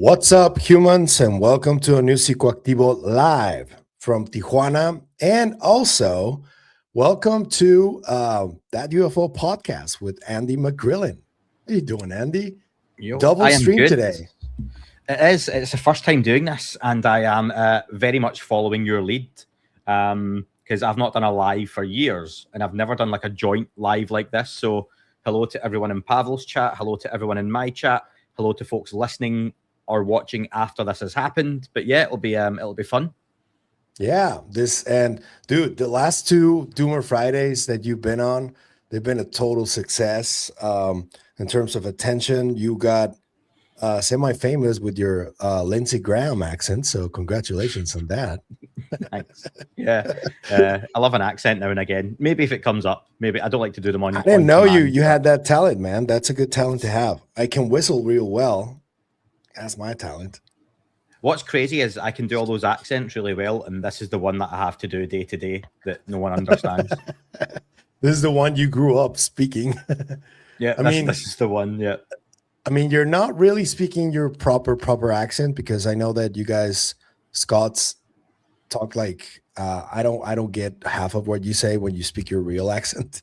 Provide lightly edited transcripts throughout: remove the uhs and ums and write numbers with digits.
What's up, humans, and welcome to a new Psicoactivo live from Tijuana. And also, welcome to that UFO podcast with Andy McGrillen. How you doing, Andy? Yo, Double I am stream good. today. It is. It's the first time doing this, and I am very much following your lead because I've not done a live for years, and I've never done like a joint live like this. So, hello to everyone in Pavel's chat. Hello to everyone in my chat. Hello to folks listening or watching after this has happened. But yeah, it'll be fun. Yeah, dude, the last two Doomer Fridays that you've been on, they've been a total success in terms of attention. You got semi-famous with your Lindsey Graham accent, so congratulations on that. Thanks. Yeah, I love an accent now and again. Maybe if it comes up, maybe I don't like to do them on. I didn't know command, you had that talent, man. That's a good talent to have. I can whistle real well. That's my talent. What's crazy is I can do all those accents really well, and this is the one that I have to do day to day that no one understands. This is the one you grew up speaking. Yeah, this is the one. Yeah. I mean, you're not really speaking your proper accent, because I know that you guys, Scots, talk like I don't get half of what you say when you speak your real accent.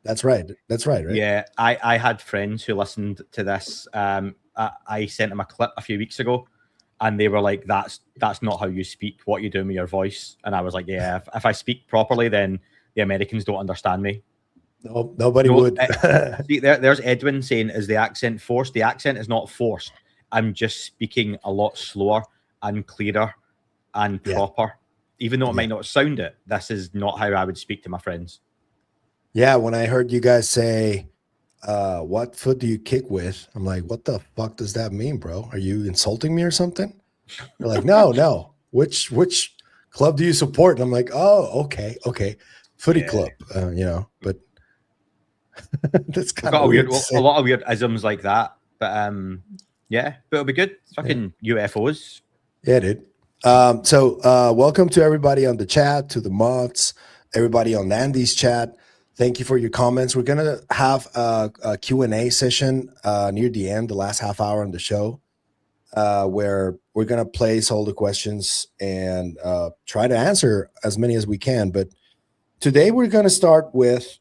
That's right, right? Yeah, I had friends who listened to this. I sent them a clip a few weeks ago, and they were like, "That's not how you speak. What you doing with your voice?" And I was like, "Yeah, if I speak properly, then the Americans don't understand me." No, nobody would. See, there's Edwin saying, "Is the accent forced?" The accent is not forced. I'm just speaking a lot slower and clearer and proper. Even though it might not sound it, this is not how I would speak to my friends. Yeah, when I heard you guys say, what foot do you kick with? I'm like, what the fuck does that mean, bro? Are you insulting me or something? They're like, no. Which club do you support? And I'm like, oh, okay. Footy club, but that's kind of weird. A lot of weird isms like that. But yeah, but it'll be good. Fucking UFOs. Yeah, dude. So welcome to everybody on the chat, to the mods, everybody on Andy's chat. Thank you for your comments. We're going to have a Q&A session near the end, the last half hour on the show, where we're going to place all the questions and try to answer as many as we can. But today we're going to start with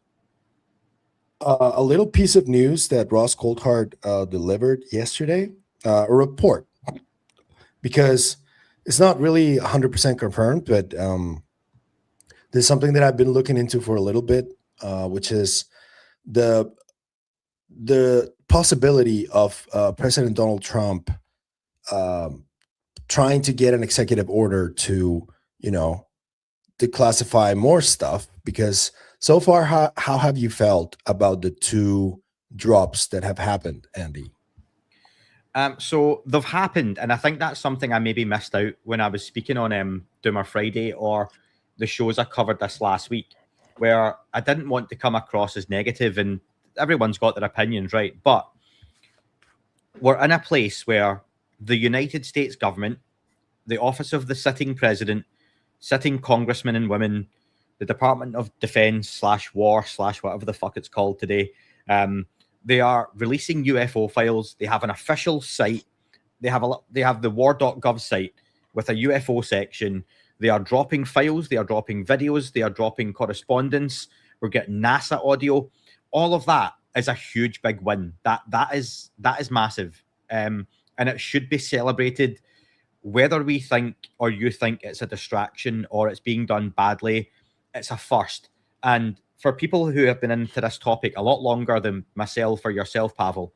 a little piece of news that Ross Coulthard delivered yesterday, a report, because it's not really 100% confirmed, but there's something that I've been looking into for a little bit, which is the possibility of President Donald Trump trying to get an executive order to, declassify more stuff. Because so far, how have you felt about the two drops that have happened, Andy? So they've happened, and I think that's something I maybe missed out when I was speaking on Doomer Friday or the shows I covered this last week, where I didn't want to come across as negative, and everyone's got their opinions, right? But we're in a place where the United States government, the office of the sitting president, sitting congressmen and women, the Department of Defense /War/ whatever the fuck it's called today, they are releasing UFO files. They have an official site. They have the war.gov site with a UFO section. They are dropping files. They are dropping videos. They are dropping correspondence. We're getting NASA audio. All of that is a huge big win. That is massive, and it should be celebrated. Whether we think or you think it's a distraction or it's being done badly, it's a first. And for people who have been into this topic a lot longer than myself or yourself, Pavel,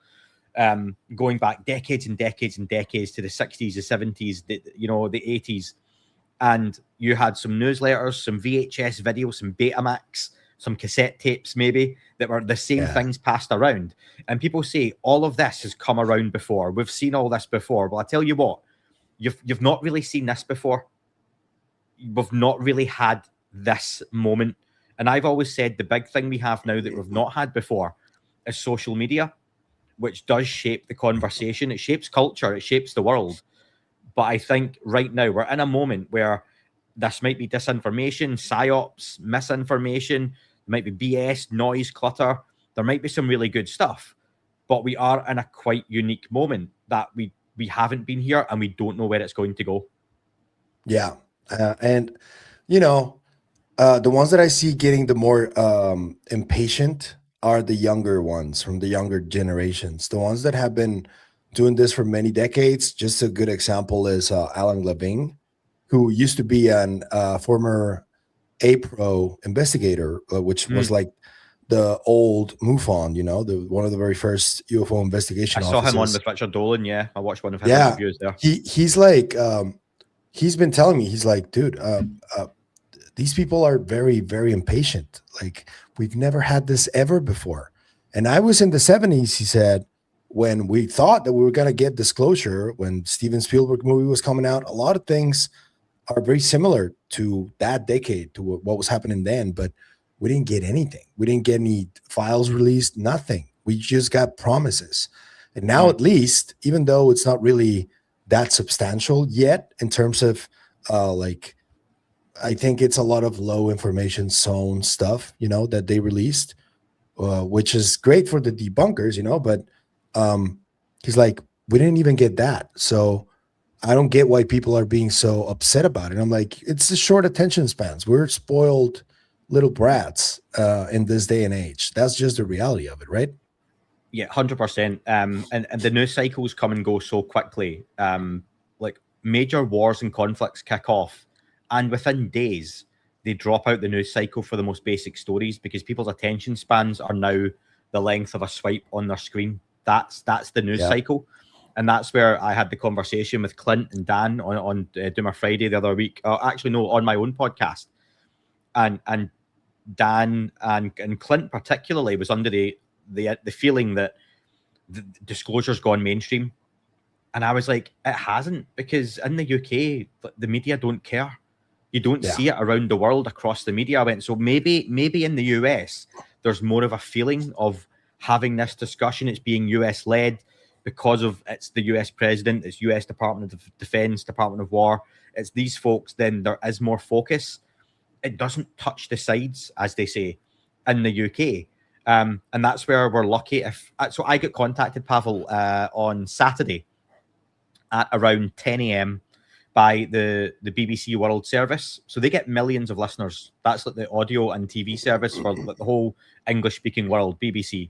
going back decades and decades and decades to the 60s, the 70s, the 80s, and you had some newsletters, some VHS videos, some Betamax, some cassette tapes maybe, that were the same things passed around. And people say all of this has come around before. We've seen all this before. Well, I tell you what, you've not really seen this before. We've not really had this moment. And I've always said the big thing we have now that we've not had before is social media, which does shape the conversation. It shapes culture. It shapes the world. But I think right now we're in a moment where this might be disinformation, psyops, misinformation, might be BS, noise, clutter. There might be some really good stuff. But we are in a quite unique moment that we we haven't been here and we don't know where it's going to go. Yeah. And, you know, the ones that I see getting the more impatient are the younger ones from the younger generations, the ones that have been doing this for many decades. Just a good example is Alan Levine, who used to be an former APRO investigator, which was like the old MUFON, you know, the one of the very first UFO investigation I saw him on offices. with Richard Dolan. Yeah, I watched one of his Yeah, interviews there. he's like he's been telling me, he's like, dude, these people are very, very impatient. Like, we've never had this ever before. And I was in the 70s, he said, when we thought that we were going to get disclosure, when Steven Spielberg movie was coming out, a lot of things are very similar to that decade, to what was happening then. But we didn't get anything. We didn't get any files released, nothing. We just got promises. And now, at least, even though it's not really that substantial yet in terms of like, I think it's a lot of low information zone stuff, you know, that they released, which is great for the debunkers, you know, but he's like, we didn't even get that. So I don't get why people are being so upset about it. I'm like, it's the short attention spans. We're spoiled little brats in this day and age. That's just the reality of it, right? Yeah, 100%. And the news cycles come and go so quickly. Like, major wars and conflicts kick off, and within days, they drop out the news cycle for the most basic stories because people's attention spans are now the length of a swipe on their screen. That's the news cycle. And that's where I had the conversation with Clint and Dan on Doomer Friday the other week. Actually, no, on my own podcast. And Dan and Clint particularly was under the feeling that the disclosure's gone mainstream. And I was like, it hasn't, because in the UK, the media don't care. You don't see it around the world across the media. I went, so maybe in the US, there's more of a feeling of having this discussion. It's being US led because of it's the US president, it's US Department of Defense, Department of War. It's these folks, then there is more focus. It doesn't touch the sides, as they say, in the UK. And that's where we're lucky. So I got contacted, Pavel, on Saturday at around 10 a.m. by the BBC World Service. So they get millions of listeners. That's like the audio and TV service for like the whole English-speaking world, BBC.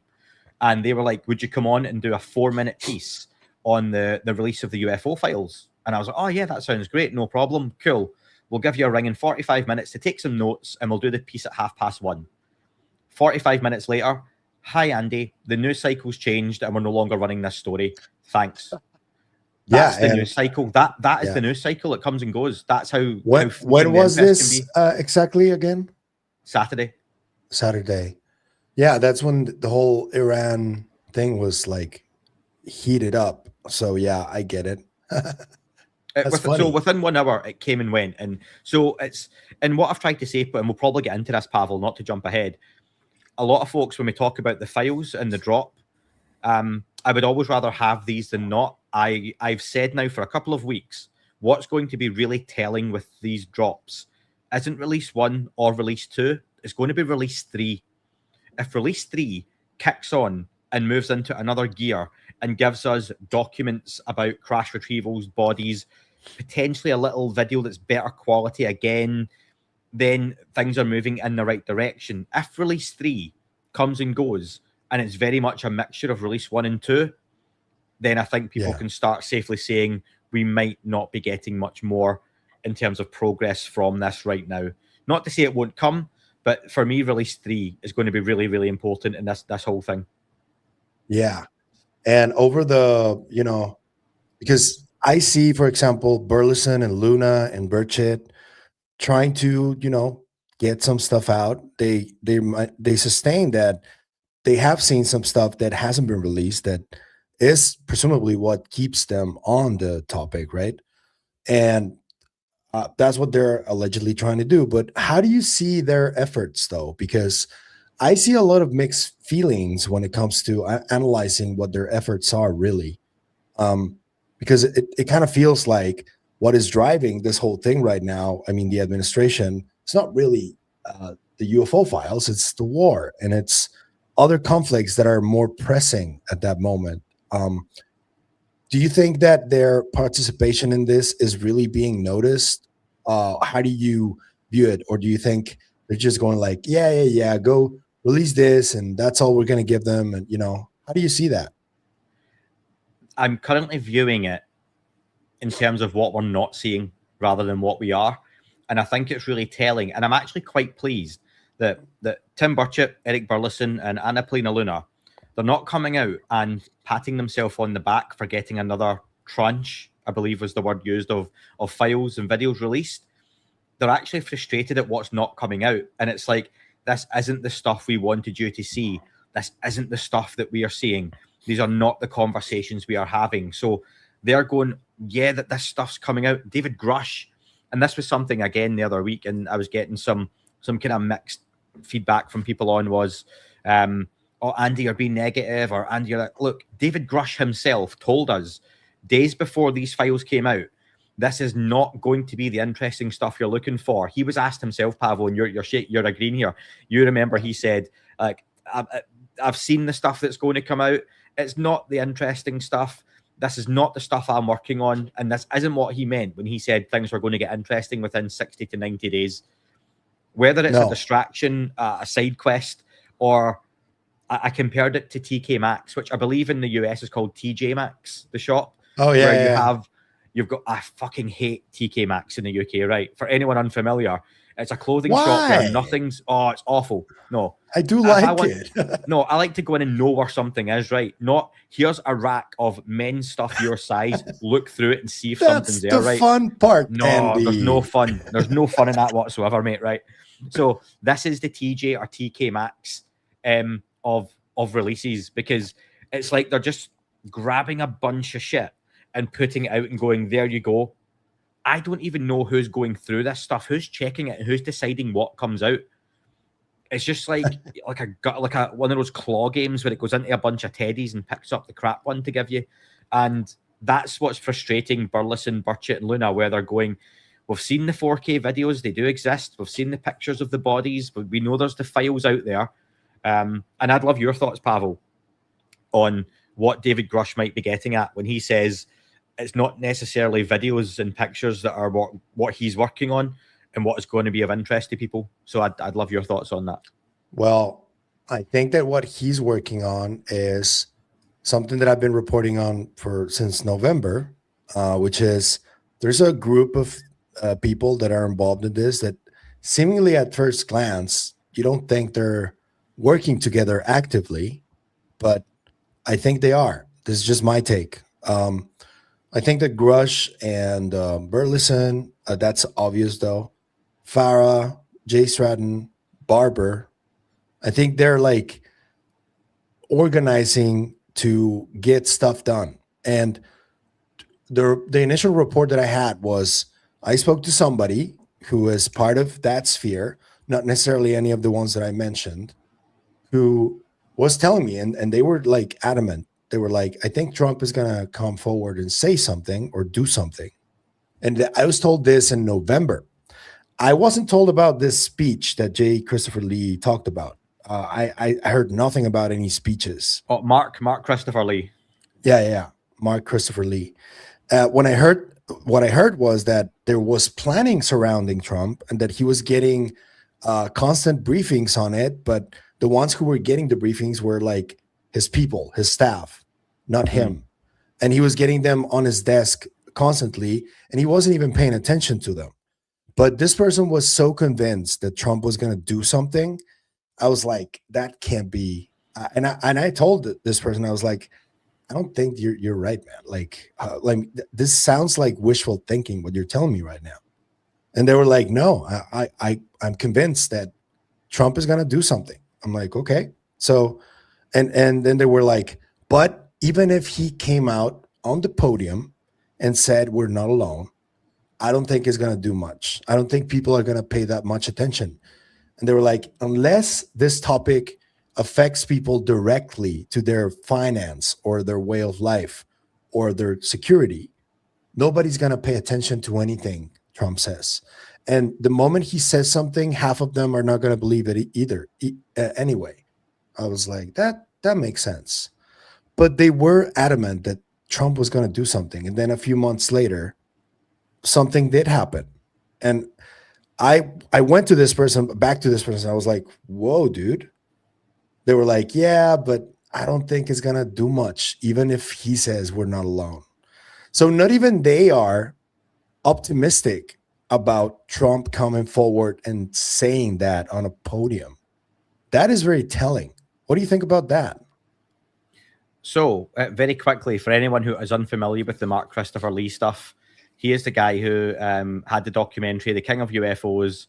And they were like, would you come on and do a 4-minute piece on the release of the UFO files? And I was like, oh, yeah, that sounds great. No problem. Cool. We'll give you a ring in 45 minutes to take some notes, and we'll do the piece at 1:30. 45 minutes later, hi, Andy, the news cycle's changed and we're no longer running this story. Thanks. That's the news cycle. That is the news cycle. It comes and goes. That's how. When was this exactly again? Saturday. Yeah, that's when the whole Iran thing was like heated up. So yeah, I get it. So within 1 hour, it came and went. And so it's, and what I've tried to say, and we'll probably get into this, Pavel, not to jump ahead. A lot of folks, when we talk about the files and the drop, I would always rather have these than not. I've said now for a couple of weeks, what's going to be really telling with these drops isn't release 1 or release 2. It's going to be release 3. If release 3 kicks on and moves into another gear and gives us documents about crash retrievals, bodies, potentially a little video that's better quality again, then things are moving in the right direction. If release 3 comes and goes and it's very much a mixture of release 1 and 2, then I think people can start safely saying we might not be getting much more in terms of progress from this right now. Not to say it won't come, but for me, release 3 is going to be really, really important in this whole thing. Yeah. And over the, you know, because I see, for example, Burleson and Luna and Burchett trying to, you know, get some stuff out. They sustain that they have seen some stuff that hasn't been released that is presumably what keeps them on the topic, right? And that's what they're allegedly trying to do. But how do you see their efforts, though? Because I see a lot of mixed feelings when it comes to analyzing what their efforts are really. Because it kind of feels like what is driving this whole thing right now, I mean, the administration, it's not really the UFO files, it's the war, and it's other conflicts that are more pressing at that moment. Do you think that their participation in this is really being noticed? How do you view it? Or do you think they're just going like, yeah, go release this and that's all we're going to give them? And, how do you see that? I'm currently viewing it in terms of what we're not seeing rather than what we are. And I think it's really telling. And I'm actually quite pleased that Tim Burchett, Eric Burleson, and Anna Polina Luna, they're not coming out and patting themselves on the back for getting another tranche, I believe was the word used, of files and videos released. They're actually frustrated at what's not coming out. And it's like, this isn't the stuff we wanted you to see. This isn't the stuff that we are seeing. These are not the conversations we are having. So they're going, yeah, that this stuff's coming out. David Grush, and this was something again the other week, and I was getting some kind of mixed feedback from people on was, oh, Andy, you're being negative, or Andy, you're like, look, David Grush himself told us days before these files came out, this is not going to be the interesting stuff you're looking for. He was asked himself, Pavel, and you're agreeing here. You remember he said, like, I've seen the stuff that's going to come out. It's not the interesting stuff. This is not the stuff I'm working on. And this isn't what he meant when he said things were going to get interesting within 60 to 90 days. Whether it's a distraction, a side quest, or I compared it to TK Maxx, which I believe in the US is called TJ Maxx, the shop. Oh, yeah. Where you've got, I fucking hate TK Maxx in the UK, right? For anyone unfamiliar, it's a clothing shop where it's awful. No. I do like it. No, I like to go in and know where something is, right? Not, here's a rack of men's stuff your size, look through it and see if something's there, right? That's the fun part, No, Andy. there's no fun. There's no fun in that whatsoever, mate, right? So this is the TJ or TK Maxx of releases, because it's like they're just grabbing a bunch of shit and putting it out and going, there you go. I don't even know who's going through this stuff, who's checking it, who's deciding what comes out. It's just like a one of those claw games where it goes into a bunch of teddies and picks up the crap one to give you. And that's what's frustrating Burleson, Burchett, and Luna, where they're going, we've seen the 4K videos, they do exist. We've seen the pictures of the bodies, but we know there's the files out there. And I'd love your thoughts, Pavel, on what David Grush might be getting at when he says it's not necessarily videos and pictures that are what he's working on and what is going to be of interest to people. So I'd love your thoughts on that. Well, I think that what he's working on is something that I've been reporting on since November, which is there's a group of people that are involved in this that seemingly at first glance, you don't think they're working together actively, but I think they are. This is just my take. I think that Grush and Burleson, that's obvious though. Farah, Jay Stratton, Barber, I think they're like organizing to get stuff done. And the initial report that I had was I spoke to somebody who is part of that sphere, not necessarily any of the ones that I mentioned, who was telling me, and they were like adamant. They were like, I think Trump is going to come forward and say something or do something. And I was told this in November. I wasn't told about this speech that J. Christopher Lee talked about. I heard nothing about any speeches. Oh, Mark Christopher Lee. Yeah. Mark Christopher Lee. What I heard was that there was planning surrounding Trump and that he was getting constant briefings on it. But the ones who were getting the briefings were like his people, his staff, not him. And he was getting them on his desk constantly, and he wasn't even paying attention to them. But this person was so convinced that Trump was going to do something. I was like, that can't be. And I told this person, I was like, I don't think you're right, man. Like this sounds like wishful thinking, what you're telling me right now. And they were like, no, I'm convinced that Trump is going to do something. I'm like, okay. So, and then they were like, but even if he came out on the podium and said, we're not alone, I don't think it's going to do much. I don't think people are going to pay that much attention. And they were like, unless this topic affects people directly to their finance or their way of life or their security, nobody's going to pay attention to anything Trump says. And the moment he says something, half of them are not going to believe it either. Anyway, I was like, that makes sense. But they were adamant that Trump was going to do something. And then a few months later, something did happen. And I went to this person, back to this person. I was like, whoa, dude. They were like, yeah, but I don't think it's going to do much, even if he says we're not alone. So not even they are optimistic about Trump coming forward and saying that on a podium. That is very telling. What do you think about that? So, very quickly, for anyone who is unfamiliar with the Mark Christopher Lee stuff, he is the guy who had the documentary, The King of UFOs.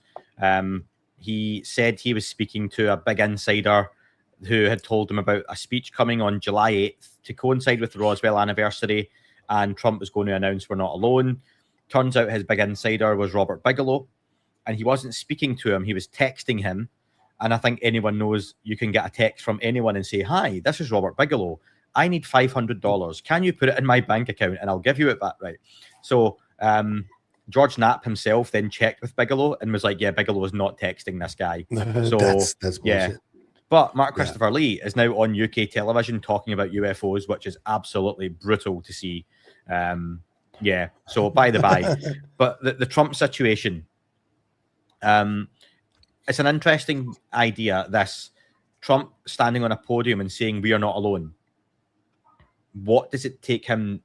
He said he was speaking to a big insider who had told him about a speech coming on July 8th to coincide with the Roswell anniversary, and Trump was going to announce we're not alone. Turns out his big insider was Robert Bigelow, and he wasn't speaking to him, he was texting him. And I think anyone knows you can get a text from anyone and say, hi, this is Robert Bigelow. I need $500. Can you put it in my bank account and I'll give you it back? Right. So George Knapp himself then checked with Bigelow and was like, yeah, Bigelow is not texting this guy. So that's bullshit. Yeah. But Mark Christopher Lee is now on UK television talking about UFOs, which is absolutely brutal to see. Yeah. So by the by, but the Trump situation, it's an interesting idea, this Trump standing on a podium and saying we are not alone. What does it take him?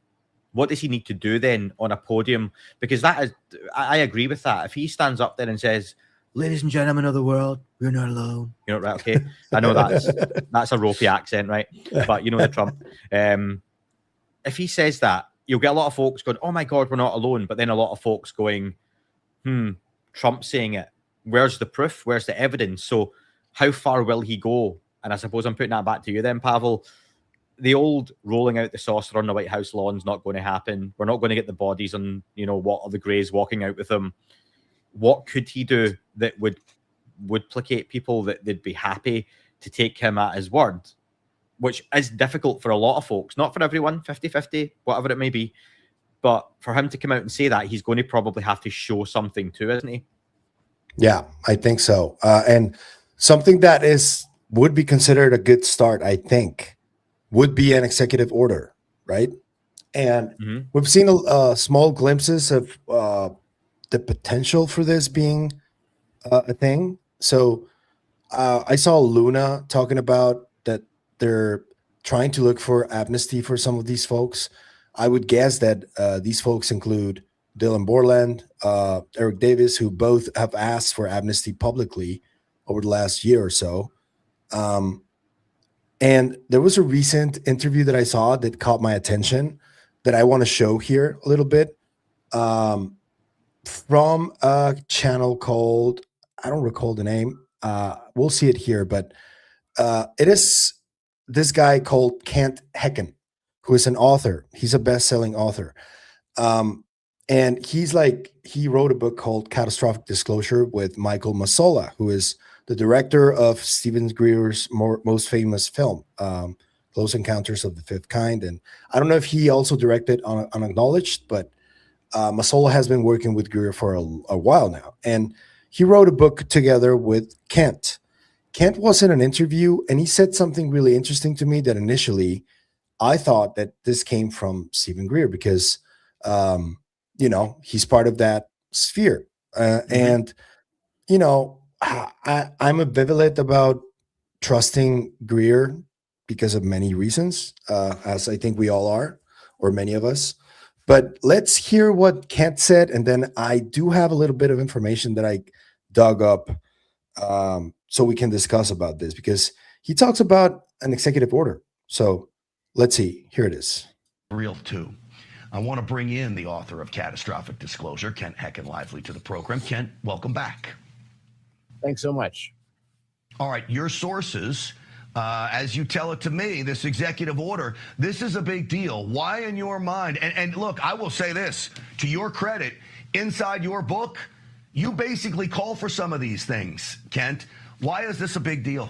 What does he need to do then on a podium? Because that is, I agree with that. If he stands up there and says, ladies and gentlemen of the world, we're not alone. You know, right? Okay. I know that's a ropey accent, right? But you know the Trump. If he says that, you'll get a lot of folks going, oh my God, we're not alone. But then a lot of folks going, Trump saying it. Where's the proof? Where's the evidence? So how far will he go? And I suppose I'm putting that back to you then, Pavel. The old rolling out the saucer on the White House lawn is not going to happen. We're not going to get the bodies on, what are the Greys walking out with them. What could he do that would placate people that they'd be happy to take him at his word? Which is difficult for a lot of folks, not for everyone, 50-50, whatever it may be. But for him to come out and say that, he's going to probably have to show something too, isn't he? Yeah, I think so. And something that would be considered a good start, I think, would be an executive order, right? And we've seen small glimpses of the potential for this being a thing. So I saw Luna talking about that they're trying to look for amnesty for some of these folks. I would guess that these folks include Dylan Borland, Eric Davis, who both have asked for amnesty publicly over the last year or so. And there was a recent interview that I saw that caught my attention that I want to show here a little bit from a channel called, I don't recall the name. We'll see it here, but it is this guy called Kent Hecken, who is an author. He's a best-selling author. And he wrote a book called Catastrophic Disclosure with Michael Massola, who is the director of Stephen Greer's most famous film, Close Encounters of the Fifth Kind. And I don't know if he also directed Unacknowledged, but Massola has been working with Greer for a while now. And he wrote a book together with Kent. Kent was in an interview, and he said something really interesting to me that initially I thought that this came from Stephen Greer because, he's part of that sphere. And, I'm ambivalent about trusting Greer because of many reasons, as I think we all are, or many of us. But let's hear what Kent said, and then I do have a little bit of information that I dug up so we can discuss about this, because he talks about an executive order. So let's see. Here it is. Real too. I want to bring in the author of Catastrophic Disclosure, Kent Hecken Lively, to the program. Kent, welcome back. Thanks so much. All right, your sources, as you tell it to me, this executive order, this is a big deal. Why in your mind? And look, I will say this, to your credit, inside your book, you basically call for some of these things, Kent. Why is this a big deal?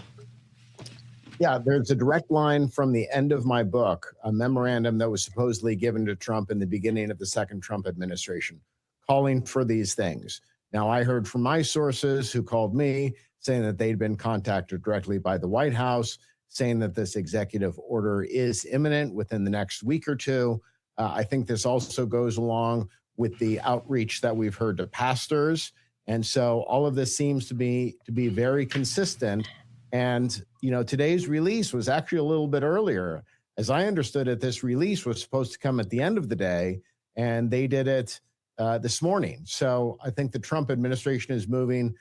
Yeah, there's a direct line from the end of my book, a memorandum that was supposedly given to Trump in the beginning of the second Trump administration, calling for these things. Now, I heard from my sources who called me saying that they'd been contacted directly by the White House, saying that this executive order is imminent within the next week or two. I think this also goes along with the outreach that we've heard to pastors. And so all of this seems to be very consistent. And, today's release was actually a little bit earlier. As I understood it, this release was supposed to come at the end of the day, and they did it this morning. So I think the Trump administration is moving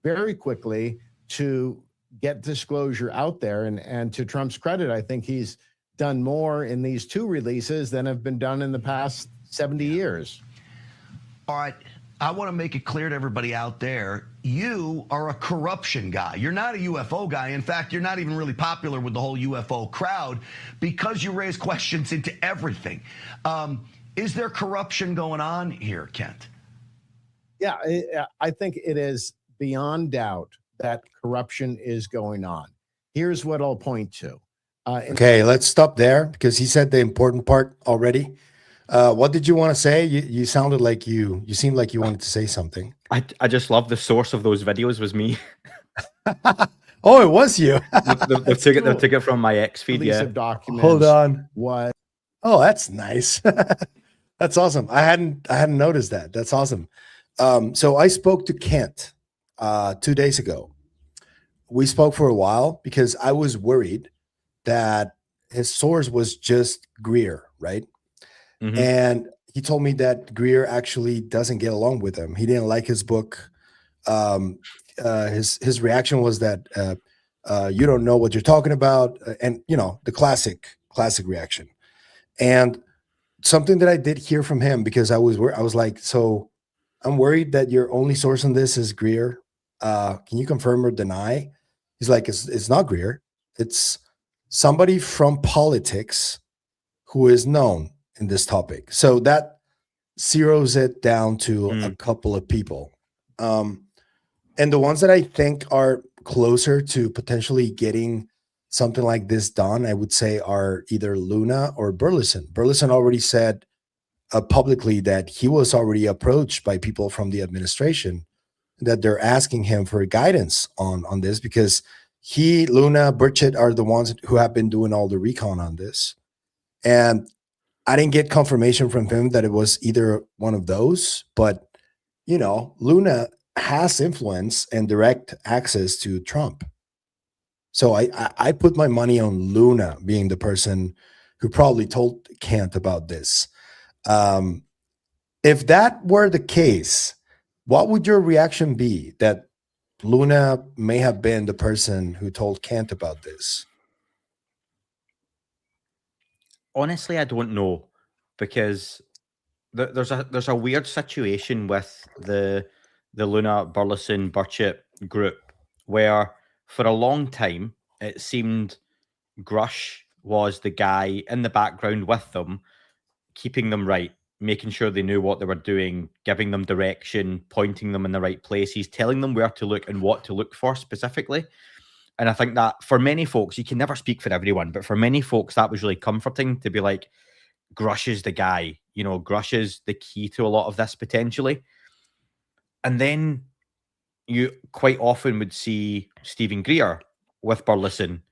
very quickly to get disclosure out there. And to Trump's credit, I think he's done more in these two releases than have been done in the past 70 years. All right. I want to make it clear to everybody out there, you are a corruption guy. You're not a UFO guy. In fact, you're not even really popular with the whole UFO crowd because you raise questions into everything. Is there corruption going on here, Kent? Yeah, I think it is beyond doubt that corruption is going on. Here's what I'll point to. Okay, let's stop there because he said the important part already. What did you want to say? You sounded like you seemed like you wanted to say something. I just love the source of those videos was me. Oh, it was you. they took it from my X feed. Release Yeah. of documents. Hold on. What? Oh, that's nice. That's awesome. I hadn't noticed that. That's awesome. So I spoke to Kent 2 days ago. We spoke for a while because I was worried that his source was just Greer, right? Mhm. And he told me that Greer actually doesn't get along with him. He didn't like his book. His reaction was that you don't know what you're talking about, and the classic reaction. And something that I did hear from him, because I was like, so I'm worried that your only source on this is Greer. Can you confirm or deny? He's like, it's not Greer. It's somebody from politics who is known in this topic. So that zeroes it down to a couple of people. And the ones that I think are closer to potentially getting something like this done, I would say are either Luna or Burleson. Burleson already said publicly that he was already approached by people from the administration, that they're asking him for guidance on this, because he, Luna, Burchett are the ones who have been doing all the recon on this. And I didn't get confirmation from him that it was either one of those, but Luna has influence and direct access to Trump. So I put my money on Luna being the person who probably told Kent about this. If that were the case, what would your reaction be that Luna may have been the person who told Kent about this? Honestly, I don't know, because there's a weird situation with the Luna, Burleson, Burchett group, where for a long time it seemed Grush was the guy in the background with them, keeping them right, making sure they knew what they were doing, giving them direction, pointing them in the right places, telling them where to look and what to look for specifically. And I think that for many folks, you can never speak for everyone, but for many folks, that was really comforting to be like, Grush is the guy, Grush is the key to a lot of this potentially. And then you quite often would see Stephen Greer with Burleson.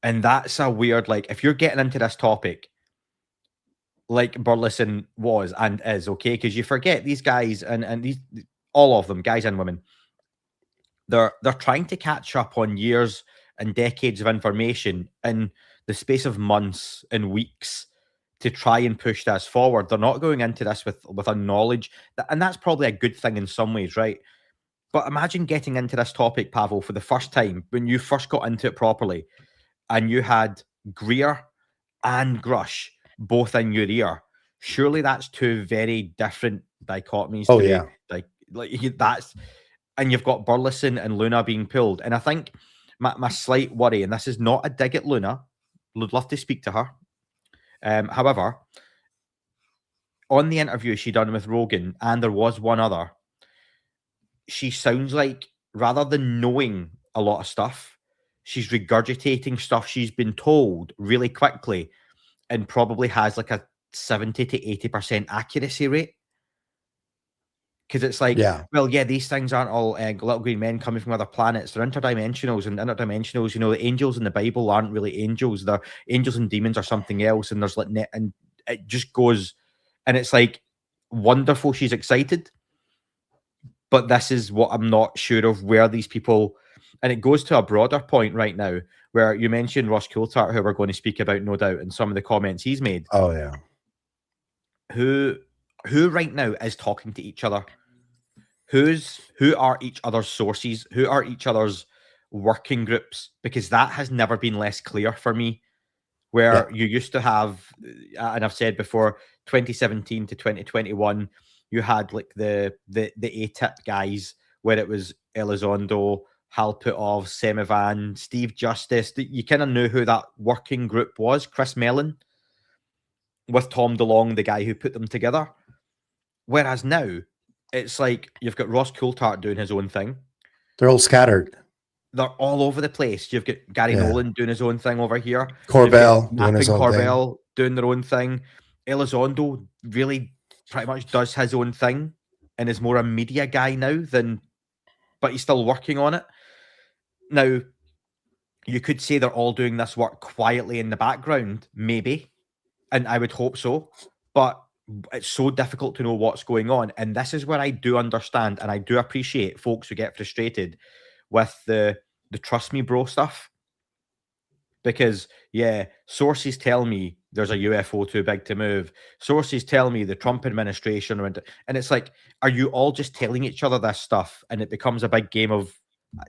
And that's a weird, if you're getting into this topic, like Burleson was and is, okay, because you forget these guys and these, all of them, guys and women, they're trying to catch up on years and decades of information in the space of months and weeks to try and push this forward. They're not going into this with a knowledge, and that's probably a good thing in some ways, right? But imagine getting into this topic, Pavel, for the first time, when you first got into it properly, and you had Greer and Grush both in your ear. Surely that's two very different dichotomies. Oh, yeah. That's, and you've got Burleson and Luna being pulled. And I think my slight worry, and this is not a dig at Luna, would love to speak to her. However, on the interview she done with Rogan, and there was one other, she sounds like, rather than knowing a lot of stuff, she's regurgitating stuff she's been told really quickly, and probably has like a 70 to 80% accuracy rate. Because it's like, well, yeah, these things aren't all little green men coming from other planets. They're interdimensionals, and interdimensionals, the angels in the Bible aren't really angels. They're angels and demons or something else. And there's and it just goes, and it's like wonderful. She's excited, but this is what I'm not sure of, where these people, and it goes to a broader point right now where you mentioned Ross Coulthart, who we're going to speak about, no doubt, and some of the comments he's made. Oh yeah. Who right now is talking to each other? Who are each other's sources? Who are each other's working groups? Because that has never been less clear for me. Where you used to have, and I've said before, 2017 to 2021, you had like the ATIP guys, where it was Elizondo, Hal Putov, Semivan, Steve Justice. You kind of knew who that working group was. Chris Mellon, with Tom DeLonge, the guy who put them together. Whereas now, it's like you've got Ross Coulthart doing his own thing. They're all scattered. They're all over the place. You've got Gary Nolan doing his own thing over here. Corbell doing his own Corbell doing their own thing. Elizondo really pretty much does his own thing and is more a media guy now but he's still working on it. Now, you could say they're all doing this work quietly in the background, maybe, and I would hope so, but it's so difficult to know what's going on. And this is where I do understand and I do appreciate folks who get frustrated with the trust me bro stuff, because sources tell me there's a UFO too big to move. Sources tell me the Trump administration, and it's like, are you all just telling each other this stuff and it becomes a big game of,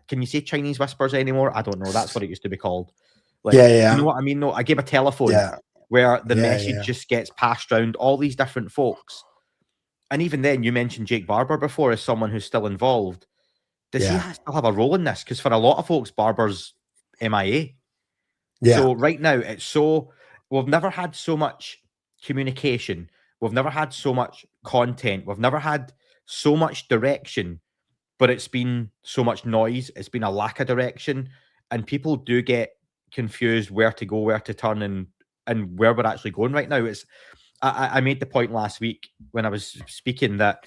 can you say Chinese whispers anymore? I don't know. That's what it used to be called. Like, you know what I mean? No, a game of telephone where the message just gets passed around all these different folks. And even then, you mentioned Jake Barber before as someone who's still involved. Does he still have a role in this? Because for a lot of folks, Barber's MIA. Yeah. So right now, we've never had so much communication. We've never had so much content. We've never had so much direction, but it's been so much noise. It's been a lack of direction, and people do get confused where to go, where to turn, and where we're actually going right now. I made the point last week when I was speaking that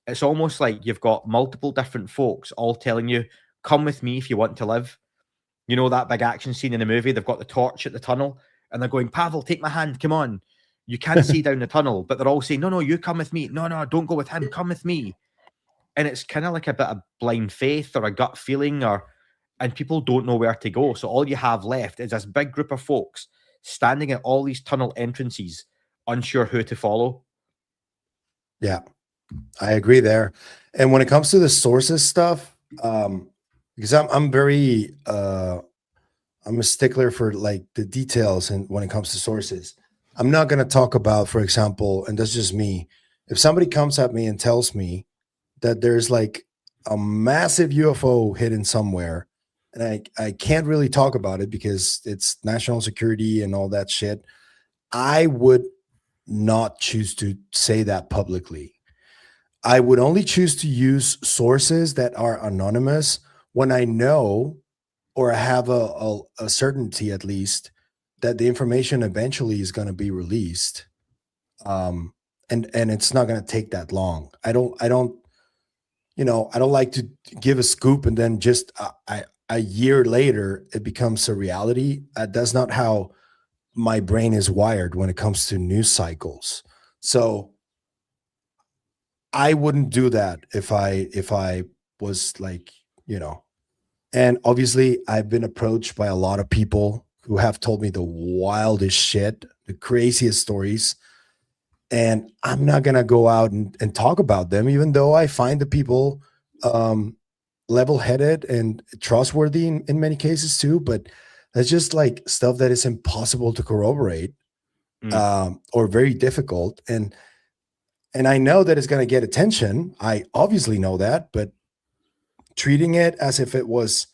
it's almost like you've got multiple different folks all telling you, come with me if you want to live. You know, that big action scene in the movie, they've got the torch at the tunnel and they're going, Pavel, take my hand, come on. You can't see down the tunnel, but they're all saying, no, you come with me. No, don't go with him, come with me. And it's kind of like a bit of blind faith or a gut feeling, and people don't know where to go. So all you have left is this big group of folks standing at all these tunnel entrances, unsure who to follow. Yeah, I agree there. And when it comes to the sources stuff, because I'm very I'm a stickler for like the details, and when it comes to sources, I'm not going to talk about, for example, and that's just me. If somebody comes at me and tells me that there's like a massive UFO hidden somewhere, and I can't really talk about it because it's national security and all that shit, I would not choose to say that publicly. I would only choose to use sources that are anonymous when I know, or I have a certainty at least, that the information eventually is going to be released. And it's not going to take that long. I don't like to give a scoop and then just a year later it becomes a reality. That's not how my brain is wired when it comes to news cycles. So I wouldn't do that if I was like, and obviously I've been approached by a lot of people who have told me the wildest shit, the craziest stories. And I'm not going to go out and talk about them, even though I find the people level-headed and trustworthy in many cases too. But that's just like stuff that is impossible to corroborate or very difficult. And I know that it's going to get attention. I obviously know that, but treating it as if it was,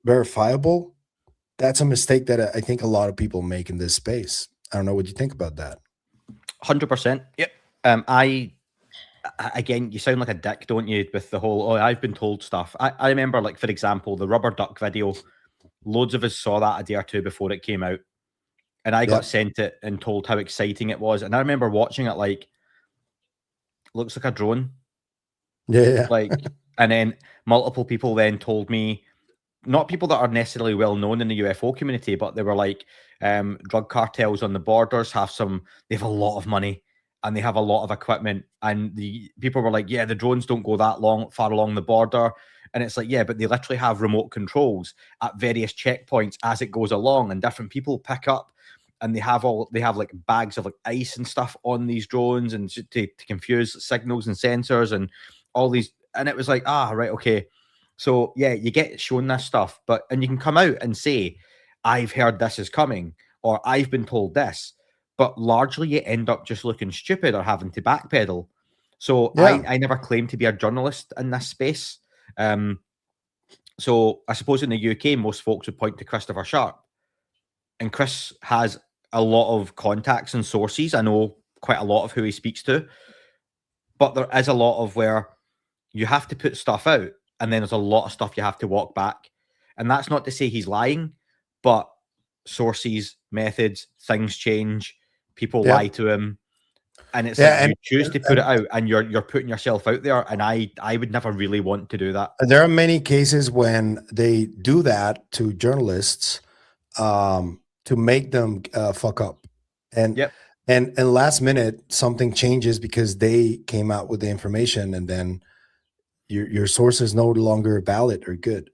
verifiable, that's a mistake that I think a lot of people make in this space. I don't know what you think about that. 100%. Yep. Again, you sound like a dick, don't you, with the whole, I've been told stuff. I remember, like, for example, the rubber duck video. Loads of us saw that a day or two before it came out. And I got sent it and told how exciting it was. And I remember watching it like, looks like a drone. Yeah. Like, and then multiple people then told me not people that are necessarily well known in the UFO community, but they were like drug cartels on the borders they have a lot of money and they have a lot of equipment, and the people were like, yeah, the drones don't go that far along the border. And it's like, yeah, but they literally have remote controls at various checkpoints as it goes along, and different people pick up, and they have like bags of like ice and stuff on these drones, and to confuse signals and sensors and all these. And it was like, right, okay. So yeah, you get shown this stuff, and you can come out and say, I've heard this is coming, or I've been told this, but largely you end up just looking stupid or having to backpedal. So Yeah. I never claimed to be a journalist in this space. So I suppose in the UK, most folks would point to Christopher Sharp, and Chris has a lot of contacts and sources. I know quite a lot of who he speaks to, but there is a lot of where you have to put stuff out, and then there's a lot of stuff you have to walk back. And that's not to say he's lying, but sources, methods, things change, people lie to him. And it's like you choose to put it out, and you're putting yourself out there. And I would never really want to do that. And there are many cases when they do that to journalists to make them fuck up. And and last minute something changes because they came out with the information, and then your source is no longer valid or good.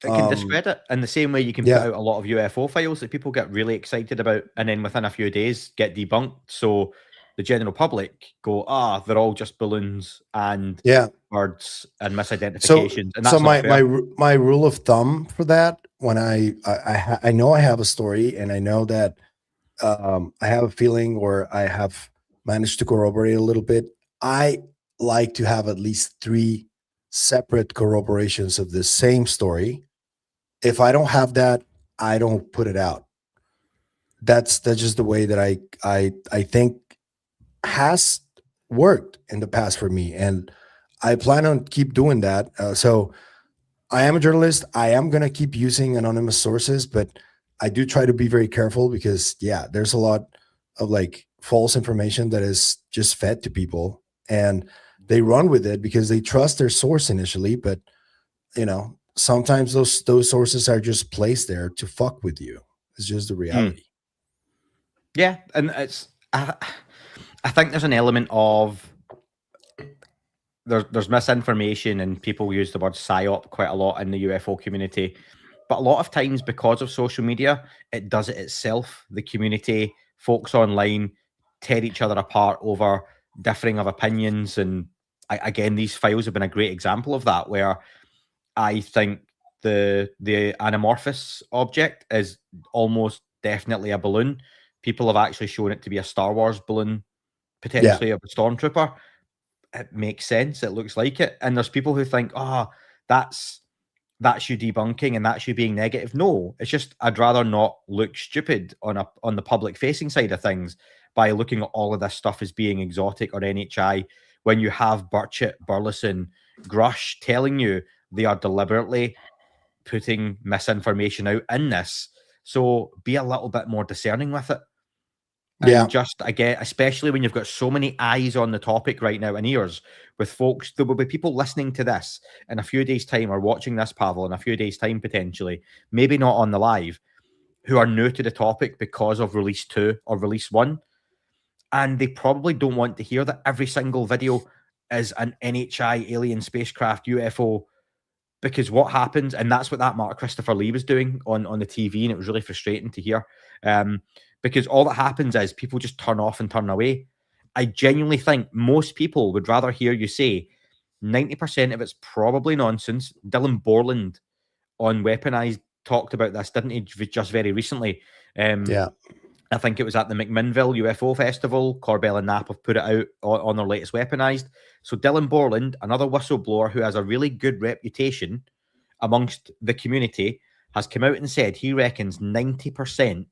It can discredit in the same way you can put out a lot of UFO files that people get really excited about, and then within a few days get debunked. So the general public go, they're all just balloons and birds and misidentifications. And that's so not fair. my rule of thumb for that, when I know I have a story, and I know that I have a feeling, or I have managed to corroborate a little bit, I like to have at least 3 separate corroborations of the same story. If I don't have that, I don't put it out. That's just the way that I think has worked in the past for me, and I plan on keep doing that. So I am a journalist. I am going to keep using anonymous sources, but I do try to be very careful because there's a lot of like false information that is just fed to people, and they run with it because they trust their source initially, but sometimes those sources are just placed there to fuck with you. It's just the reality. Yeah, and it's I think there's an element of there's misinformation, and people use the word psyop quite a lot in the UFO community. But a lot of times, because of social media, it does it itself. The community, folks online, tear each other apart over differing of opinions. And again, these files have been a great example of that, where I think the anamorphous object is almost definitely a balloon. People have actually shown it to be a Star Wars balloon, potentially of a stormtrooper. It makes sense. It looks like it. And there's people who think, that's you debunking and that's you being negative. No, it's just I'd rather not look stupid on the public facing side of things by looking at all of this stuff as being exotic or NHI, when you have Burchett, Burleson, Grush telling you they are deliberately putting misinformation out in this. So be a little bit more discerning with it. And just again, especially when you've got so many eyes on the topic right now and ears with folks, there will be people listening to this in a few days' time, or watching this, Pavel, in a few days' time potentially, maybe not on the live, who are new to the topic because of release 2 or release 1. And they probably don't want to hear that every single video is an NHI alien spacecraft UFO, because what happens, and that's what that Mark Christopher Lee was doing on the TV, and it was really frustrating to hear. Because all that happens is people just turn off and turn away. I genuinely think most people would rather hear you say 90% of it's probably nonsense. Dylan Borland on Weaponized talked about this, didn't he, just very recently? I think it was at the McMinnville UFO Festival. Corbell and Knapp have put it out on their latest Weaponized. So Dylan Borland, another whistleblower who has a really good reputation amongst the community, has come out and said he reckons 90%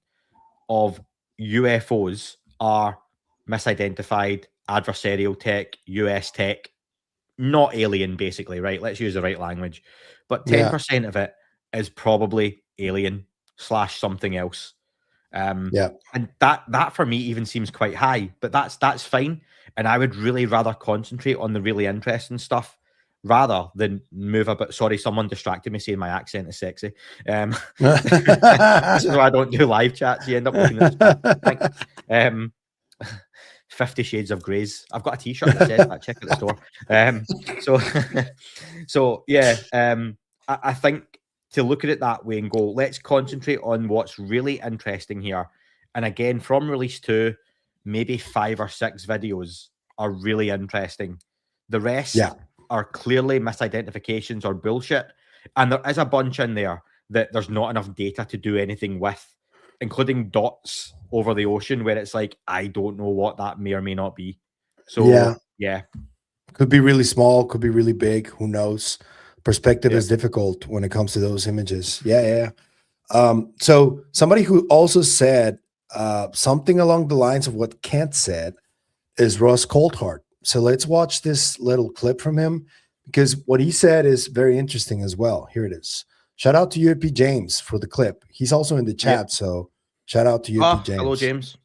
of UFOs are misidentified, adversarial tech, US tech, not alien, basically, right? Let's use the right language. But 10% of it is probably alien / something else. And that for me even seems quite high, but that's fine. And I would really rather concentrate on the really interesting stuff, rather than move a bit. Sorry, someone distracted me saying my accent is sexy. This is why I don't do live chats. You end up looking at the chat. Thanks. 50 Shades of Greys. I've got a t-shirt that says that. Check out the store. So yeah, I think to look at it that way and go, let's concentrate on what's really interesting here. And again, from release 2, maybe 5 or 6 videos are really interesting. The rest are clearly misidentifications or bullshit. And there is a bunch in there that there's not enough data to do anything with, including dots over the ocean where it's like, I don't know what that may or may not be. So yeah. Could be really small, could be really big. Who knows? Perspective is difficult when it comes to those images. So somebody who also said something along the lines of what Kent said is Ross Coulthard. So let's watch this little clip from him, because what he said is very interesting as well. Here it is. Shout out to UAP James for the clip. He's also in the chat, so shout out to UAP James. Hello, James.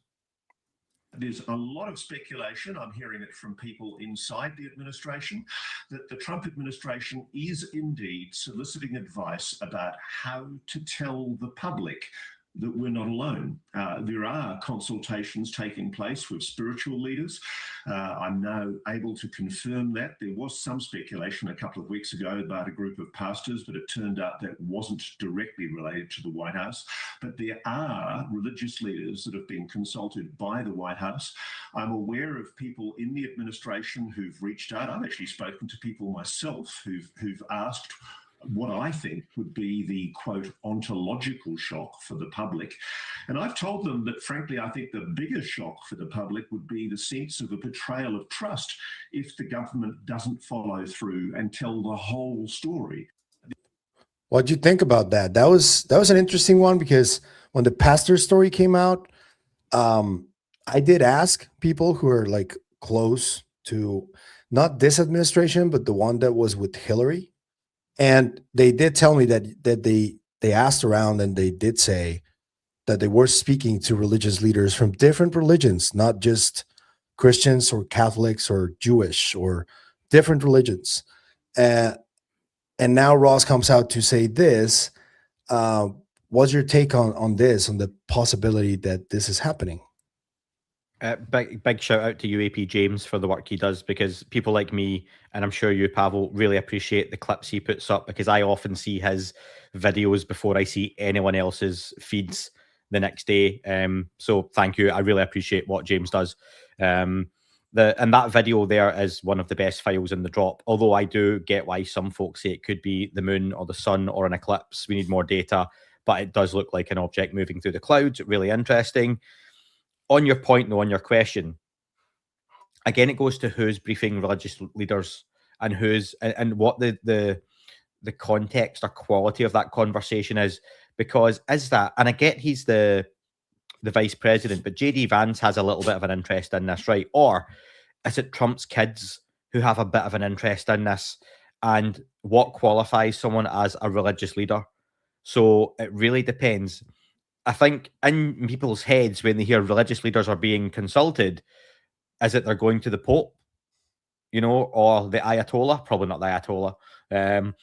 There's a lot of speculation. I'm hearing it from people inside the administration that the Trump administration is indeed soliciting advice about how to tell the public that we're not alone. There are consultations taking place with spiritual leaders. I'm now able to confirm that. There was some speculation a couple of weeks ago about a group of pastors, but it turned out that wasn't directly related to the White House. But there are religious leaders that have been consulted by the White House. I'm aware of people in the administration who've reached out. I've actually spoken to people myself who've asked what I think would be the, quote, ontological shock for the public. And I've told them that, frankly, I think the biggest shock for the public would be the sense of a betrayal of trust if the government doesn't follow through and tell the whole story. What do you think about that? That was an interesting one, because when the pastor story came out, I did ask people who are like close to not this administration, but the one that was with Hillary. And they did tell me that they asked around, and they did say that they were speaking to religious leaders from different religions, not just Christians or Catholics or Jewish or different religions. And now Ross comes out to say this. What's your take on this, on the possibility that this is happening? Big shout out to UAP James for the work he does, because people like me, and I'm sure you, Pavel, really appreciate the clips he puts up, because I often see his videos before I see anyone else's feeds the next day. So thank you. I really appreciate what James does. And that video there is one of the best files in the drop, although I do get why some folks say it could be the moon or the sun or an eclipse. We need more data, but it does look like an object moving through the clouds. Really interesting. On your point, though, on your question, again, it goes to who's briefing religious leaders and who's and what the context or quality of that conversation is. Because is that, and I get he's the vice president, but JD Vance has a little bit of an interest in this, right? Or is it Trump's kids who have a bit of an interest in this? And what qualifies someone as a religious leader? So it really depends. I think in people's heads, when they hear religious leaders are being consulted, is it they're going to the Pope, you know, or the Ayatollah? Probably not the Ayatollah.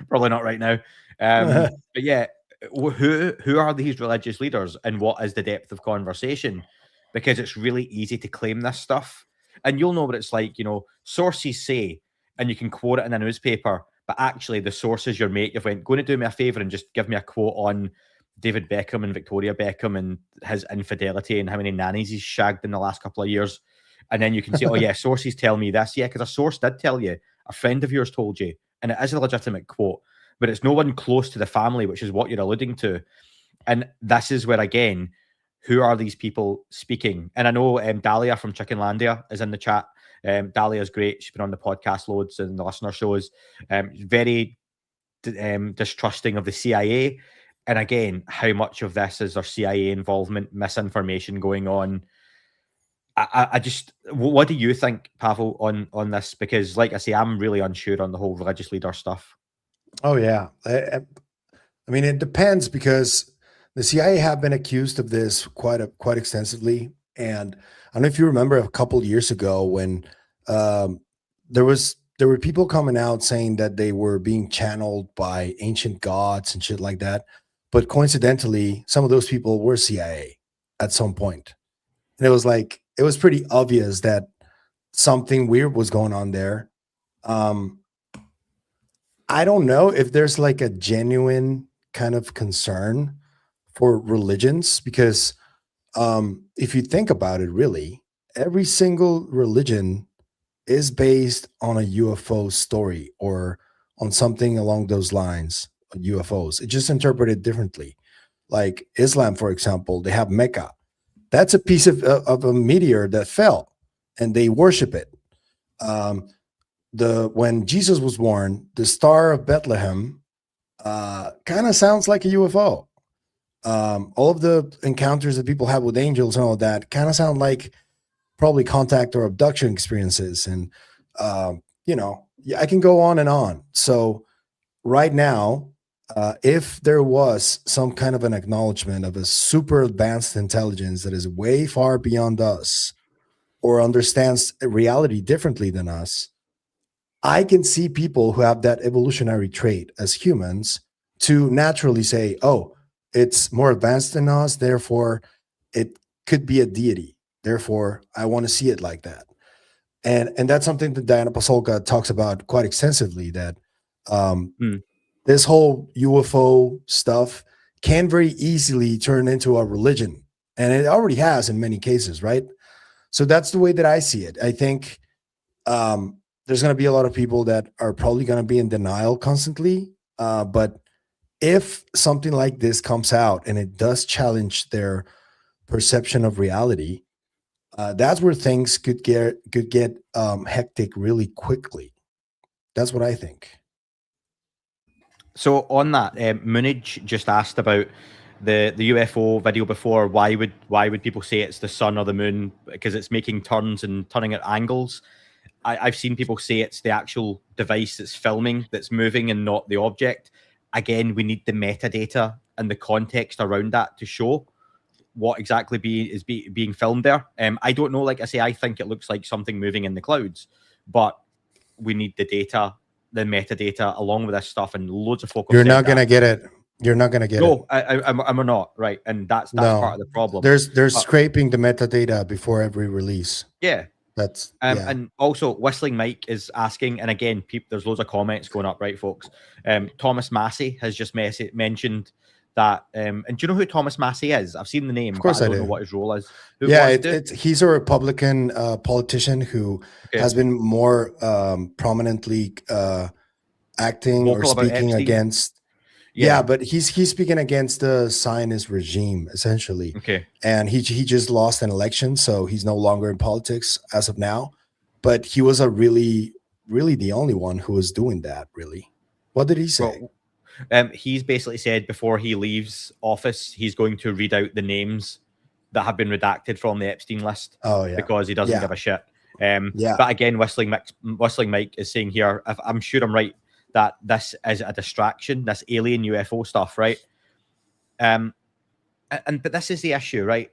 Probably not right now. But yeah, who are these religious leaders, and what is the depth of conversation? Because it's really easy to claim this stuff, and you'll know what it's like. You know, sources say, and you can quote it in a newspaper, but actually the source is your mate. You've went, going to do me a favor and just give me a quote on David Beckham and Victoria Beckham and his infidelity and how many nannies he's shagged in the last couple of years. And then you can say, oh yeah, sources tell me this. Yeah, because a source did tell you, a friend of yours told you, and it is a legitimate quote, but it's no one close to the family, which is what you're alluding to. And this is where, again, who are these people speaking? And I know Dahlia from Chickenlandia is in the chat. Dahlia is great. She's been on the podcast loads and the listener shows. Very distrusting of the CIA. And again, how much of this is there CIA involvement, misinformation going on? I just, what do you think, Pavel, on this? Because, like I say, I'm really unsure on the whole religious leader stuff. Oh yeah, I mean, it depends, because the CIA have been accused of this quite extensively. And I don't know if you remember a couple of years ago when there was there were people coming out saying that they were being channeled by ancient gods and shit like that. But coincidentally, some of those people were CIA at some point. And it was like, it was pretty obvious that something weird was going on there. I don't know if there's like a genuine kind of concern for religions, because if you think about it, really, every single religion is based on a UFO story or on something along those lines. UFOs, it's just interpreted differently. Like Islam, for example, they have Mecca. That's a piece of a meteor that fell, and they worship it. When Jesus was born, the Star of Bethlehem kind of sounds like a UFO. All of the encounters that people have with angels and all that kind of sound like probably contact or abduction experiences. And, I can go on and on. So right now, if there was some kind of an acknowledgement of a super advanced intelligence that is way far beyond us or understands reality differently than us, I can see people who have that evolutionary trait as humans to naturally say, oh, it's more advanced than us, therefore it could be a deity. Therefore, I want to see it like that. And that's something that Diana Pasolka talks about quite extensively, that this whole UFO stuff can very easily turn into a religion. And it already has in many cases, right? So that's the way that I see it. I think there's going to be a lot of people that are probably going to be in denial constantly. But if something like this comes out and it does challenge their perception of reality, that's where things could get hectic really quickly. That's what I think. So on that, Moonage just asked about the UFO video before. Why would people say it's the sun or the moon? Because it's making turns and turning at angles. I've seen people say it's the actual device that's filming that's moving and not the object. Again, we need the metadata and the context around that to show what exactly being filmed there. I don't know. Like I say, I think it looks like something moving in the clouds, but we need the data, the metadata along with this stuff, and loads of folk. You're not going to get it. You're not going to get it. No, I'm not, right. And that's part of the problem. They're scraping the metadata before every release. Yeah. That's And also Whistling Mike is asking, and again, there's loads of comments going up, right, folks? Thomas Massey has just mentioned that, and do you know who Thomas Massey is? I've seen the name. Of course, I don't know what his role is. He's a Republican politician who has been more prominently acting vocal or speaking against. Yeah, but he's speaking against the Zionist regime, essentially. Okay. And he just lost an election, so he's no longer in politics as of now. But he was really the only one who was doing that, really. What did he say? Well, he's basically said before he leaves office, he's going to read out the names that have been redacted from the Epstein list. Oh, yeah. Because he doesn't give a shit. But again, Whistling Mike is saying here, I'm sure I'm right, that this is a distraction, this alien UFO stuff, right? But this is the issue, right?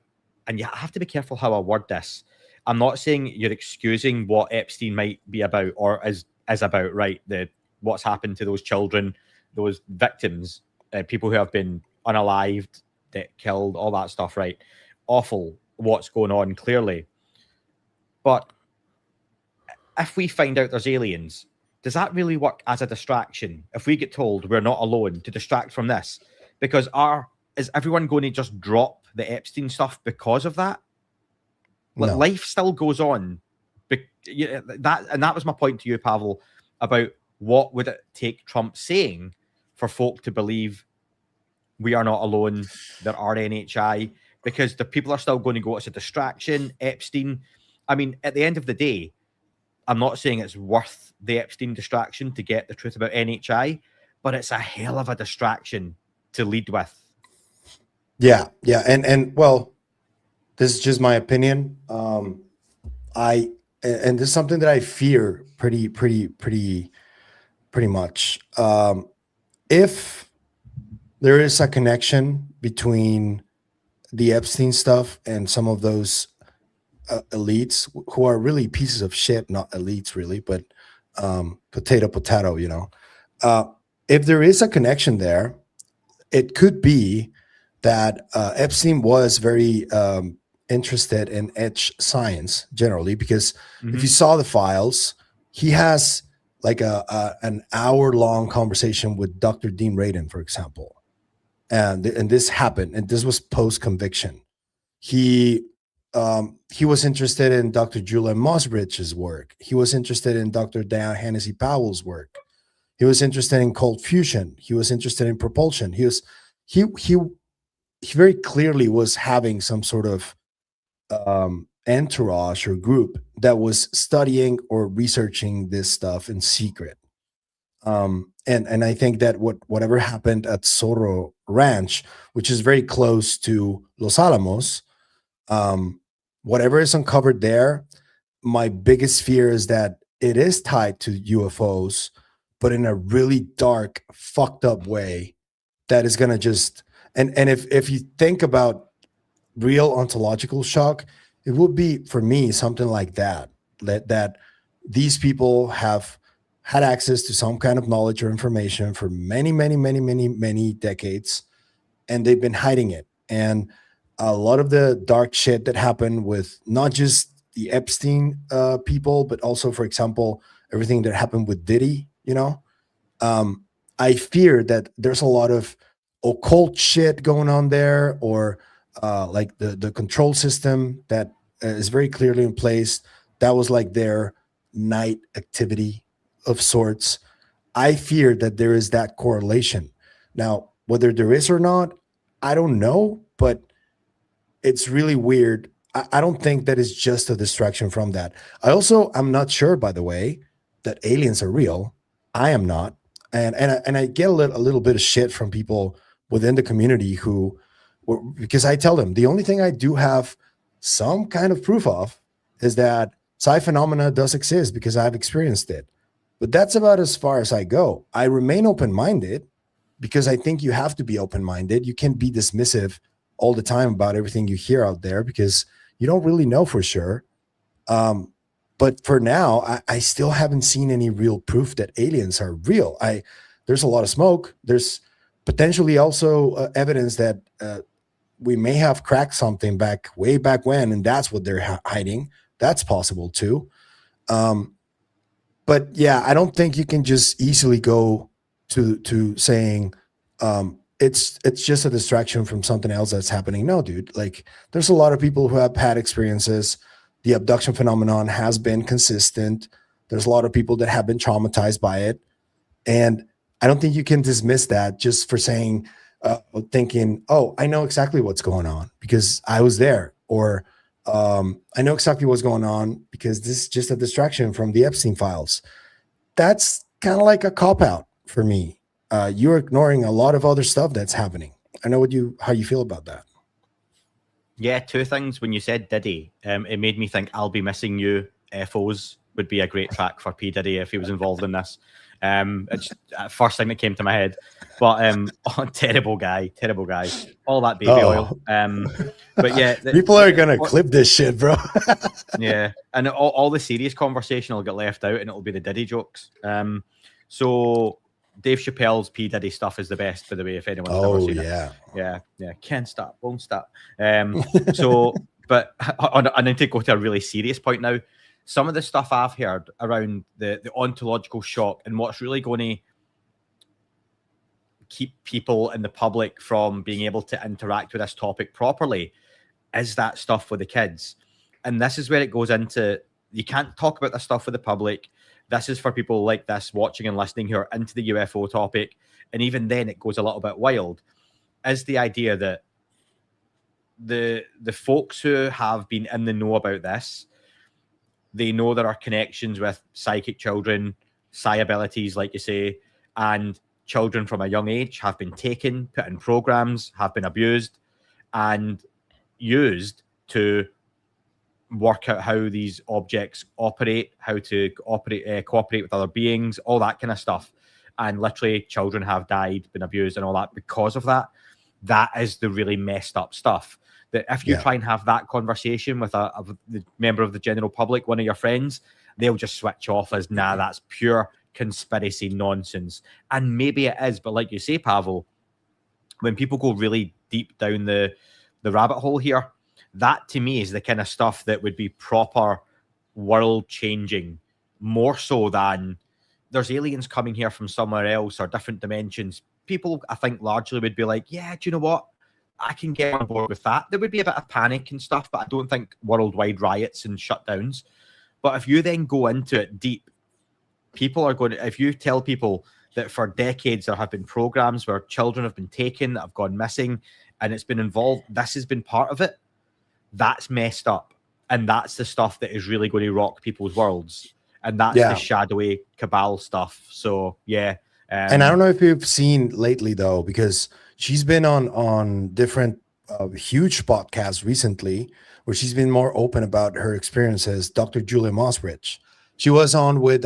And you have to be careful how I word this. I'm not saying you're excusing what Epstein might be about or is about, right? What's happened to those children, those victims, people who have been unalived, killed, all that stuff, right? Awful what's going on, clearly. But if we find out there's aliens, does that really work as a distraction? If we get told we're not alone, to distract from this? Because is everyone going to just drop the Epstein stuff because of that? No. Life still goes on. That was my point to you, Pavel, about what would it take Trump saying for folk to believe we are not alone, there are NHI, because the people are still going to go, it's a distraction, Epstein. I mean, at the end of the day, I'm not saying it's worth the Epstein distraction to get the truth about NHI, but it's a hell of a distraction to lead with. Yeah. And well, this is just my opinion. And this is something that I fear pretty much. If there is a connection between the Epstein stuff and some of those elites who are really pieces of shit, not elites really, but potato, you know. If there is a connection there, it could be that Epstein was very interested in edge science generally, because if you saw the files, he has like an hour-long conversation with Dr. Dean Radin, for example. And this happened, and this was post-conviction. He was interested in Dr. Julian Mosbrich's work. He was interested in Dr. Diane Hennessy Powell's work. He was interested in cold fusion. He was interested in propulsion. He very clearly was having some sort of entourage or group that was studying or researching this stuff in secret. And I think that whatever happened at Zorro Ranch, which is very close to Los Alamos, whatever is uncovered there, my biggest fear is that it is tied to UFOs, but in a really dark, fucked up way that is going to just, and if you think about real ontological shock, it would be, for me, something like that these people have had access to some kind of knowledge or information for many decades, and they've been hiding it. And a lot of the dark shit that happened with not just the Epstein people, but also, for example, everything that happened with Diddy, you know, I fear that there's a lot of occult shit going on there, or like the control system that is very clearly in place. That was like their night activity of sorts. I fear that there is that correlation. Now, whether there is or not, I don't know, but it's really weird. I don't think that is just a distraction from that. I'm not sure, by the way, that aliens are real. I am not. And I get a little bit of shit from people within the community because I tell them the only thing I do have some kind of proof of is that psi phenomena does exist because I've experienced it. But that's about as far as I go. I remain open-minded because I think you have to be open-minded. You can't be dismissive all the time about everything you hear out there because you don't really know for sure. But for now, I still haven't seen any real proof that aliens are real. There's a lot of smoke. There's potentially also evidence that we may have cracked something way back when, and that's what they're hiding. That's possible too. But yeah, I don't think you can just easily go to saying it's just a distraction from something else that's happening. No, dude. Like, there's a lot of people who have had experiences. The abduction phenomenon has been consistent. There's a lot of people that have been traumatized by it. And I don't think you can dismiss that just for saying, thinking, oh, I know exactly what's going on because I was there. Or I know exactly what's going on because this is just a distraction from the Epstein files. That's kind of like a cop-out for me. You're ignoring a lot of other stuff that's happening. I know how you feel about that. Yeah, two things. When you said Diddy, it made me think I'll Be Missing You, FOs would be a great track for P. Diddy if he was involved in this. It's first thing that came to my head. But terrible guy. All that baby oil. But yeah. People are going to clip this shit, bro. Yeah. And all the serious conversation will get left out and it'll be the Diddy jokes. So Dave Chappelle's P. Diddy stuff is the best, by the way, if anyone's ever seen it. Yeah. Can't stop, won't stop. But I need to go to a really serious point now. Some of the stuff I've heard around the ontological shock and what's really going to keep people in the public from being able to interact with this topic properly is that stuff with the kids. And this is where it goes into, you can't talk about this stuff with the public. This is for people like this watching and listening who are into the UFO topic. And even then it goes a little bit wild, is the idea that the folks who have been in the know about this, they know there are connections with psychic children, psi abilities, like you say, and children from a young age have been taken, put in programs, have been abused, and used to work out how these objects operate, how to cooperate with other beings, all that kind of stuff. And literally children have died, been abused and all that because of that. That is the really messed up stuff. That if you try and have that conversation with a member of the general public, one of your friends, they'll just switch off as, nah, that's pure conspiracy nonsense. And maybe it is, but like you say, Pavel, when people go really deep down the rabbit hole here, that to me is the kind of stuff that would be proper world changing, more so than there's aliens coming here from somewhere else or different dimensions. People, I think, largely would be like, yeah, do you know what? I can get on board with that. There would be a bit of panic and stuff, but I don't think worldwide riots and shutdowns. But if you then go into it deep, people are going to, if you tell people that for decades there have been programs where children have been taken, that have gone missing, and it's been involved, this has been part of it, that's messed up. And that's the stuff that is really going to rock people's worlds. And that's the shadowy cabal stuff. So, yeah. And I don't know if you've seen lately, though, because she's been on different huge podcasts recently where she's been more open about her experiences. Dr. Julia Mosbridge. She was on with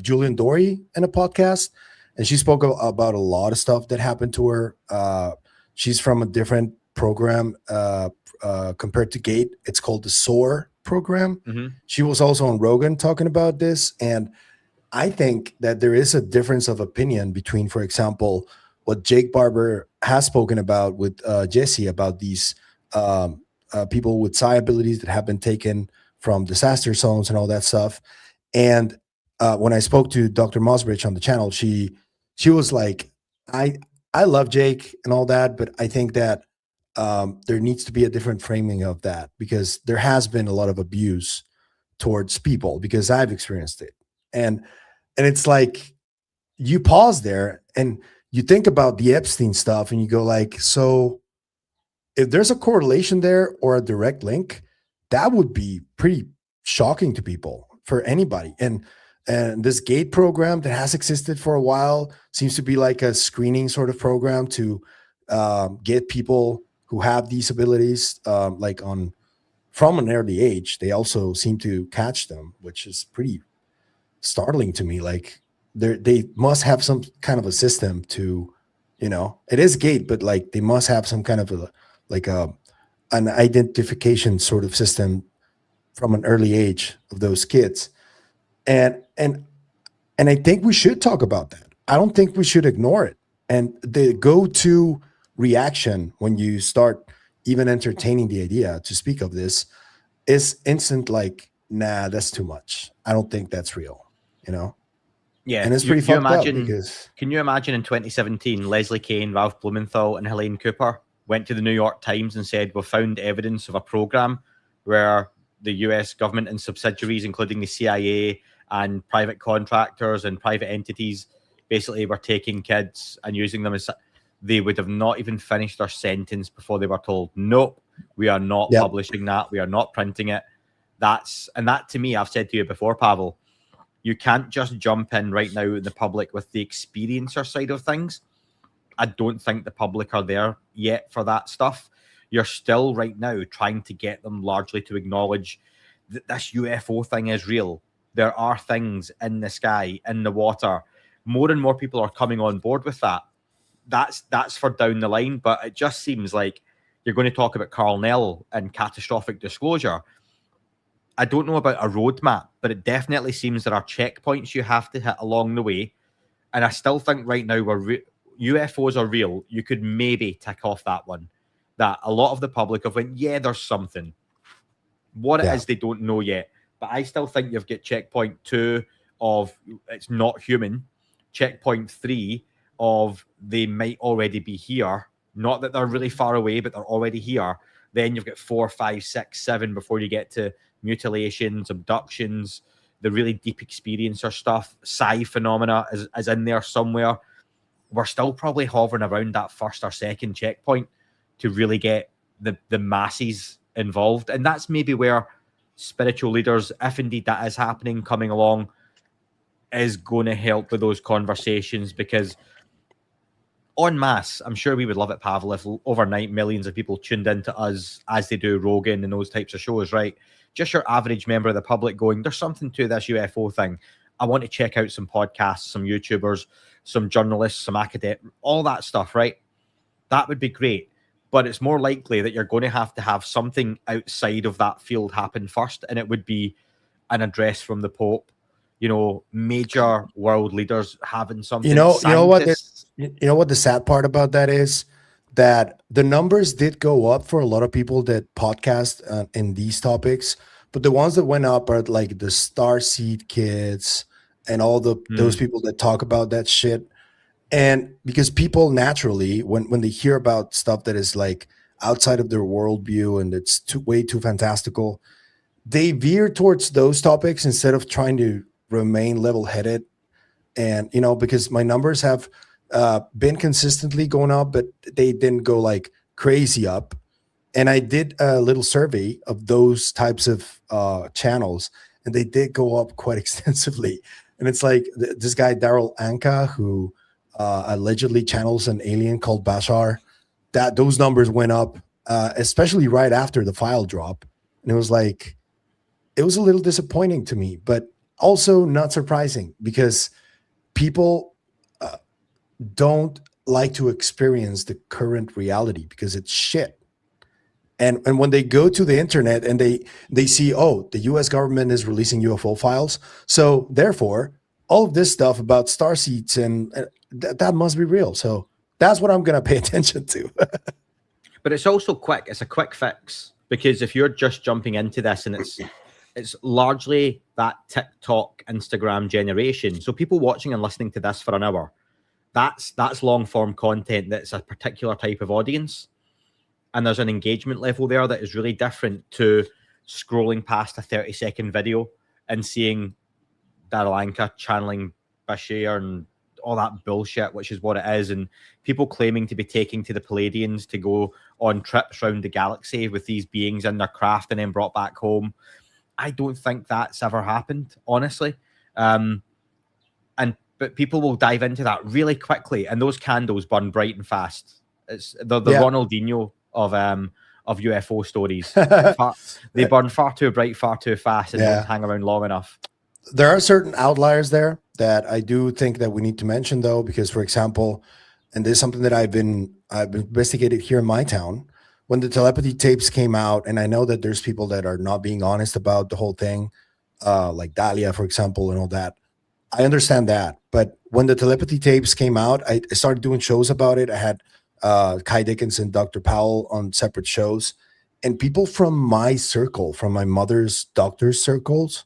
Julian Dory in a podcast, and she spoke about a lot of stuff that happened to her. She's from a different program compared to Gate. It's called the SOAR program. Mm-hmm. She was also on Rogan talking about this. And I think that there is a difference of opinion between, for example, what Jake Barber has spoken about with Jesse about these people with psi abilities that have been taken from disaster zones and all that stuff. And when I spoke to Dr. Mosbridge on the channel, she was like, I love Jake and all that, but I think that there needs to be a different framing of that, because there has been a lot of abuse towards people, because I've experienced it. And it's like, you pause there and you think about the Epstein stuff and you go like, so if there's a correlation there or a direct link, that would be pretty shocking to people, for anybody. And this GATE program that has existed for a while seems to be like a screening sort of program to get people who have these abilities from an early age. They also seem to catch them, which is pretty startling to me. Like they must have some kind of a system to, it is GATE, but like they must have some kind of an identification sort of system from an early age of those kids. And I think we should talk about that. I don't think we should ignore it. And the go-to reaction when you start even entertaining the idea to speak of this is instant, like, nah, that's too much. I don't think that's real, Yeah, and it's pretty fucked up because... Can you imagine in 2017, Leslie Kane, Ralph Blumenthal, and Helene Cooper went to the New York Times and said, "We've found evidence of a program where the US government and subsidiaries, including the CIA and private contractors and private entities, basically were taking kids and using them as..." They would have not even finished their sentence before they were told, "Nope, we are not publishing that. We are not printing it." That to me, I've said to you before, Pavel, you can't just jump in right now in the public with the experiencer side of things. I don't think the public are there yet for that stuff. You're still right now trying to get them largely to acknowledge that this UFO thing is real. There are things in the sky, in the water. More and more people are coming on board with that. That's for down the line, but it just seems like you're going to talk about Carl Nell and catastrophic disclosure. I don't know about a roadmap, but it definitely seems there are checkpoints you have to hit along the way. And I still think right now UFOs are real. You could maybe tick off that one. That a lot of the public have went, yeah, there's something. What it is, they don't know yet. But I still think you've got checkpoint 2 of it's not human. Checkpoint 3 of they might already be here. Not that they're really far away, but they're already here. Then you've got 4, 5, 6, 7 before you get to mutilations, abductions, the really deep experiencer stuff. Psi phenomena is in there somewhere. We're still probably hovering around that first or second checkpoint to really get the masses involved. And that's maybe where spiritual leaders, if indeed that is happening, coming along, is going to help with those conversations, because en masse, I'm sure we would love it, Pavel, if overnight millions of people tuned into us as they do Rogan and those types of shows, right? Just your average member of the public going, there's something to this UFO thing. I want to check out some podcasts, some YouTubers, some journalists, some academics, all that stuff, right? That would be great. But it's more likely that you're going to have something outside of that field happen first. And it would be an address from the Pope, major world leaders having something. You know what? Scientists- You know what the sad part about that is? That the numbers did go up for a lot of people that podcast in these topics, but the ones that went up are like the Starseed kids and all those people that talk about that shit. And because people naturally, when they hear about stuff that is like outside of their worldview and it's way too fantastical, they veer towards those topics instead of trying to remain level-headed. And because my numbers have been consistently going up, but they didn't go like crazy up. And I did a little survey of those types of channels, and they did go up quite extensively. And it's like this guy Daryl Anka, who allegedly channels an alien called Bashar, that those numbers went up, especially right after the file drop. And it was a little disappointing to me, but also not surprising because people don't like to experience the current reality because it's shit. And when they go to the internet and they see, oh, the US government is releasing UFO files, so therefore all of this stuff about starseeds and that must be real. So that's what I'm going to pay attention to. But it's also quick. It's a quick fix, because if you're just jumping into this and it's largely that TikTok, Instagram generation. So people watching and listening to this for an hour, that's long form content. That's a particular type of audience. And there's an engagement level there that is really different to scrolling past a 30-second video and seeing Daryl Anka channeling Bashir and all that bullshit, which is what it is. And people claiming to be taking to the Palladians to go on trips around the galaxy with these beings in their craft and then brought back home. I don't think that's ever happened, honestly. But people will dive into that really quickly, and those candles burn bright and fast. It's the Ronaldinho of UFO stories. They burn far too bright, far too fast, and don't hang around long enough. There are certain outliers there that I do think that we need to mention, though, because, for example, and this is something that I've investigated here in my town. When the telepathy tapes came out, and I know that there's people that are not being honest about the whole thing, like Dahlia, for example, and all that. I understand that. But when the telepathy tapes came out, I started doing shows about it. I had Kai Dickinson, Dr. Powell on separate shows. And people from my circle, from my mother's doctor's circles,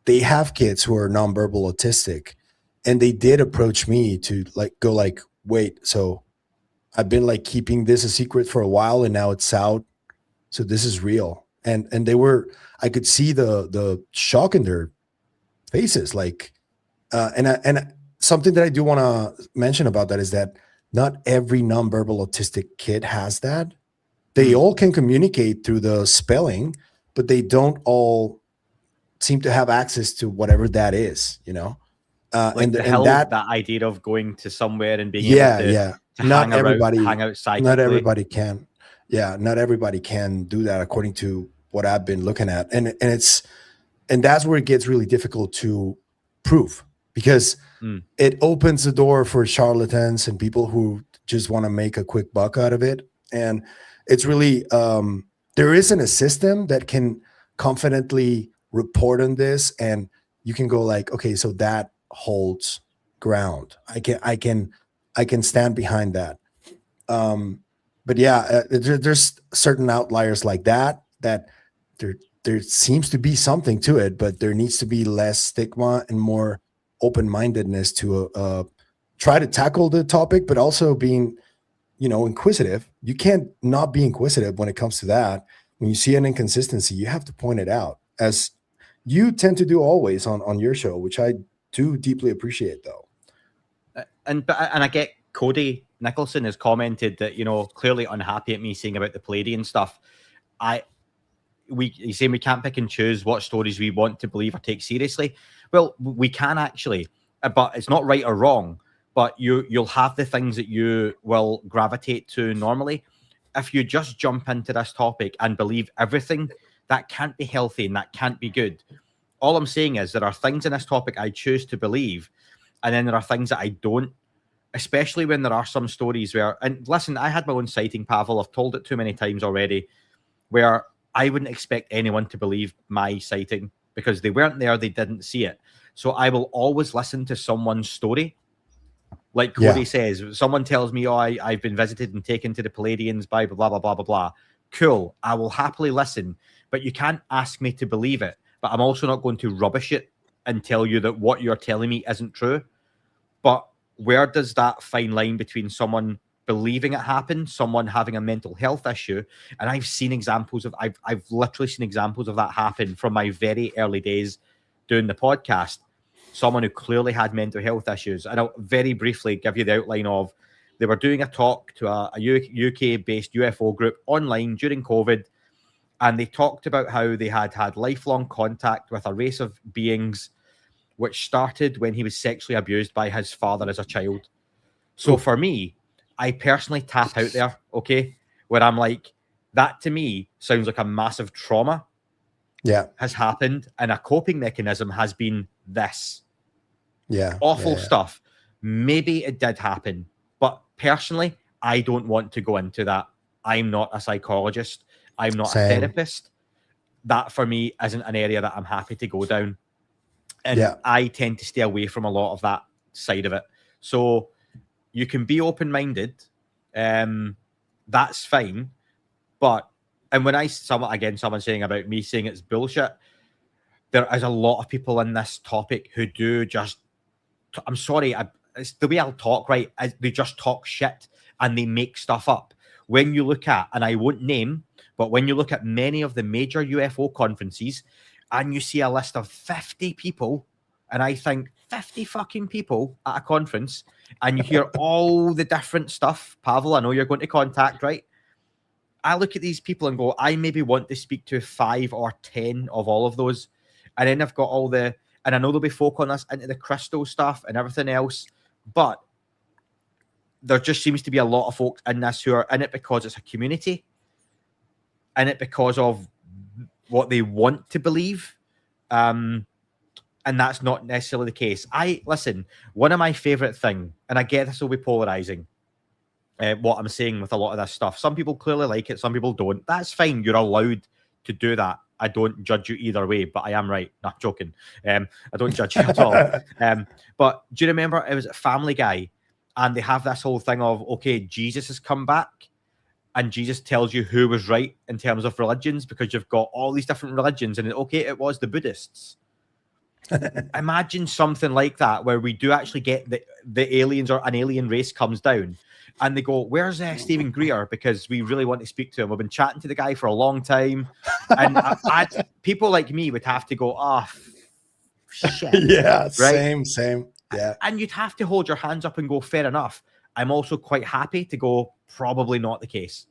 they have kids who are nonverbal autistic. And they did approach me to wait, so I've been like keeping this a secret for a while and now it's out. So this is real. And I could see the shock in their faces. And something that I do want to mention about that is that not every nonverbal autistic kid has that. They all can communicate through the spelling, but they don't all seem to have access to whatever that is, that idea of going to somewhere and being able to not everybody hang out psychically. Not everybody can. Yeah, not everybody can do that according to what I've been looking at. And that's where it gets really difficult to prove, because it opens the door for charlatans and people who just want to make a quick buck out of it. And it's really there isn't a system that can confidently report on this and you can go like, okay, so that holds ground. I can stand behind that. But yeah, there's certain outliers like that there seems to be something to it, but there needs to be less stigma and more open-mindedness to try to tackle the topic, but also being, inquisitive. You can't not be inquisitive when it comes to that. When you see an inconsistency, you have to point it out, as you tend to do always on your show, which I do deeply appreciate, though. And I get Cody Nicholson has commented that, clearly unhappy at me saying about the Palladian stuff. He's saying we can't pick and choose what stories we want to believe or take seriously. Well, we can actually, but it's not right or wrong. But you'll have the things that you will gravitate to normally. If you just jump into this topic and believe everything, that can't be healthy and that can't be good. All I'm saying is there are things in this topic I choose to believe, and then there are things that I don't, especially when there are some stories where, and listen, I had my own sighting, Pavel. I've told it too many times already, where I wouldn't expect anyone to believe my sighting. because they weren't there, they didn't see it. So I will always listen to someone's story. Like Cody says, someone tells me, oh, I've been visited and taken to the Palladians by blah, blah, blah, blah, blah. Cool. I will happily listen, but you can't ask me to believe it. But I'm also not going to rubbish it and tell you that what you're telling me isn't true. But where does that fine line between someone believing it happened, someone having a mental health issue? And I've seen examples of, I've literally seen examples of that happen from my very early days doing the podcast. Someone who clearly had mental health issues. And I'll very briefly give you the outline of, they were doing a talk to a UK-based UFO group online during COVID, and they talked about how they had had lifelong contact with a race of beings, which started when he was sexually abused by his father as a child. So for me, I personally tap out there, okay, where I'm like, that to me sounds like a massive trauma has happened, and a coping mechanism has been this. Awful stuff. Maybe it did happen, but personally, I don't want to go into that. I'm not a psychologist. I'm not a therapist. That for me isn't an area that I'm happy to go down. And I tend to stay away from a lot of that side of it. So you can be open-minded. That's fine. But, and when someone saying about me saying it's bullshit, there is a lot of people in this topic who do just, I'm sorry, it's the way I'll talk, right? They just talk shit and they make stuff up. When you look at, and I won't name, but when you look at many of the major UFO conferences and you see a list of 50 people, and I think 50 fucking people at a conference, and you hear all the different stuff, Pavel, I know you're going to contact, right? I look at these people and go, I maybe want to speak to 5 or 10 of all of those. And then I've got all the, and I know there'll be folk on this into the crystal stuff and everything else, but there just seems to be a lot of folks in this who are in it because it's a community, in it because of what they want to believe. And that's not necessarily the case. Listen, one of my favorite thing, and I get this will be polarizing, what I'm saying with a lot of this stuff. Some people clearly like it, some people don't. That's fine. You're allowed to do that. I don't judge you either way, but I am right. Not joking. I don't judge you at all. But do you remember it was Family Guy, and they have this whole thing of, okay, Jesus has come back, and Jesus tells you who was right in terms of religions, because you've got all these different religions, and okay, it was the Buddhists. Imagine something like that, where we do actually get the aliens, or an alien race comes down, and they go, where's Stephen Greer? Because we really want to speak to him. We've been chatting to the guy for a long time. And people like me would have to go, shit. Yeah, right? Same. Yeah. And you'd have to hold your hands up and go, fair enough. I'm also quite happy to go, probably not the case.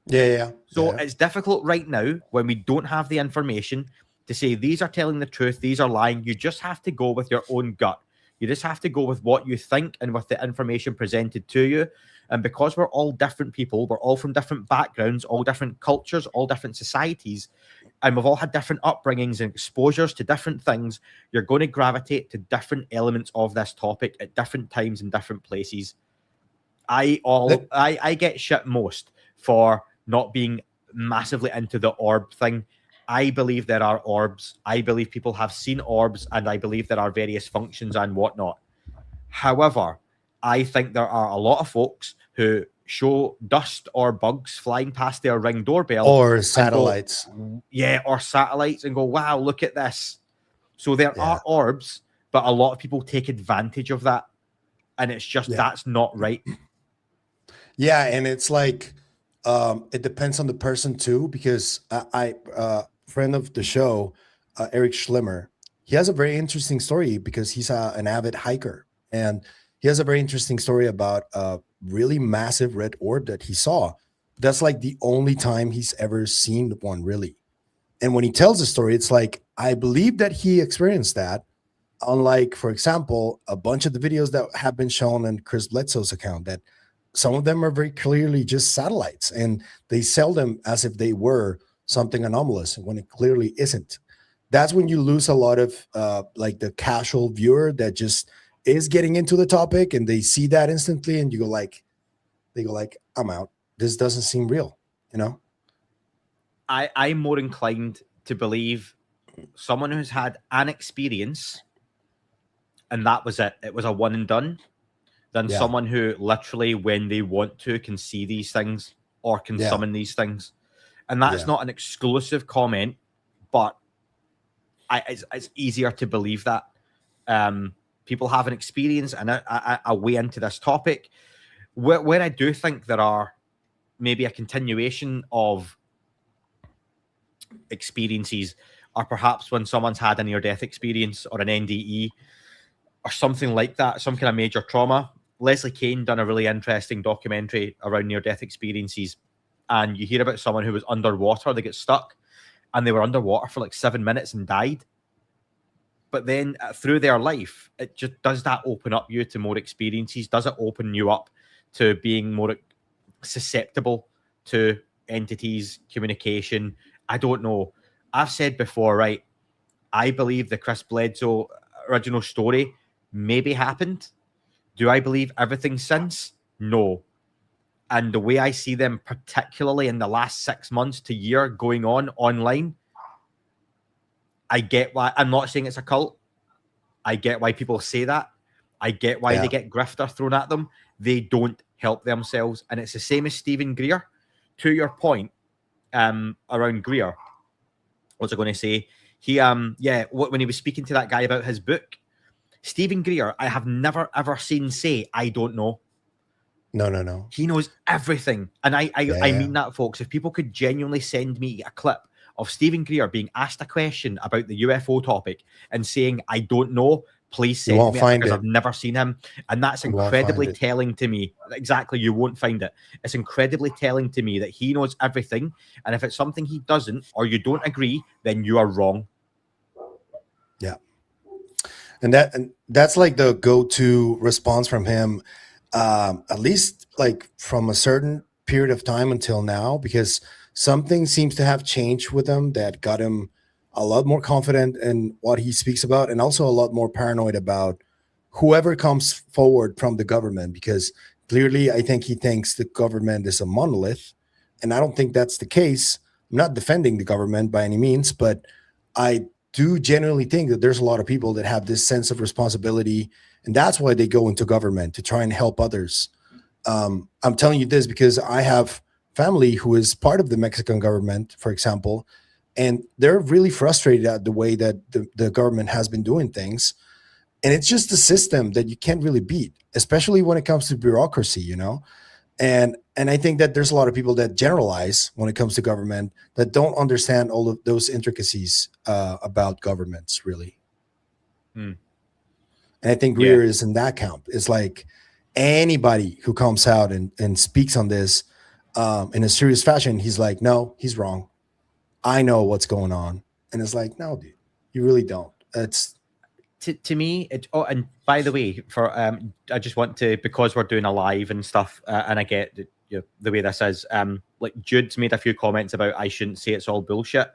Yeah. So it's difficult right now when we don't have the information to say these are telling the truth, these are lying. You just have to go with your own gut. You just have to go with what you think and with the information presented to you. And because we're all different people, we're all from different backgrounds, all different cultures, all different societies, and we've all had different upbringings and exposures to different things, you're going to gravitate to different elements of this topic at different times and different places. I get shit most for not being massively into the orb thing. I believe there are orbs. I believe people have seen orbs, and I believe there are various functions and whatnot. However, I think there are a lot of folks who show dust or bugs flying past their Ring doorbell. Or satellites. Or satellites, and go, wow, look at this. So there are orbs, but a lot of people take advantage of that. And it's just, that's not right. Yeah, and it's like, it depends on the person too, because I friend of the show, Eric Schlimmer, he has a very interesting story because he's an avid hiker, and he has a very interesting story about a really massive red orb that he saw. That's like the only time he's ever seen one, really. And when he tells the story, it's like, I believe that he experienced that. Unlike, for example, a bunch of the videos that have been shown on Chris Bledsoe's account, that some of them are very clearly just satellites, and they sell them as if they were something anomalous when it clearly isn't. That's when you lose a lot of like the casual viewer that just is getting into the topic, and they see that instantly, and they go like, I'm out. This doesn't seem real, you know? I'm more inclined to believe someone who's had an experience and that was it. It was a one and done. Than someone who literally, when they want to, can see these things or can summon these things. And that's not an exclusive comment, but it's easier to believe that. People have an experience and a way into this topic where I do think there are maybe a continuation of experiences, or perhaps when someone's had a near-death experience or an NDE or something like that, some kind of major trauma. Leslie Kane done a really interesting documentary around near-death experiences, and you hear about someone who was underwater, they get stuck, and they were underwater for like 7 minutes and died. But then through their life, it just does that open up you to more experiences? Does it open you up to being more susceptible to entities, communication? I don't know. I've said before, right, I believe the Chris Bledsoe original story maybe happened. Do I believe everything since? No. And the way I see them, particularly in the last 6 months to year going on online, I get why. I'm not saying it's a cult. I get why people say that. I get why they get grifter thrown at them. They don't help themselves. And it's the same as Stephen Greer. To your point around Greer, what was I going to say? He, when he was speaking to that guy about his book, Stephen Greer, I have never, ever seen say, I don't know. No. He knows everything. And I mean that, folks. If people could genuinely send me a clip of Stephen Greer being asked a question about the UFO topic and saying, I don't know, please send me it, because I've never seen him. And that's incredibly telling to me. Exactly, you won't find it. It's incredibly telling to me that he knows everything. And if it's something he doesn't, or you don't agree, then you are wrong. Yeah. And that's like the go-to response from him, at least like from a certain period of time until now, because something seems to have changed with him that got him a lot more confident in what he speaks about, and also a lot more paranoid about whoever comes forward from the government, because clearly I think he thinks the government is a monolith, and I don't think that's the case. I'm not defending the government by any means, but I do genuinely think that there's a lot of people that have this sense of responsibility, and that's why they go into government, to try and help others. I'm telling you this because I have family who is part of the Mexican government, for example, and they're really frustrated at the way that the government has been doing things. And it's just a system that you can't really beat, especially when it comes to bureaucracy, you know? And I think that there's a lot of people that generalize when it comes to government that don't understand all of those intricacies about governments, really. And I think Greer is in that camp. It's like anybody who comes out and speaks on this in a serious fashion, he's like, no, he's wrong. I know what's going on. And it's like, no, dude, you really don't. It's to me, and by the way, for I just want to, because we're doing a live and stuff, and I get the way this is, like Jude's made a few comments about I shouldn't say it's all bullshit.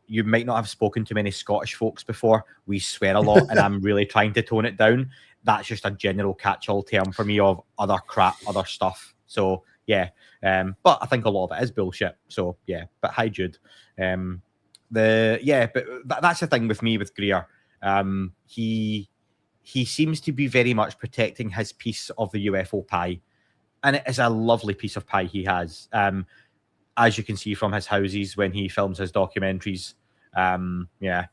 You might not have spoken to many Scottish folks before. We swear a lot, and I'm really trying to tone it down. That's just a general catch-all term for me of other crap, other stuff. So yeah, but I think a lot of it is bullshit. So yeah, but hi Jude. But that's the thing with me with Greer. He seems to be very much protecting his piece of the UFO pie, and it is a lovely piece of pie he has. As you can see from his houses when he films his documentaries. Yeah.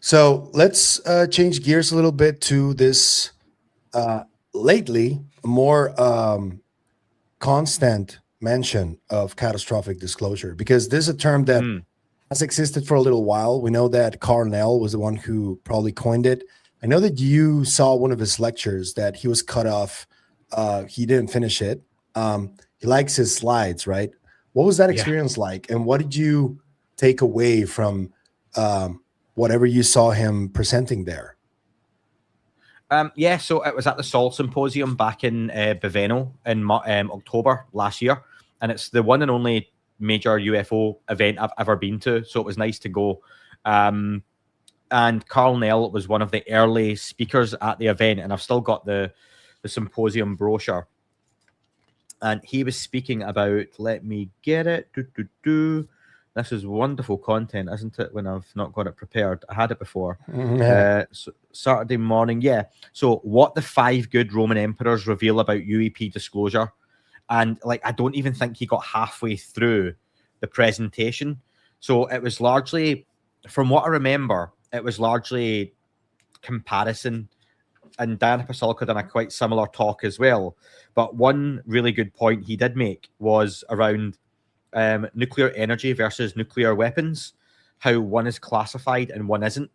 So let's change gears a little bit to this lately more constant mention of catastrophic disclosure, because this is a term that has existed for a little while. We know that Carl Nell was the one who probably coined it. I know that you saw one of his lectures that he was cut off. He didn't finish it. He likes his slides, right? What was that experience like? And what did you take away from whatever you saw him presenting there? So it was at the Sol Symposium back in Baveno in October last year. And it's the one and only major UFO event I've ever been to. So it was nice to go. And Carl Nell was one of the early speakers at the event. And I've still got the symposium brochure. And he was speaking about, let me get it. This is wonderful content, isn't it? When I've not got it prepared, I had it before. Yeah. So Saturday morning, yeah. So what the 5 good Roman emperors reveal about UEP disclosure, and like I don't even think he got halfway through the presentation. So it was largely, from what I remember, it was largely comparison. And Diana Pasolica done a quite similar talk as well. But one really good point he did make was around nuclear energy versus nuclear weapons, how one is classified and one isn't.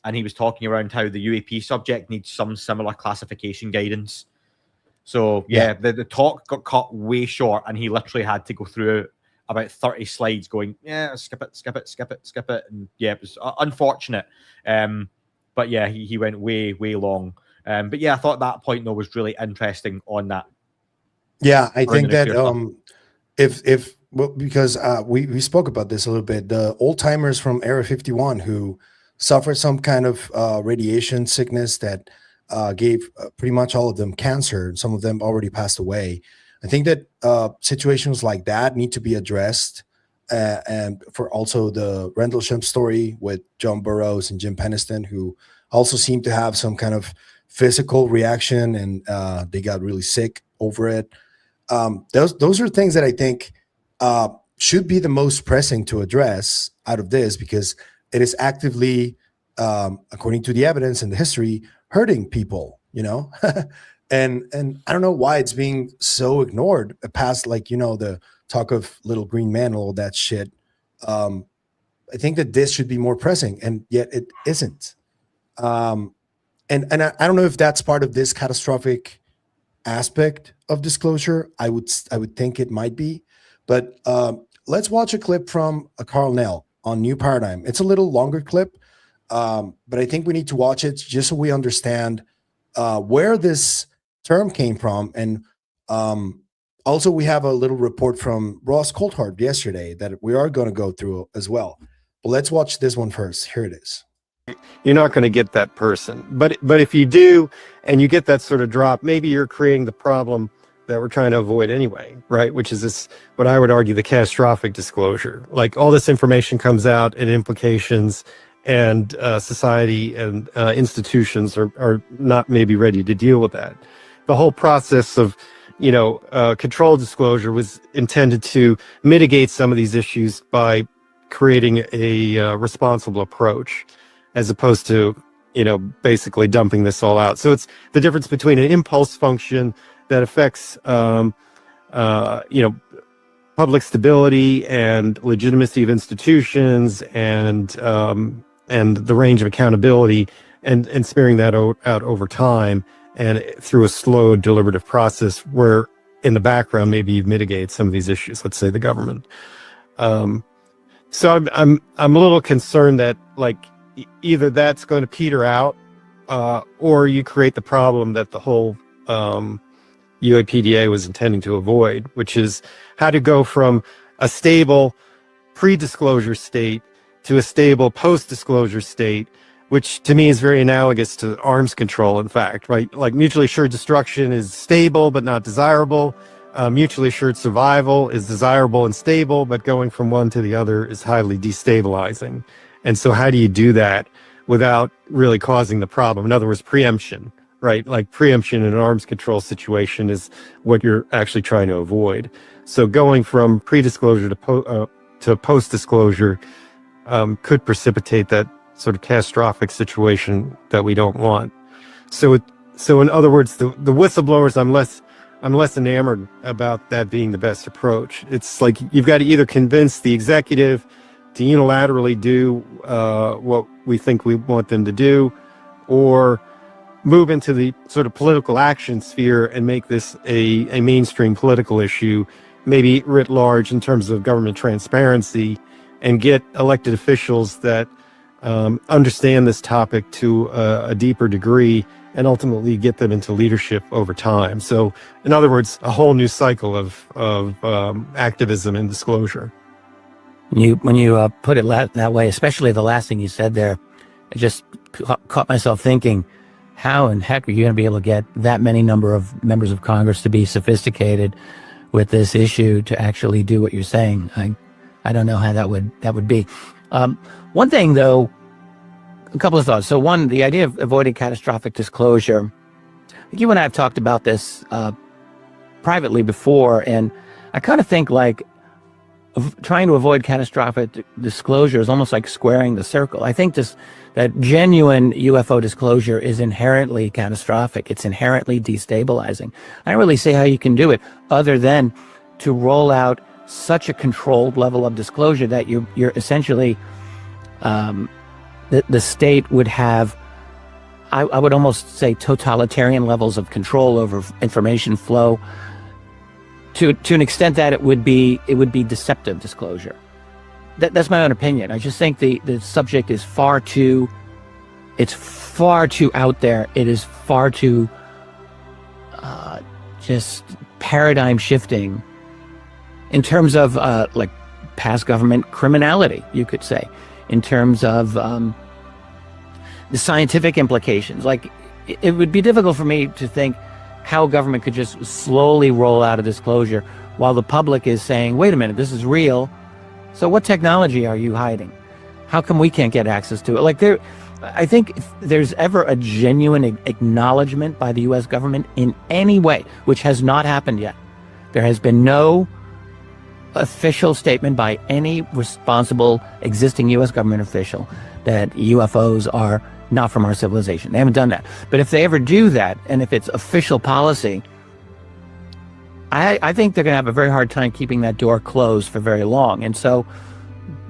And he was talking around how the UAP subject needs some similar classification guidance. So yeah, the talk got cut way short, and he literally had to go through about 30 slides going, yeah, skip it, skip it, skip it, skip it. And yeah, it was unfortunate. But yeah, he went way, way long. But yeah, I thought that point though was really interesting on that. Yeah, I think that because we spoke about this a little bit, the old timers from Area 51 who suffered some kind of radiation sickness that gave pretty much all of them cancer. Some of them already passed away. I think that situations like that need to be addressed. And for also the Rendlesham story with John Burroughs and Jim Peniston, who also seemed to have some kind of physical reaction, and they got really sick over it. Those are things that I think should be the most pressing to address out of this, because it is actively, according to the evidence and the history, hurting people, you know? and I don't know why it's being so ignored past, like, you know, the talk of little green man, all that shit. I think that this should be more pressing, and yet it isn't. And I don't know if that's part of this catastrophic aspect of disclosure. I would think it might be, but let's watch a clip from Carl Nell on New Paradigm. It's a little longer clip, but I think we need to watch it just so we understand where this term came from. And also we have a little report from Ross Coulthard yesterday that we are going to go through as well. But let's watch this one first. Here it is. You're not going to get that person. But if you do, and you get that sort of drop, maybe you're creating the problem that we're trying to avoid anyway, right? Which is this, what I would argue, the catastrophic disclosure. Like all this information comes out and implications, and society and institutions are not maybe ready to deal with that. The whole process of, you know, controlled disclosure was intended to mitigate some of these issues by creating a responsible approach, as opposed to, you know, basically dumping this all out. So it's the difference between an impulse function that affects, you know, public stability and legitimacy of institutions, and the range of accountability, and smearing that out over time, and through a slow, deliberative process where in the background maybe you mitigate some of these issues. Let's say the government. So I'm a little concerned that, like, either that's going to peter out, or you create the problem that the whole UAPDA was intending to avoid, which is how to go from a stable pre-disclosure state to a stable post-disclosure state, which to me is very analogous to arms control, in fact, right? Like mutually assured destruction is stable but not desirable. Mutually assured survival is desirable and stable, but going from one to the other is highly destabilizing. And so how do you do that without really causing the problem? In other words, preemption, right? Like preemption in an arms control situation is what you're actually trying to avoid. So going from pre-disclosure to post-disclosure could precipitate that sort of catastrophic situation that we don't want. So in other words, the whistleblowers, I'm less enamored about that being the best approach. It's like you've got to either convince the executive to unilaterally do what we think we want them to do, or move into the sort of political action sphere and make this a mainstream political issue, maybe writ large in terms of government transparency, and get elected officials that understand this topic to a deeper degree, and ultimately get them into leadership over time. So in other words, a whole new cycle of activism and disclosure. When you put it that way, especially the last thing you said there, it just caught myself thinking, how in heck are you going to be able to get that many number of members of Congress to be sophisticated with this issue to actually do what you're saying? I don't know how that would be. One thing, though, a couple of thoughts. So one, the idea of avoiding catastrophic disclosure. You and I have talked about this privately before, and I kind of think like trying to avoid catastrophic disclosure is almost like squaring the circle. I think that genuine UFO disclosure is inherently catastrophic. It's inherently destabilizing. I don't really see how you can do it other than to roll out such a controlled level of disclosure that you're essentially the state would have, I would almost say, totalitarian levels of control over information flow to an extent that it would be deceptive disclosure. That's my own opinion. I just think the subject is far too out there. It is far too just paradigm shifting in terms of like past government criminality, you could say, in terms of the scientific implications. Like, it would be difficult for me to think how government could just slowly roll out a disclosure while the public is saying, wait a minute, this is real. So what technology are you hiding? How come we can't get access to it? Like, I think if there's ever a genuine acknowledgement by the US government in any way, which has not happened yet, there has been no official statement by any responsible existing US government official that UFOs are not from our civilization. They haven't done that. But if they ever do that, and if it's official policy, I think they're going to have a very hard time keeping that door closed for very long. And so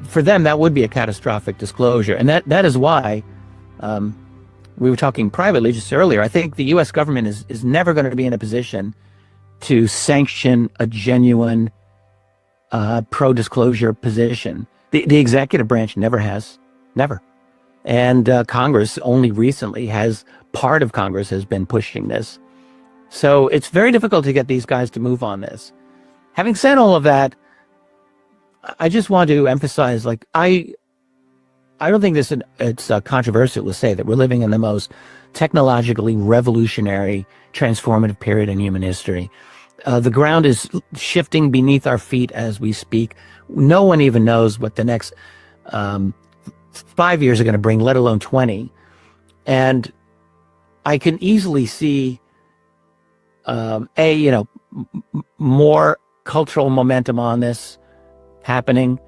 for them, that would be a catastrophic disclosure. And that is why we were talking privately just earlier. I think the US government is never going to be in a position to sanction a genuine pro-disclosure position. The executive branch never has. Never. And Congress only recently part of Congress has been pushing this. So it's very difficult to get these guys to move on this. Having said all of that, I just want to emphasize, like, I don't think it's controversial to say that we're living in the most technologically revolutionary, transformative period in human history. The ground is shifting beneath our feet as we speak. No one even knows what the next 5 years are going to bring, let alone 20. And I can easily see more cultural momentum on this happening,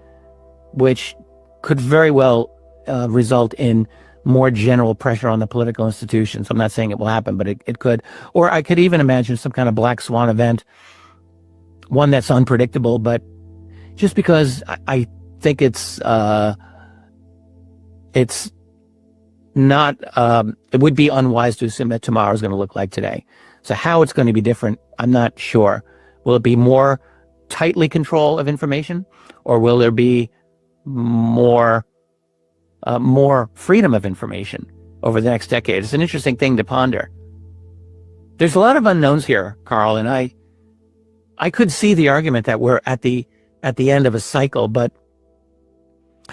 which could very well result in more general pressure on the political institutions. I'm not saying it will happen, but it could. Or I could even imagine some kind of black swan event, one that's unpredictable, but just because I think it's not, it would be unwise to assume that tomorrow is going to look like today. So how it's going to be different, I'm not sure. Will it be more tightly control of information, or will there be more freedom of information over the next decade? It's an interesting thing to ponder. There's a lot of unknowns here, Carl, and I could see the argument that we're at the end of a cycle,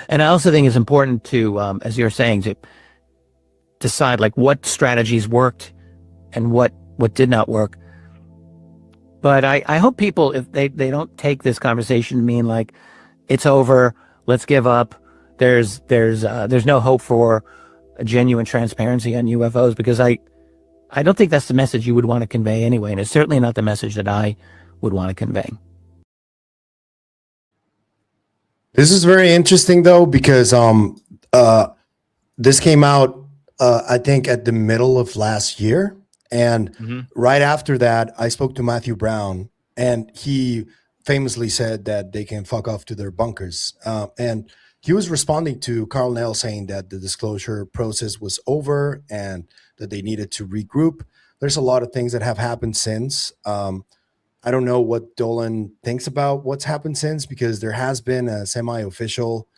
and I also think it's important to, as you're saying, to decide like what strategies worked and what did not work. But I hope people, if they don't take this conversation to mean like it's over, let's give up, there's no hope for a genuine transparency on UFOs, because I don't think that's the message you would want to convey anyway, and it's certainly not the message that I would want to convey. This is very interesting though, because this came out I think at the middle of last year, and right after that I spoke to Matthew Brown, and he famously said that they can fuck off to their bunkers, and he was responding to Carl Nell saying that the disclosure process was over and that they needed to regroup. There's a lot of things that have happened since. I don't know what Dolan thinks about what's happened since, because there has been a semi-official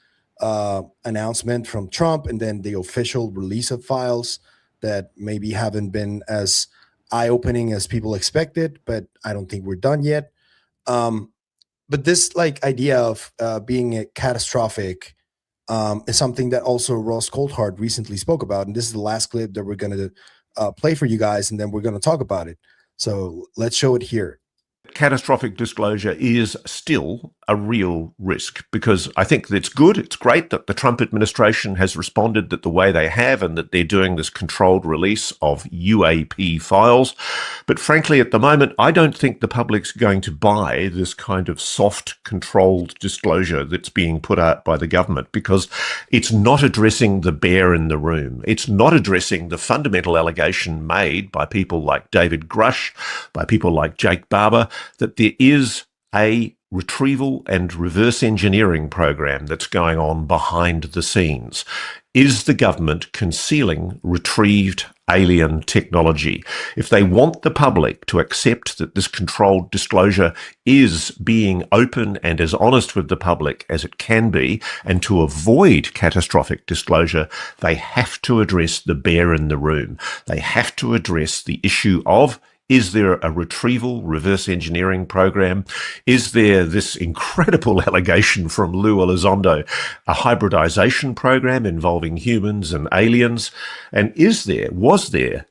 announcement from Trump, and then the official release of files that maybe haven't been as eye-opening as people expected, but I don't think we're done yet. But this like idea of being a catastrophic is something that also Ross Coulthard recently spoke about. And this is the last clip that we're going to play for you guys, and then we're going to talk about it. So let's show it here. Catastrophic disclosure is still a real risk, because I think that it's good, it's great that the Trump administration has responded that the way they have, and that they're doing this controlled release of UAP files. But frankly, at the moment, I don't think the public's going to buy this kind of soft, controlled disclosure that's being put out by the government, because it's not addressing the bear in the room. It's not addressing the fundamental allegation made by people like David Grush, by people like Jake Barber, that there is a retrieval and reverse engineering program that's going on behind the scenes. Is the government concealing retrieved alien technology? If they want the public to accept that this controlled disclosure is being open and as honest with the public as it can be, and to avoid catastrophic disclosure, they have to address the bear in the room. They have to address the issue of, is there a retrieval reverse engineering program? Is there this incredible allegation from Lou Elizondo, a hybridization program involving humans and aliens? And was there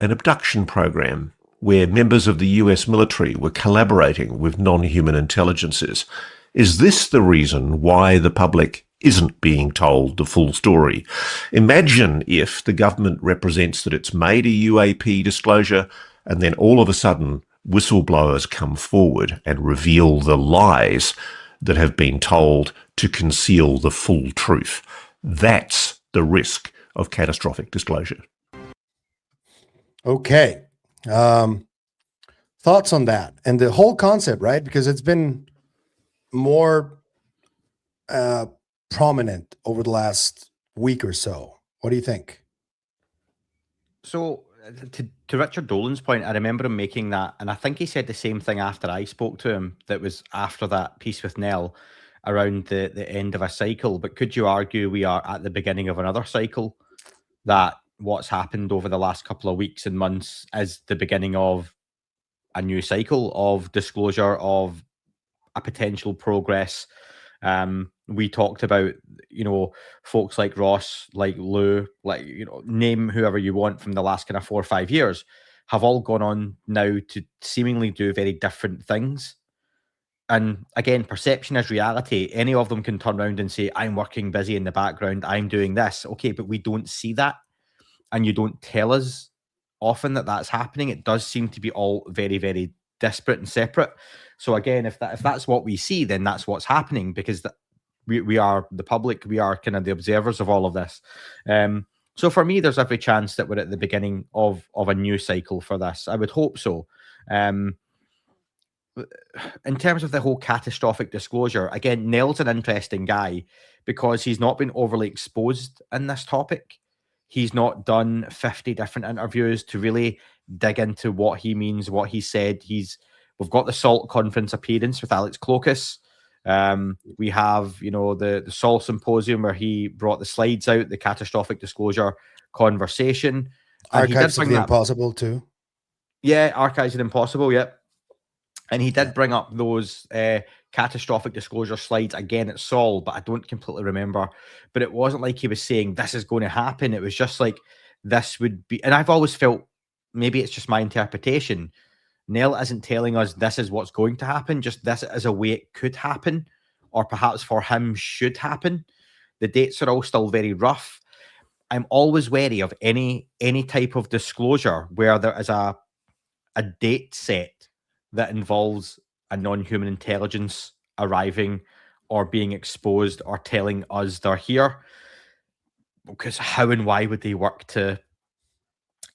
an abduction program where members of the US military were collaborating with non-human intelligences? Is this the reason why the public isn't being told the full story? Imagine if the government represents that it's made a UAP disclosure, and then all of a sudden, whistleblowers come forward and reveal the lies that have been told to conceal the full truth. That's the risk of catastrophic disclosure. Okay. Thoughts on that and the whole concept, right? Because it's been more prominent over the last week or so. What do you think? So, to Richard Dolan's point, I remember him making that, and I think he said the same thing after I spoke to him, that was after that piece with Nell around the end of a cycle. But could you argue we are at the beginning of another cycle, that what's happened over the last couple of weeks and months is the beginning of a new cycle of disclosure, of a potential progress? We talked about, folks like Ross, like Lou, like, name whoever you want from the last kind of 4 or 5 years, have all gone on now to seemingly do very different things. And again, perception is reality. Any of them can turn around and say, I'm working busy in the background, I'm doing this. Okay, but we don't see that. And you don't tell us often that that's happening. It does seem to be all very, very disparate and separate. So again, if that's what we see, then that's what's happening, because we are the public, we are kind of the observers of all of this. So for me, there's every chance that we're at the beginning of a new cycle for this. I would hope so. In terms of the whole catastrophic disclosure, again, Nell's an interesting guy because he's not been overly exposed in this topic. He's not done 50 different interviews to really dig into what he means, what he said. We've got the SALT conference appearance with Alex Klokas. We have, the SALT symposium where he brought the slides out, the catastrophic disclosure conversation. Archives of the Impossible too. Yeah, Archives of the Impossible, yeah. And he did bring up those catastrophic disclosure slides again at Sol, but I don't completely remember. But it wasn't like he was saying this is going to happen. It was just like this would be, and I've always felt, maybe it's just my interpretation, Nell isn't telling us this is what's going to happen, just this is a way it could happen, or perhaps for him should happen. The dates are all still very rough. I'm always wary of any type of disclosure where there is a date set that involves a non-human intelligence arriving or being exposed or telling us they're here. Because how and why would they work to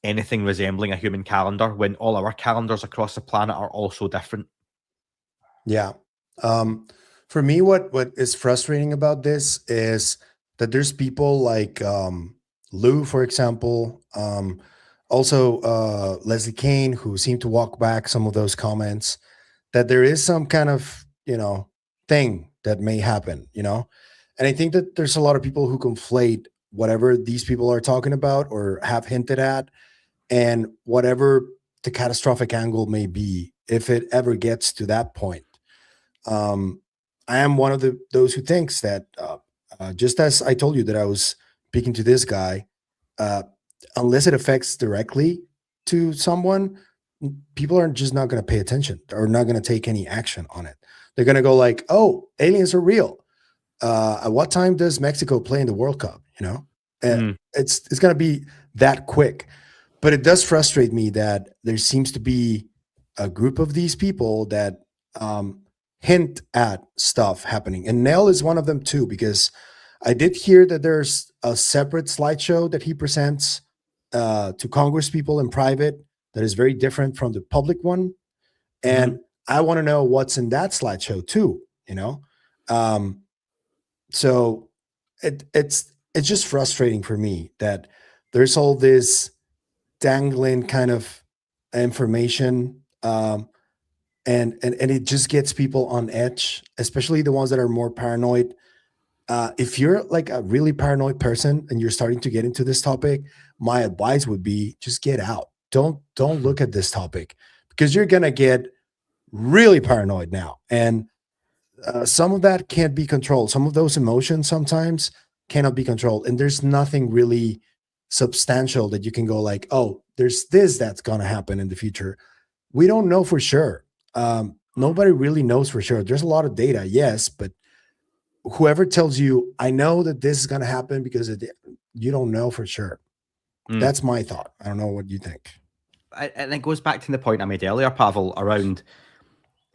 anything resembling a human calendar when all our calendars across the planet are also different? Yeah. For me, what is frustrating about this is that there's people like Lou, for example, also Leslie Kane, who seem to walk back some of those comments, that there is some kind of, thing that may happen, And I think that there's a lot of people who conflate whatever these people are talking about or have hinted at, and whatever the catastrophic angle may be, if it ever gets to that point. I am one of those who thinks that, just as I told you that I was speaking to this guy, unless it affects directly to someone, people are just not going to pay attention or not going to take any action on it. They're going to go like, oh, aliens are real. At what time does Mexico play in the World Cup? You know, it's going to be that quick. But it does frustrate me that there seems to be a group of these people that hint at stuff happening. And Nell is one of them too, because I did hear that there's a separate slideshow that he presents to Congress people in private that is very different from the public one. And I want to know what's in that slideshow too, you know? So it's just frustrating for me that there's all this dangling kind of information, and it just gets people on edge, especially the ones that are more paranoid. If you're like a really paranoid person and you're starting to get into this topic, my advice would be just get out. Don't look at this topic, because you're gonna get really paranoid now, and some of that can't be controlled. Some of those emotions sometimes cannot be controlled, and there's nothing really substantial that you can go like, oh, there's this that's gonna happen in the future. We don't know for sure. Nobody really knows for sure. There's a lot of data, yes, but whoever tells you, I know that this is gonna happen because you don't know for sure. That's my thought. I don't know what you think. And it goes back to the point I made earlier, Pavel, around,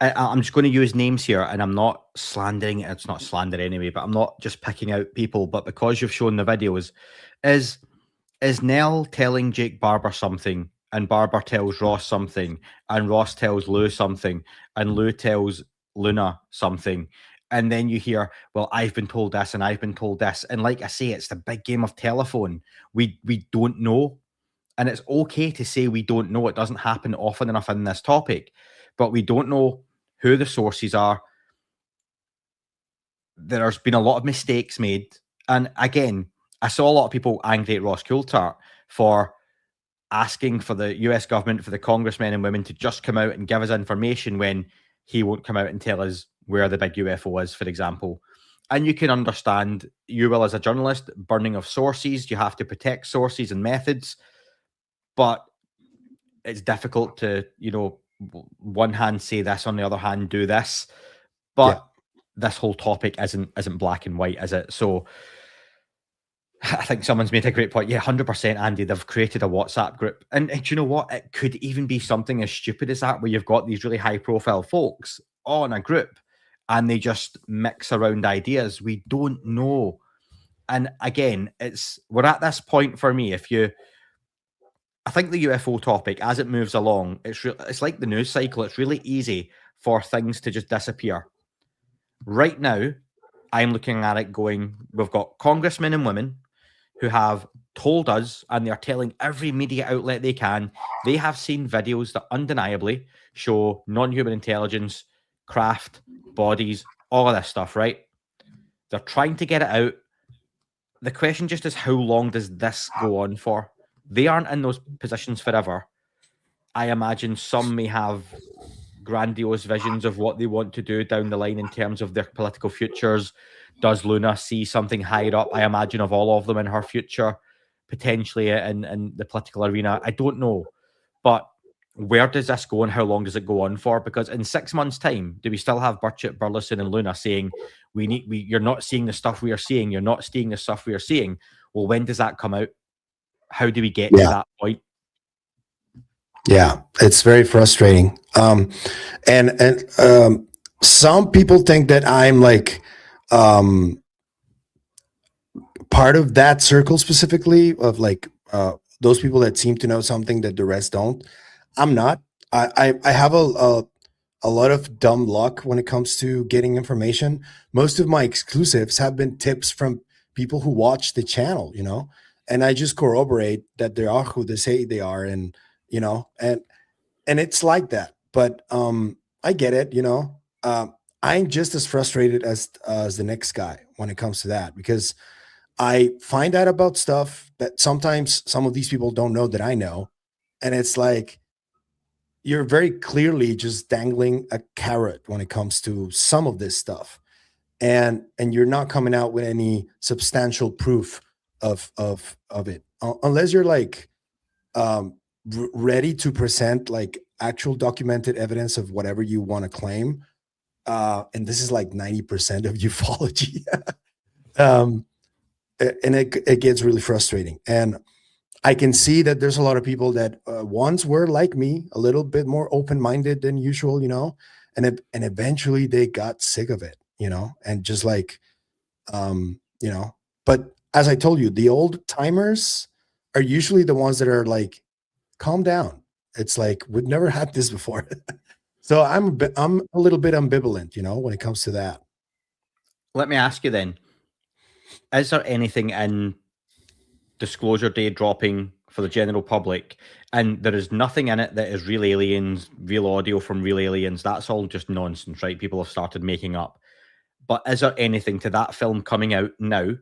I'm just going to use names here, and I'm not slandering, it's not slander anyway, but I'm not just picking out people, but because you've shown the videos, is Nell telling Jake Barber something, and Barber tells Ross something, and Ross tells Lou something, and Lou tells Luna something, and then you hear, well, I've been told this, and I've been told this, and like I say, it's the big game of telephone. We don't know. And it's okay to say we don't know. It doesn't happen often enough in this topic, but we don't know who the sources are. There's been a lot of mistakes made. And again, I saw a lot of people angry at Ross Coulthart for asking for the US government, for the congressmen and women to just come out and give us information when he won't come out and tell us where the big UFO is, for example. And you can understand, you will as a journalist, burning of sources, you have to protect sources and methods. But it's difficult to, you know, one hand say this, on the other hand do this. But this whole topic isn't black and white, is it? So I think someone's made a great point. Yeah, 100%, Andy. They've created a WhatsApp group. And do you know what? It could even be something as stupid as that, where you've got these really high-profile folks on a group and they just mix around ideas. We don't know. And again, we're at this point for me, I think the UFO topic, as it moves along, it's like the news cycle. It's really easy for things to just disappear. Right now, I'm looking at it going, we've got congressmen and women who have told us, and they're telling every media outlet they can, they have seen videos that undeniably show non-human intelligence, craft, bodies, all of this stuff, right? They're trying to get it out. The question just is, how long does this go on for? They aren't in those positions forever. I imagine some may have grandiose visions of what they want to do down the line in terms of their political futures. Does Luna see something higher up? I imagine of all of them in her future, potentially in the political arena. I don't know. But where does this go and how long does it go on for? Because in 6 months' time, do we still have Burchett, Burleson, and Luna saying, you're not seeing the stuff we are seeing, you're not seeing the stuff we are seeing? Well, when does that come out? How do we get to that point? Yeah, it's very frustrating. And some people think that I'm like part of that circle specifically, of like those people that seem to know something that the rest don't. I'm not. I have a lot of dumb luck when it comes to getting information. Most of my exclusives have been tips from people who watch the channel, you know, and I just corroborate that they are who they say they are, and you know, and it's like that. But I get it, you know. I'm just as frustrated as the next guy when it comes to that, because I find out about stuff that sometimes some of these people don't know that I know, and it's like you're very clearly just dangling a carrot when it comes to some of this stuff, and you're not coming out with any substantial proof of it, unless you're like ready to present like actual documented evidence of whatever you want to claim, and this is like 90% of ufology, and it gets really frustrating. And I can see that there's a lot of people that once were like me, a little bit more open-minded than usual, and eventually they got sick of it, and just like, but as I told you, the old timers are usually the ones that are like, calm down. It's like, we've never had this before. So I'm a little bit ambivalent, when it comes to that. Let me ask you then, is there anything in Disclosure Day dropping for the general public, and there is nothing in it that is real aliens, real audio from real aliens? That's all just nonsense, right? People have started making up. But is there anything to that film coming out now?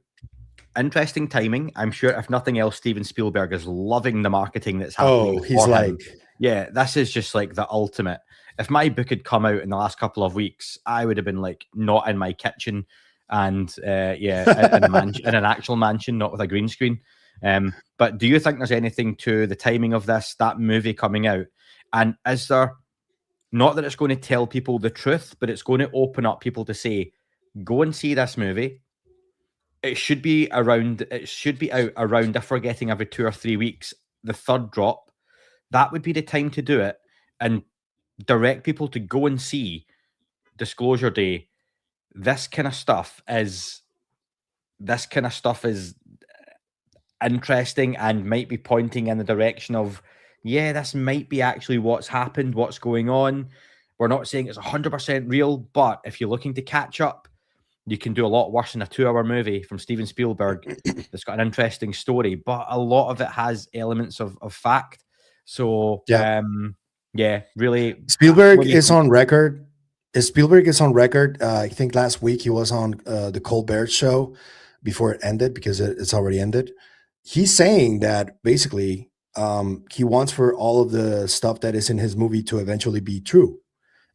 Interesting timing. I'm sure, if nothing else, Steven Spielberg is loving the marketing that's happening. Oh, he's for him. like, yeah, this is just like the ultimate. If my book had come out in the last couple of weeks, I would have been like not in my kitchen and in an actual mansion, not with a green screen. But do you think there's anything to the timing of that movie coming out? And is there, not that it's going to tell people the truth, but it's going to open up people to say, go and see this movie. It should be out around, if we're getting every 2 or 3 weeks, the third drop. That would be the time to do it and direct people to go and see Disclosure Day. This kind of stuff is interesting and might be pointing in the direction of, yeah, this might be actually what's happened, what's going on. We're not saying it's 100% real, but if you're looking to catch up, you can do a lot worse than a 2-hour movie from Steven Spielberg that's got an interesting story, but a lot of it has elements of fact. So, really. Spielberg is on record. I think last week he was on the Colbert Show before it ended, because it's already ended. He's saying that basically he wants for all of the stuff that is in his movie to eventually be true.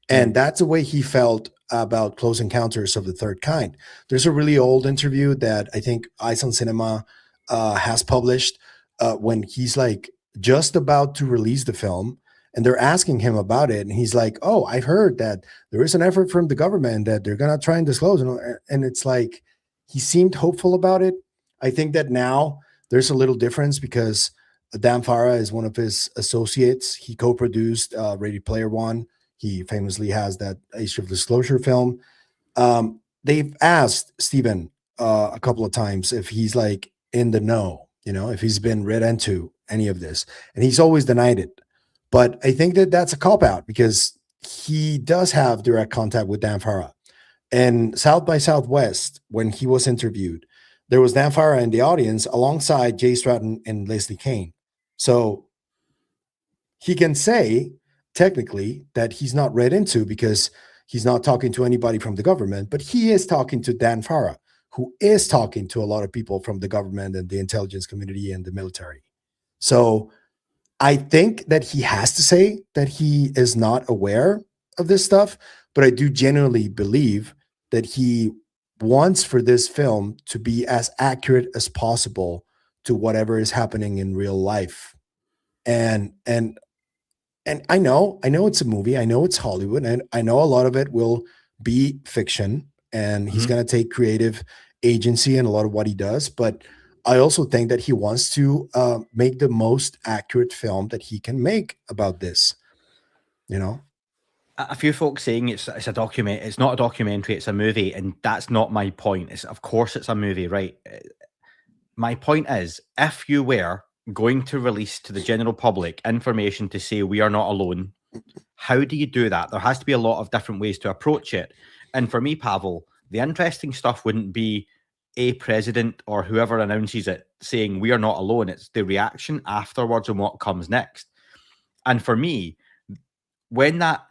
And that's the way he felt about Close Encounters of the Third Kind. There's a really old interview that I think Eyes on Cinema has published when he's like just about to release the film, and they're asking him about it. And he's like, oh, I've heard that there is an effort from the government that they're going to try and disclose. And it's like, he seemed hopeful about it. I think that now there's a little difference because Dan Farah is one of his associates. He co-produced Ready Player One. He famously has that Age of Disclosure film. They've asked Steven a couple of times if he's like in the know, if he's been read into any of this, and he's always denied it. But I think that that's a cop-out because he does have direct contact with Dan Farah. And South by Southwest, when he was interviewed, there was Dan Farah in the audience alongside Jay Stratton and Leslie Kane. So he can say technically that he's not read into because he's not talking to anybody from the government, but he is talking to Dan Farah, who is talking to a lot of people from the government and the intelligence community and the military. So I think that he has to say that he is not aware of this stuff, but I do genuinely believe that he wants for this film to be as accurate as possible to whatever is happening in real life. And I know it's a movie. I know it's Hollywood, and I know a lot of it will be fiction, and he's going to take creative agency in a lot of what he does. But I also think that he wants to make the most accurate film that he can make about this. A few folks saying it's a document. It's not a documentary. It's a movie, and that's not my point. Of course it's a movie, right? My point is, if you were going to release to the general public information to say we are not alone, how do you do that? There has to be a lot of different ways to approach it. And for me, Pavel, the interesting stuff wouldn't be a president or whoever announces it saying we are not alone. It's the reaction afterwards and what comes next. And for me, when that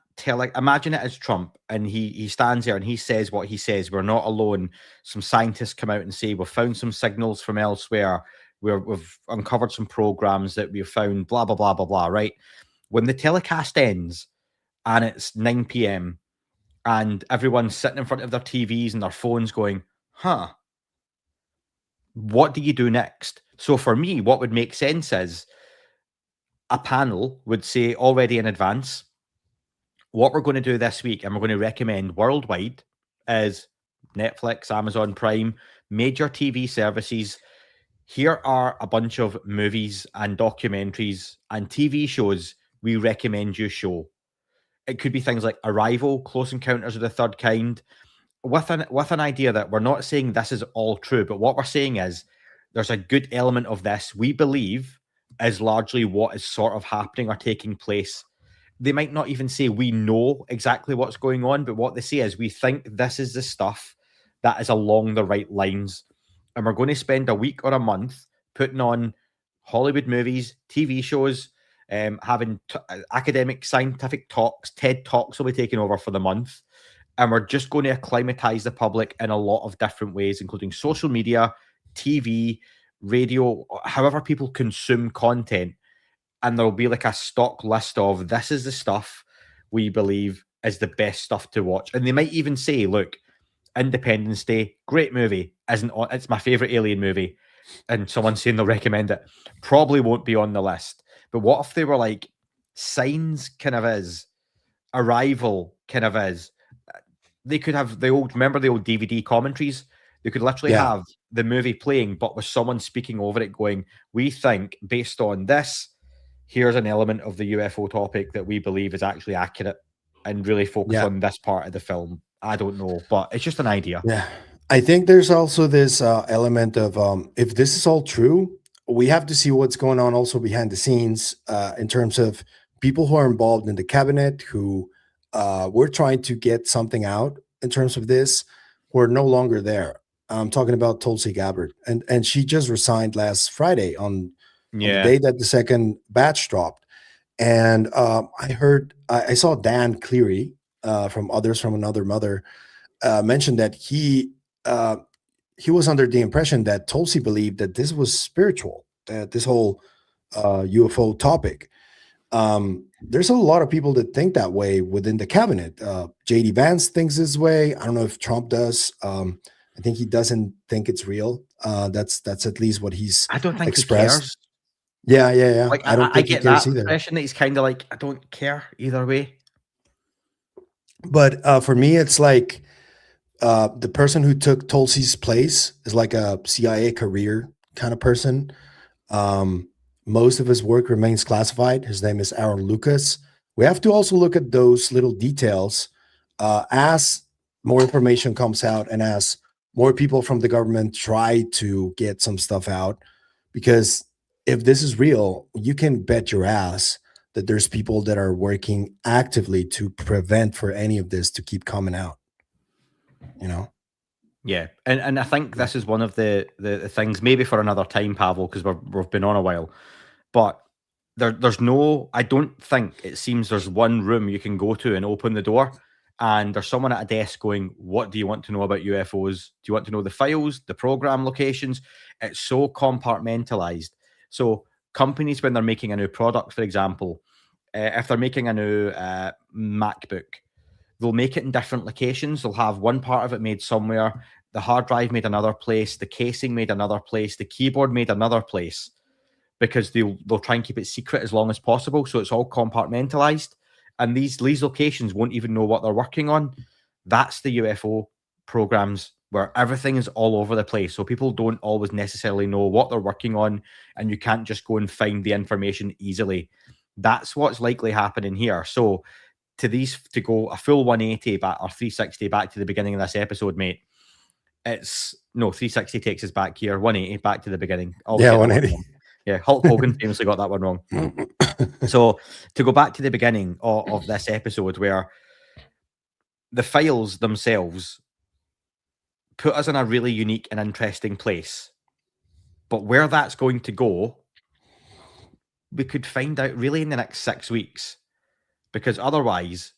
imagine it as Trump, and he stands there and he says what he says, we're not alone. Some scientists come out and say we've found some signals from elsewhere. We've uncovered some programs that we've found, blah, blah, blah, blah, blah, right? When the telecast ends and it's 9 p.m. and everyone's sitting in front of their TVs and their phones going, what do you do next? So for me, what would make sense is a panel would say already in advance, what we're going to do this week, and we're going to recommend worldwide, is Netflix, Amazon Prime, major TV services. Here are a bunch of movies and documentaries and TV shows we recommend you show. It could be things like Arrival, Close Encounters of the Third Kind, with an idea that we're not saying this is all true, but what we're saying is there's a good element of this we believe is largely what is sort of happening or taking place. They might not even say we know exactly what's going on, but what they say is we think this is the stuff that is along the right lines. And we're going to spend a week or a month putting on Hollywood movies, TV shows, having academic scientific talks. TED Talks will be taking over for the month. And we're just going to acclimatize the public in a lot of different ways, including social media, TV, radio, however people consume content. And there'll be like a stock list of this is the stuff we believe is the best stuff to watch. And they might even say, look, Independence Day, great movie, isn't on, it's my favorite alien movie. And someone saying they'll recommend it, probably won't be on the list. But what if they were like, Signs kind of is, Arrival kind of is. They could have remember the old DVD commentaries? They could literally have the movie playing, but with someone speaking over it going, we think based on this, here's an element of the UFO topic that we believe is actually accurate, and really focus on this part of the film. I don't know, but it's just an idea. Yeah. I think there's also this element of if this is all true, we have to see what's going on also behind the scenes in terms of people who are involved in the cabinet who were trying to get something out in terms of this, who are no longer there. I'm talking about Tulsi Gabbard, and she just resigned last Friday on the day that the second batch dropped. And I saw Dan Cleary from Others from Another Mother mention that he was under the impression that Tulsi believed that this was spiritual, that this whole UFO topic. There's a lot of people that think that way within the cabinet. JD Vance thinks this way. I don't know if Trump does. I think he doesn't think it's real. That's at least what he's I don't think expressed. he cares. Yeah. Like, I don't think get he cares that either. impression that he's kind of like, I don't care either way. But for me, it's like the person who took Tulsi's place is like a CIA career kind of person. Most of his work remains classified. His name is Aaron Lucas. We have to also look at those little details as more information comes out and as more people from the government try to get some stuff out. Because if this is real, you can bet your ass that there's people that are working actively to prevent for any of this to keep coming out. You know? Yeah, and I think this is one of the things, maybe for another time, Pavel, because we've been on a while, but there's no, I don't think it seems there's one room you can go to and open the door, and there's someone at a desk going, what do you want to know about UFOs? Do you want to know the files, the program locations? It's so compartmentalized. So companies, when they're making a new product, for example, if they're making a new MacBook, they'll make it in different locations. They'll have one part of it made somewhere, the hard drive made another place, the casing made another place, the keyboard made another place, because they'll try and keep it secret as long as possible. So it's all compartmentalized. And these locations won't even know what they're working on. That's the UFO programs, where everything is all over the place. So people don't always necessarily know what they're working on, and you can't just go and find the information easily. That's what's likely happening here. So to go a full 180 back or 360 back to the beginning of this episode, mate, 360 takes us back here, 180 back to the beginning. 180. Yeah, Hulk Hogan famously got that one wrong. So to go back to the beginning of this episode, where the files themselves put us in a really unique and interesting place, but where that's going to go, we could find out really in the next 6 weeks, because otherwise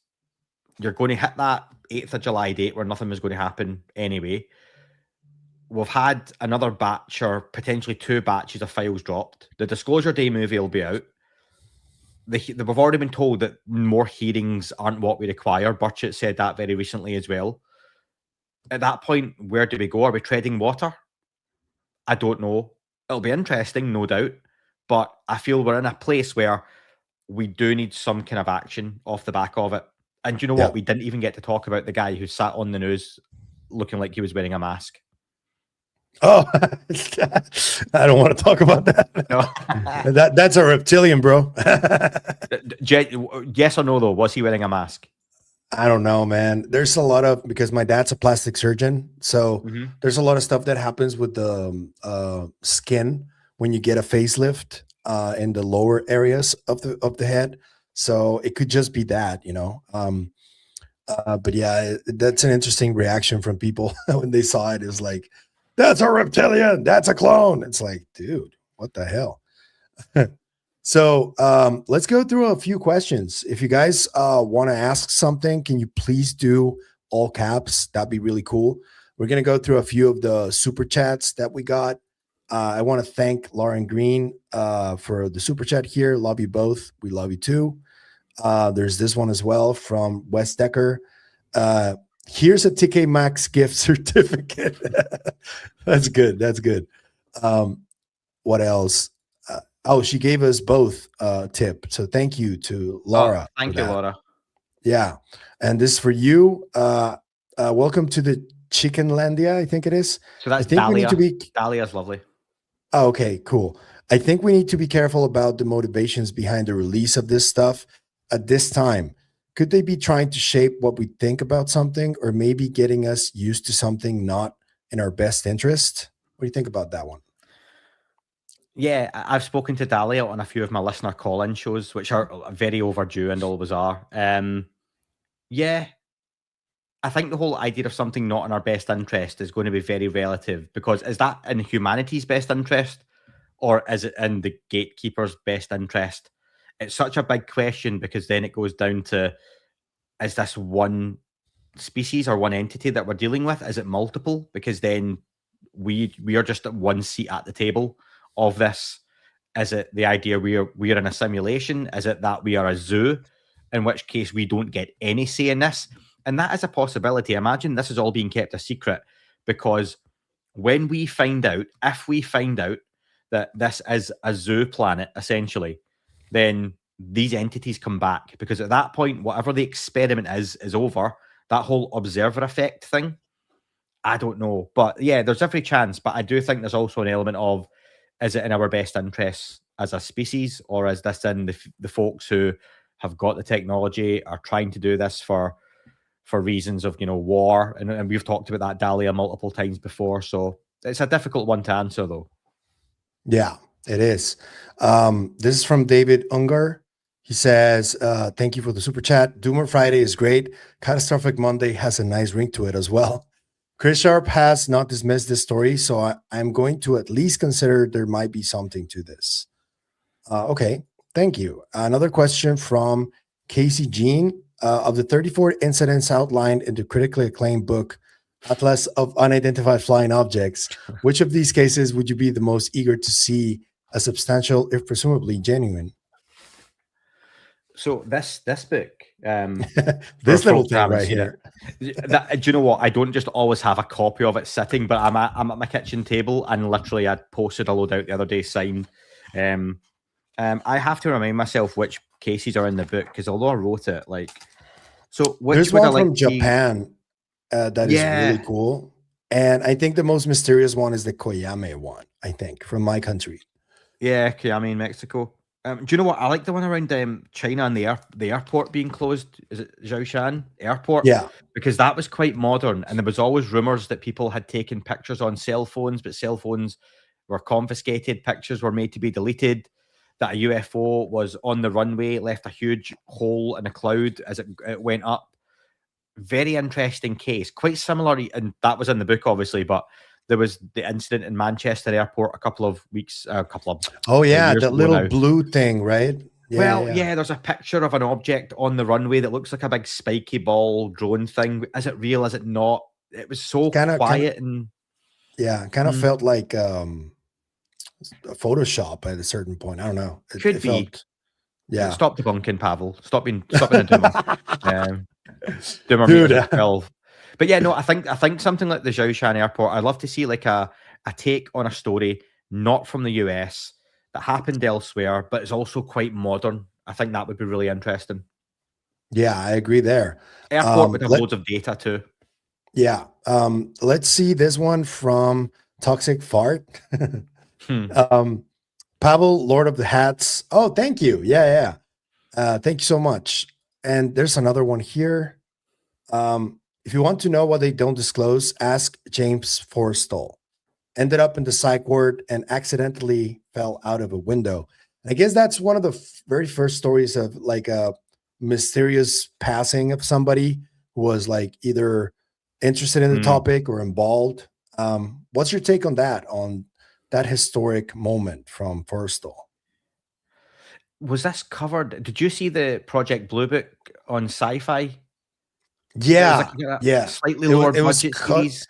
you're going to hit that 8th of July date where nothing was going to happen anyway. We've had another batch or potentially 2 batches of files dropped. The Disclosure Day movie will be out. We've already been told that more hearings aren't what we require. Burchett said that very recently as well. At that point, where do we go? Are we treading water? I don't know. It'll be interesting, no doubt. But I feel we're in a place where we do need some kind of action off the back of it. And you know Yeah. what? We didn't even get to talk about the guy who sat on the news looking like he was wearing a mask. Oh, I don't want to talk about that. No. That's a reptilian, bro. Yes or no, though? Was he wearing a mask? I don't know, man. There's a lot of, because my dad's a plastic surgeon, so there's a lot of stuff that happens with the skin when you get a facelift in the lower areas of the head. So it could just be that, you know. But yeah, that's an interesting reaction from people when they saw it. Is like, that's a reptilian, that's a clone. It's like, dude, what the hell? So let's go through a few questions. If you guys want to ask something, can you please do all caps? That'd be really cool. We're going to go through a few of the super chats that we got. I want to thank Lauren Green for the super chat here. Love you both. We love you too. There's this one as well from Wes Decker. Here's a TK Maxx gift certificate. That's good. That's good. What else? Oh, she gave us both a tip. So thank you to Laura. Thank you, Laura. Yeah. And this is for you. Welcome to the Chickenlandia, I think it is. So that's I think Dahlia. we need to be. Dahlia's lovely. Oh, okay, cool. I think we need to be careful about the motivations behind the release of this stuff at this time. Could they be trying to shape what we think about something, or maybe getting us used to something not in our best interest? What do you think about that one? Yeah, I've spoken to Dahlia on a few of my listener call-in shows, which are very overdue and always are. Yeah, I think the whole idea of something not in our best interest is going to be very relative, because is that in humanity's best interest, or is it in the gatekeeper's best interest? It's such a big question, because then it goes down to, is this one species or one entity that we're dealing with? Is it multiple? Because then we are just at one seat at the table of this. Is it the idea we are in a simulation? Is it that we are a zoo, in which case we don't get any say in this? And that is a possibility. Imagine this is all being kept a secret, because when we find out, if we find out that this is a zoo planet, essentially, then these entities come back, because at that point, whatever the experiment is over. That whole observer effect thing, I don't know. But yeah, there's every chance. But I do think there's also an element of, is it in our best interests as a species, or is this in the folks who have got the technology, are trying to do this for reasons of, war? And we've talked about that, Dahlia, multiple times before. So it's a difficult one to answer, though. Yeah, it is. This is from David Ungar. He says, thank you for the super chat. Doomer Friday is great. Catastrophic Monday has a nice ring to it as well. Chris Sharp has not dismissed this story, so I'm going to at least consider there might be something to this. Okay, thank you. Another question from Casey Jean. Of the 34 incidents outlined in the critically acclaimed book, Atlas of Unidentified Flying Objects, which of these cases would you be the most eager to see as substantial, if presumably genuine? So this book, this little thing right here. Do you know what? I don't just always have a copy of it sitting, but I'm at my kitchen table, and literally I posted a load out the other day signed. I have to remind myself which cases are in the book, because although I wrote it, there's one from Japan that is really cool, and I think the most mysterious one is the Koyame one. I think from my country. Yeah, Koyame in Mexico. Do you know what? I like the one around China and the airport being closed. Is it Zhoushan Airport? Yeah. Because that was quite modern, and there was always rumors that people had taken pictures on cell phones, but cell phones were confiscated. Pictures were made to be deleted. That a UFO was on the runway, left a huge hole in a cloud as it went up. Very interesting case. Quite similar, and that was in the book, obviously, but there was the incident in Manchester Airport a couple of years that little now. Blue thing, right? Yeah, there's a picture of an object on the runway that looks like a big spiky ball drone thing. Is it real? Is it not? It was so quiet and felt like Photoshop at a certain point. I don't know. Could be. Yeah. Stop debunking, Pavel. Stop being a doomer. Doomer Dude. 12. But yeah, no, I think something like the Zhoushan Airport, I'd love to see like a take on a story not from the US that happened elsewhere, but it's also quite modern I think that would be really interesting. Yeah, I agree there. Airport would have loads of data too. Yeah. Let's see this one from Toxic Fart. Pavel, Lord of the Hats. Oh, thank you. Yeah. Thank you so much. And there's another one here. If you want to know what they don't disclose, ask James Forstall. Ended up in the psych ward and accidentally fell out of a window. I guess that's one of the very first stories of like a mysterious passing of somebody who was like either interested in the topic or involved. What's your take on that historic moment from Forstall? Was this covered? Did you see the Project Blue Book on Sci-Fi? Yeah, yeah. Slightly lower budget series.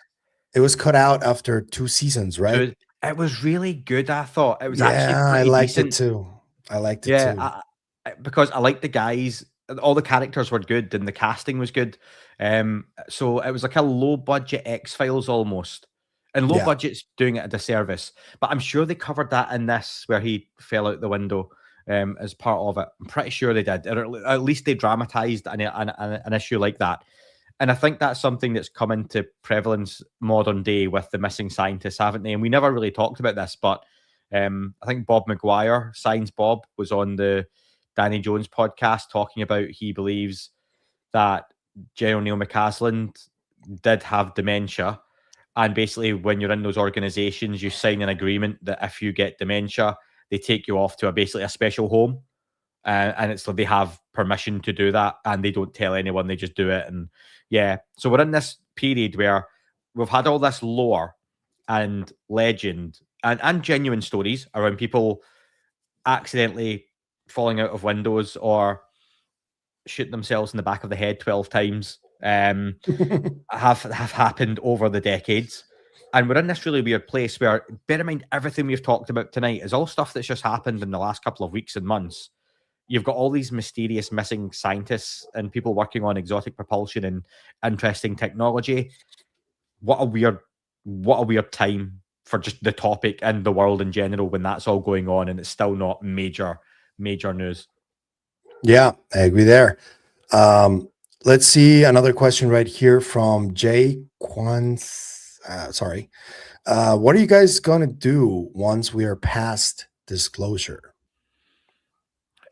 It was cut out after 2 seasons, right? It was really good. I thought it was actually pretty I liked decent. it too. I liked it too. Because I liked the guys. All the characters were good and the casting was good. So it was like a low budget X-Files almost. And low budget's doing it a disservice. But I'm sure they covered that in this where he fell out the window as part of it. I'm pretty sure they did. Or at least they dramatized an issue like that. And I think that's something that's come into prevalence modern day with the missing scientists, haven't they? And we never really talked about this, but I think Bob McGuire, Science Bob, was on the Danny Jones podcast talking about he believes that General Neil McCaslin did have dementia. And basically, when you're in those organizations, you sign an agreement that if you get dementia, they take you off to basically a special home. And it's like they have permission to do that and they don't tell anyone, they just do it. And yeah, so we're in this period where we've had all this lore and legend and genuine stories around people accidentally falling out of windows or shooting themselves in the back of the head 12 times have happened over the decades. And we're in this really weird place where, bear in mind, everything we've talked about tonight is all stuff that's just happened in the last couple of weeks and months. You've got all these mysterious missing scientists and people working on exotic propulsion and interesting technology. What a weird time for just the topic and the world in general when that's all going on and it's still not major news. Yeah, I agree there. Let's see another question right here from Jay Kwans. What are you guys going to do once we are past disclosure?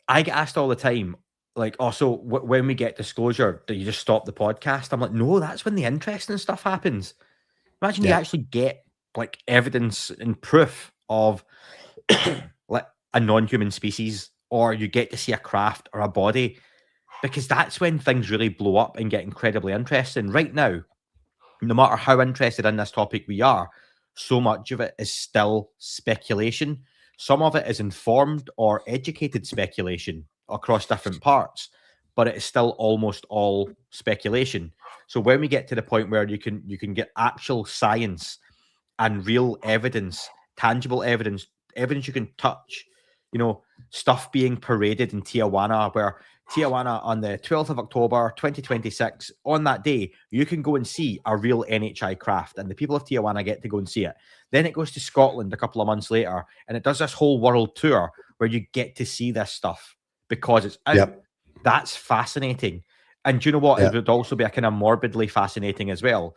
I get asked all the time, like, oh, so when we get disclosure, do you just stop the podcast? I'm like, no, that's when the interesting stuff happens. Imagine you actually get like evidence and proof of like a non-human species, or you get to see a craft or a body, because that's when things really blow up and get incredibly interesting. Right now, no matter how interested in this topic we are, so much of it is still speculation. Some of it is informed or educated speculation across different parts, but it is still almost all speculation. So when we get to the point where you can get actual science and real evidence, tangible evidence you can touch, stuff being paraded in Tijuana, where Tijuana on the 12th of October, 2026, on that day, you can go and see a real NHI craft and the people of Tijuana get to go and see it. Then it goes to Scotland a couple of months later and it does this whole world tour where you get to see this stuff because it's out. Yep. That's fascinating. And do you know what? It would also be a kind of morbidly fascinating as well,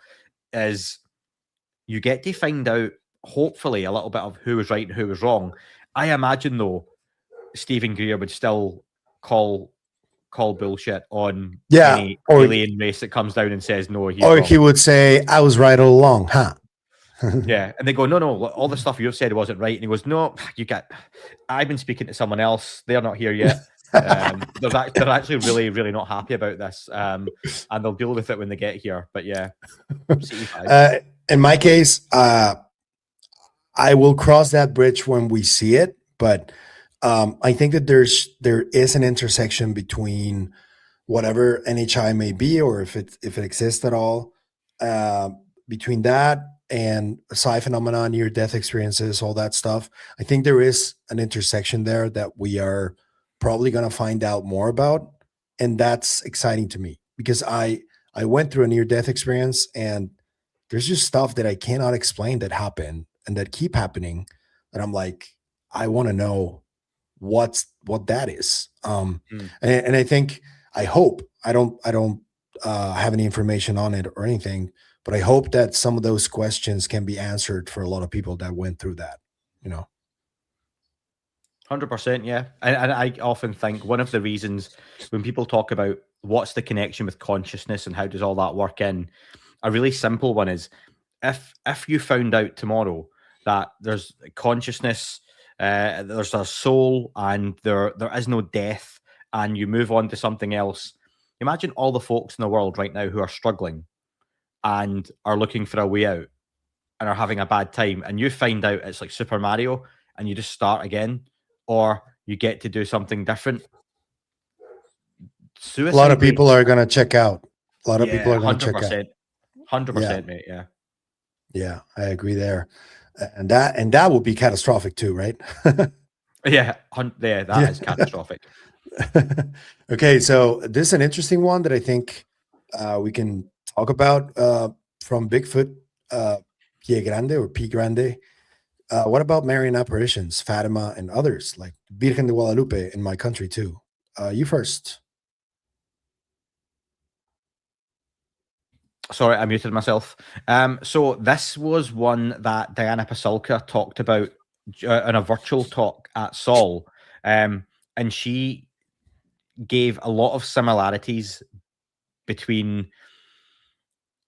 is you get to find out, hopefully, a little bit of who was right and who was wrong. I imagine, though, Stephen Greer would still call bullshit on any alien race that comes down and says no. Or he would say, I was right all along, huh? Yeah, and they go, no, all the stuff you've said wasn't right. And he goes, no, I've been speaking to someone else. They're not here yet. They're actually really, really not happy about this. And they'll deal with it when they get here. But yeah. In my case, I will cross that bridge when we see it. But I think that there is an intersection between whatever NHI may be, or if it exists at all, between that and psi phenomena, near-death experiences, all that stuff. I think there is an intersection there that we are probably going to find out more about, and that's exciting to me because I went through a near-death experience, and there's just stuff that I cannot explain that happened and that keep happening, and I'm like, I want to know what that is. And I think, I hope, I don't have any information on it or anything, but I hope that some of those questions can be answered for a lot of people that went through that, you know. 100%, yeah. And I often think one of the reasons when people talk about what's the connection with consciousness and how does all that work in, a really simple one is if you found out tomorrow that there's consciousness, there's a soul, and there is no death, and you move on to something else. Imagine all the folks in the world right now who are struggling and are looking for a way out and are having a bad time, and you find out it's like Super Mario and you just start again, or you get to do something different. Suicide A lot of rate- people are going to check out. A lot of people Yeah, are going to check out. 100%, mate. Yeah. Yeah, I agree there. And that would be catastrophic too, right? Yeah, that is catastrophic. Okay, so this is an interesting one that I think we can talk about from Bigfoot, Pie Grande or P Grande. What about Marian apparitions, Fatima, and others like Virgen de Guadalupe in my country too? You first. Sorry, I muted myself. So this was one that Diana Pasulka talked about in a virtual talk at Sol, and she gave a lot of similarities between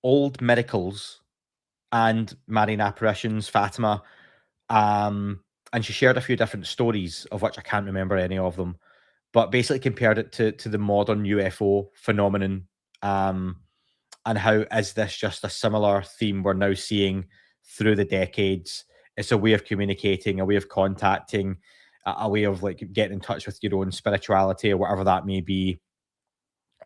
old miracles and Marian apparitions, Fatima, and she shared a few different stories, of which I can't remember any of them, but basically compared it to the modern UFO phenomenon, and how is this just a similar theme we're now seeing through the decades? It's a way of communicating, a way of contacting, a way of like getting in touch with your own spirituality or whatever that may be.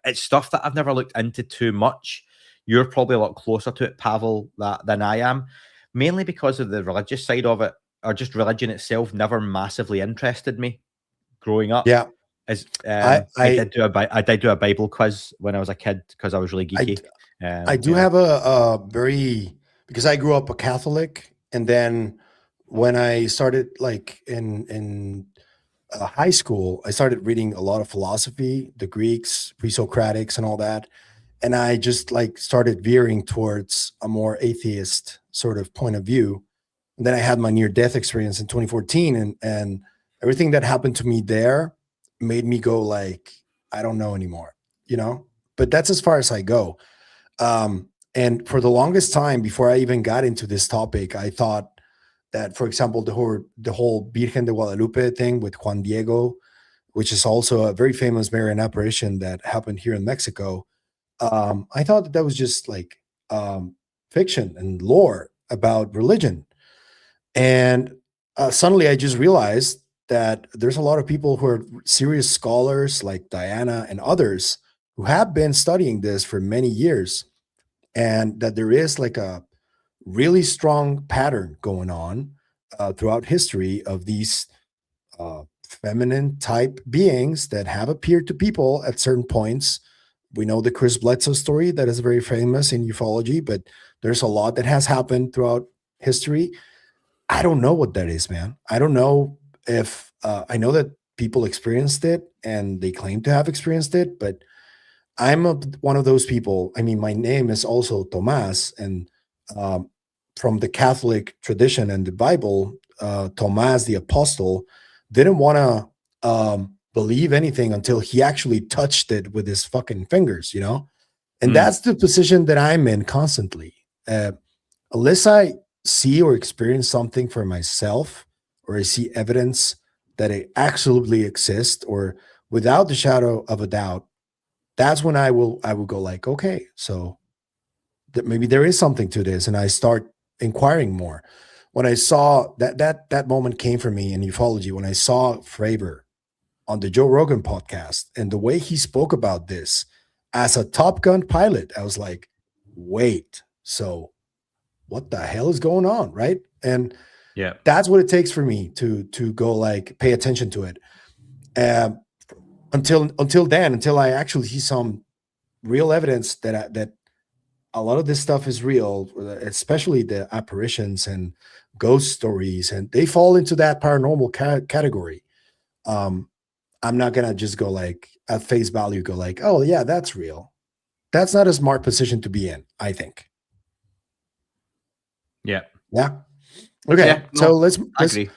It's stuff that I've never looked into too much. You're probably a lot closer to it, Pavel, than I am, mainly because of the religious side of it, or just religion itself never massively interested me growing up. Yeah. As I did do a Bible quiz when I was a kid because I was really geeky. I do have a very, because I grew up a Catholic, and then when I started like in high school, I started reading a lot of philosophy, the Greeks, pre-Socratics, and all that, and I just like started veering towards a more atheist sort of point of view. And then I had my near-death experience in 2014, and everything that happened to me there made me go like, I don't know anymore, you know. But that's as far as I go. And for the longest time, before I even got into this topic, I thought that, for example, the whole Virgen de Guadalupe thing with Juan Diego, which is also a very famous Marian apparition that happened here in Mexico, I thought that was just like fiction and lore about religion. And suddenly I just realized that there's a lot of people who are serious scholars like Diana and others who have been studying this for many years, and that there is like a really strong pattern going on throughout history of these feminine type beings that have appeared to people at certain points. We know the Chris Bledsoe story that is very famous in ufology, but there's a lot that has happened throughout history. I don't know what that is, man. I don't know if I know that people experienced it and they claim to have experienced it, but I'm one of those people. I mean, my name is also Tomas, and from the Catholic tradition and the Bible, Tomas the apostle didn't want to believe anything until he actually touched it with his fucking fingers, you know? And that's the position that I'm in constantly. Unless I see or experience something for myself, or I see evidence that it absolutely exists, or without the shadow of a doubt, that's when I will go like, okay, so that maybe there is something to this, and I start inquiring more. When I saw that moment came for me in ufology, when I saw Fravor on the Joe Rogan podcast and the way he spoke about this as a Top Gun pilot, I was like, wait, so what the hell is going on, right? And Yeah, that's what it takes for me to go like pay attention to it. Until I actually see some real evidence that a lot of this stuff is real, especially the apparitions and ghost stories, and they fall into that paranormal category. I'm not gonna just go like at face value, go like, oh yeah, that's real. That's not a smart position to be in, I think. Yeah. Yeah. Okay. Yeah, So no, let's I agree.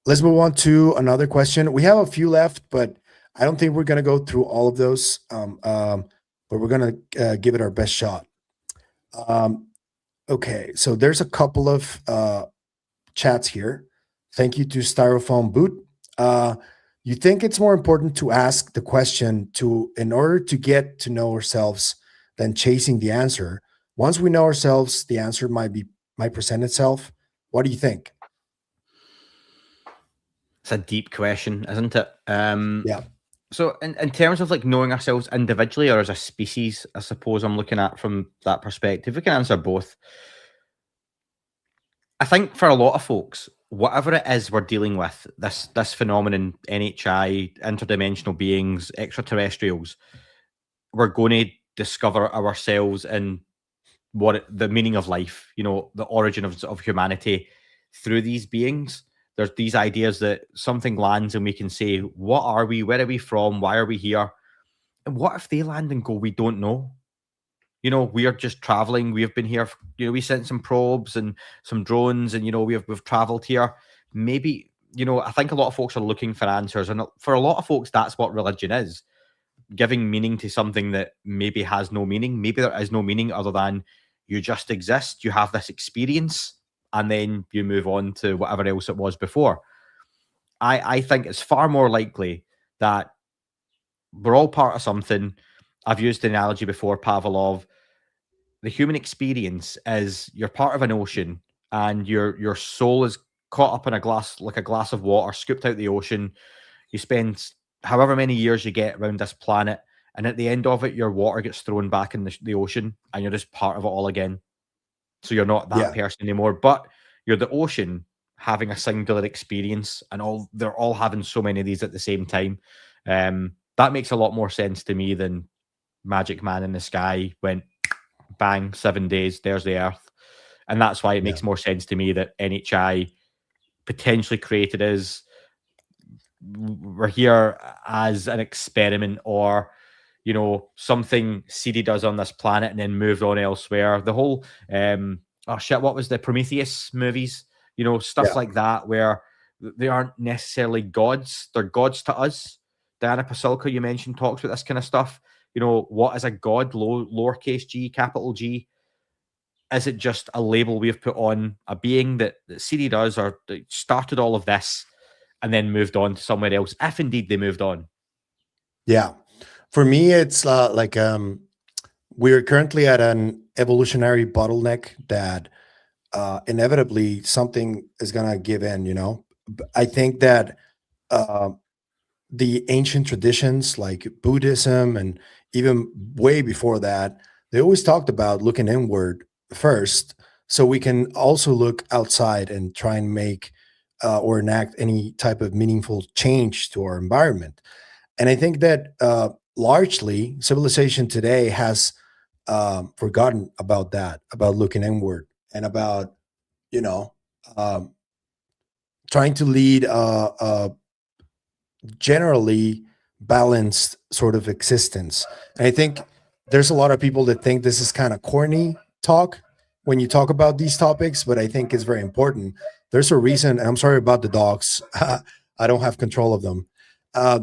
let's move on to another question. We have a few left, but I don't think we're gonna go through all of those. But we're gonna give it our best shot. Okay. So there's a couple of chats here. Thank you to Styrofoam Boot. You think it's more important to ask the question in order to get to know ourselves than chasing the answer. Once we know ourselves, the answer might present itself. What do you think? It's a deep question, isn't it? Yeah. So in terms of like knowing ourselves individually or as a species, I suppose I'm looking at from that perspective, we can answer both. I think for a lot of folks, whatever it is we're dealing with, this phenomenon, NHI, interdimensional beings, extraterrestrials, we're going to discover ourselves and the meaning of life, the origin of humanity through these beings. There's these ideas that something lands and we can say, what are we? Where are we from? Why are we here? And what if they land and go, we don't know? We are just traveling. We have been here. We sent some probes and some drones, and we've traveled here. Maybe I think a lot of folks are looking for answers, and for a lot of folks, that's what religion is: giving meaning to something that maybe has no meaning. Maybe there is no meaning other than you just exist. You have this experience, and then you move on to whatever else it was before. I think it's far more likely that we're all part of something. I've used the analogy before, Pavlov. The human experience is you're part of an ocean and your soul is caught up in a glass of water, scooped out the ocean. You spend however many years you get around this planet, and at the end of it, your water gets thrown back in the ocean, and you're just part of it all again. So you're not that person anymore, but you're the ocean having a singular experience, and they're all having so many of these at the same time. That makes a lot more sense to me than Magic Man in the sky went bang, 7 days, there's the Earth. And that's why it makes more sense to me that NHI potentially created as we're here as an experiment, or something CD does on this planet and then moved on elsewhere. The whole what was the Prometheus movies? Stuff like that, where they aren't necessarily gods, they're gods to us. Diana Pasulka, you mentioned, talks about this kind of stuff. What is a god? Lowercase g, capital G. Is it just a label we've put on a being that CD does, or started all of this and then moved on to somewhere else, if indeed they moved on? Yeah. For me, it's we're currently at an evolutionary bottleneck that inevitably something is going to give in, I think that the ancient traditions like Buddhism and even way before that, they always talked about looking inward first, so we can also look outside and try and make or enact any type of meaningful change to our environment. And I think that largely civilization today has forgotten about that, about looking inward and about, trying to lead a generally balanced sort of existence. And I think there's a lot of people that think this is kind of corny talk when you talk about these topics, but I think it's very important. There's a reason, and I'm sorry about the dogs. I don't have control of them.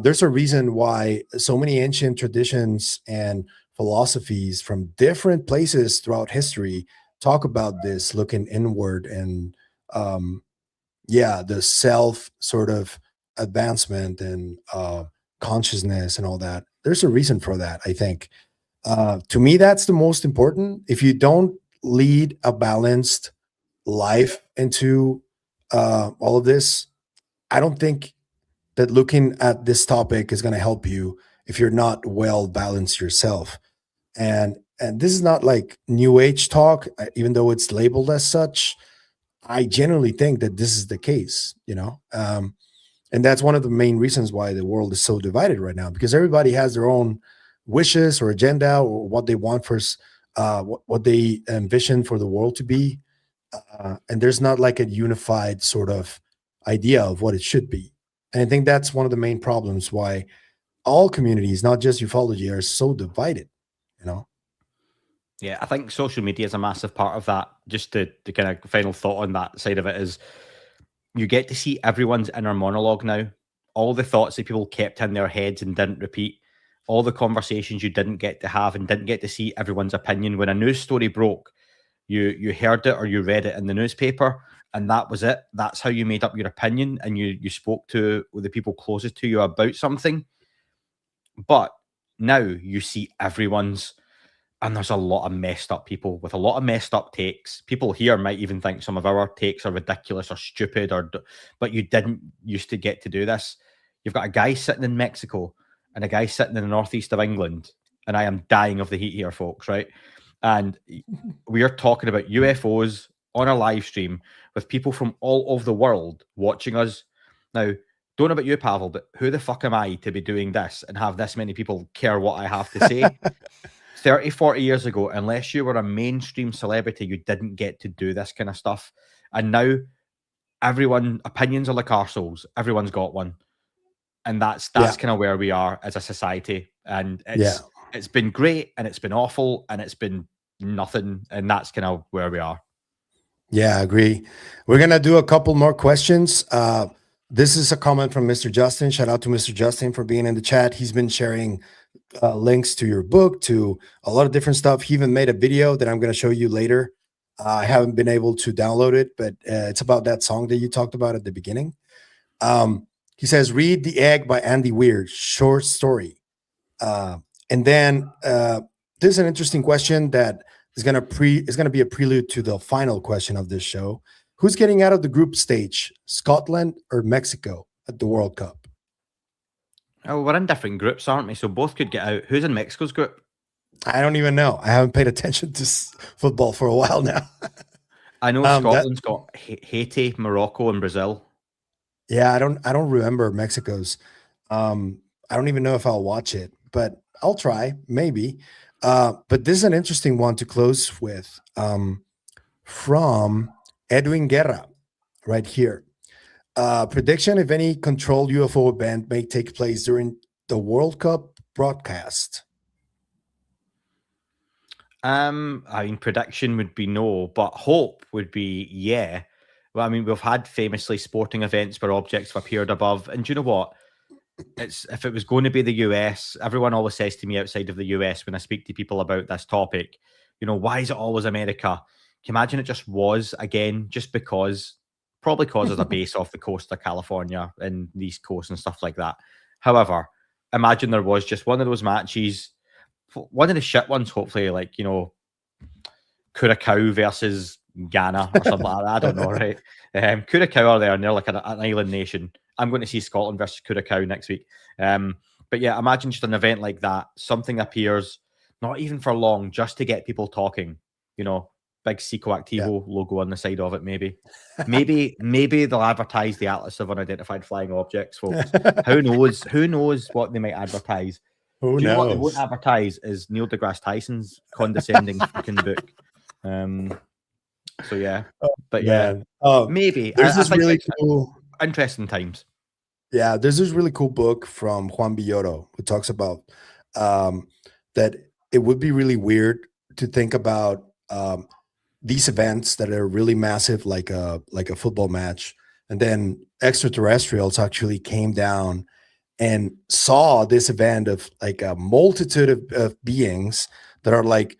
There's a reason why so many ancient traditions and philosophies from different places throughout history talk about this looking inward and the self sort of advancement and consciousness and all that. There's a reason for that, I think. To me, that's the most important. If you don't lead a balanced life into all of this, I don't think that looking at this topic is going to help you if you're not well balanced yourself. And this is not like new age talk, even though it's labeled as such. I genuinely think that this is the case, and that's one of the main reasons why the world is so divided right now, because everybody has their own wishes or agenda or what they want for what they envision for the world to be. And there's not like a unified sort of idea of what it should be. And I think that's one of the main problems why all communities, not just ufology, are so divided, you know? Yeah, I think social media is a massive part of that. Just the kind of final thought on that side of it is you get to see everyone's inner monologue now. All the thoughts that people kept in their heads and didn't repeat, all the conversations you didn't get to have and didn't get to see everyone's opinion. When a news story broke, you heard it or you read it in the newspaper, and that was it. That's how you made up your opinion, and you spoke to the people closest to you about something. But now you see everyone's, and there's a lot of messed up people with a lot of messed up takes. People here might even think some of our takes are ridiculous or stupid, but you didn't used to get to do this. You've got a guy sitting in Mexico and a guy sitting in the northeast of England, and I am dying of the heat here, folks, right? And we are talking about UFOs on a live stream with people from all over the world watching us. Now, don't know about you, Pavel, but who the fuck am I to be doing this and have this many people care what I have to say? 30, 40 years ago, unless you were a mainstream celebrity, you didn't get to do this kind of stuff. And now opinions are like arseholes. Everyone's got one. And that's kind of where we are as a society. And it's been great and it's been awful and it's been nothing. And that's kind of where we are. Yeah, I agree. We're going to do a couple more questions. This is a comment from Mr. Justin. Shout out to Mr. Justin for being in the chat. He's been sharing links to your book, to a lot of different stuff. He even made a video that I'm going to show you later. I haven't been able to download it, but it's about that song that you talked about at the beginning. He says, read The Egg by Andy Weir, short story. And then there's an interesting question that is going to be a prelude to the final question of this show. Who's getting out of the group stage, Scotland or Mexico at the World Cup? Oh, we're in different groups, aren't we? So both could get out. Who's in Mexico's group? I don't even know. I haven't paid attention to football for a while now. I know Scotland's got Haiti, Morocco, and Brazil. Yeah, I don't remember Mexico's. I don't even know if I'll watch it, but I'll try, maybe. But this is an interesting one to close with, from Edwin Guerra, right here. Prediction if any controlled UFO event may take place during the World Cup broadcast. I mean, prediction would be no, but hope would be yeah. Well, I mean, we've had famously sporting events where objects have appeared above, and do you know what? If it was going to be the US, everyone always says to me outside of the US when I speak to people about this topic, you know, why is it always America? Can you imagine it just was again, just because, probably because there's a base off the coast of California and the East Coast and stuff like that. However, imagine there was just one of those matches, one of the shit ones, hopefully, like, you know, Curacao versus Ghana or something like that. I don't know, right? Curacao are there and they're like an island nation. I'm going to see Scotland versus Curacao next week. But yeah, imagine just an event like that. Something appears, not even for long, just to get people talking. You know, big Psicoactivo logo on the side of it, maybe. Maybe they'll advertise the Atlas of Unidentified Flying Objects, folks. Who knows? Who knows what they might advertise? Who Do you know what they knows? won't advertise is Neil deGrasse Tyson's condescending fucking book. So yeah, but yeah, maybe There's I this think really it's cool. interesting times. Yeah, there's this really cool book from Juan Villoro who talks about that it would be really weird to think about these events that are really massive, like a football match, and then extraterrestrials actually came down and saw this event of like a multitude of beings that are like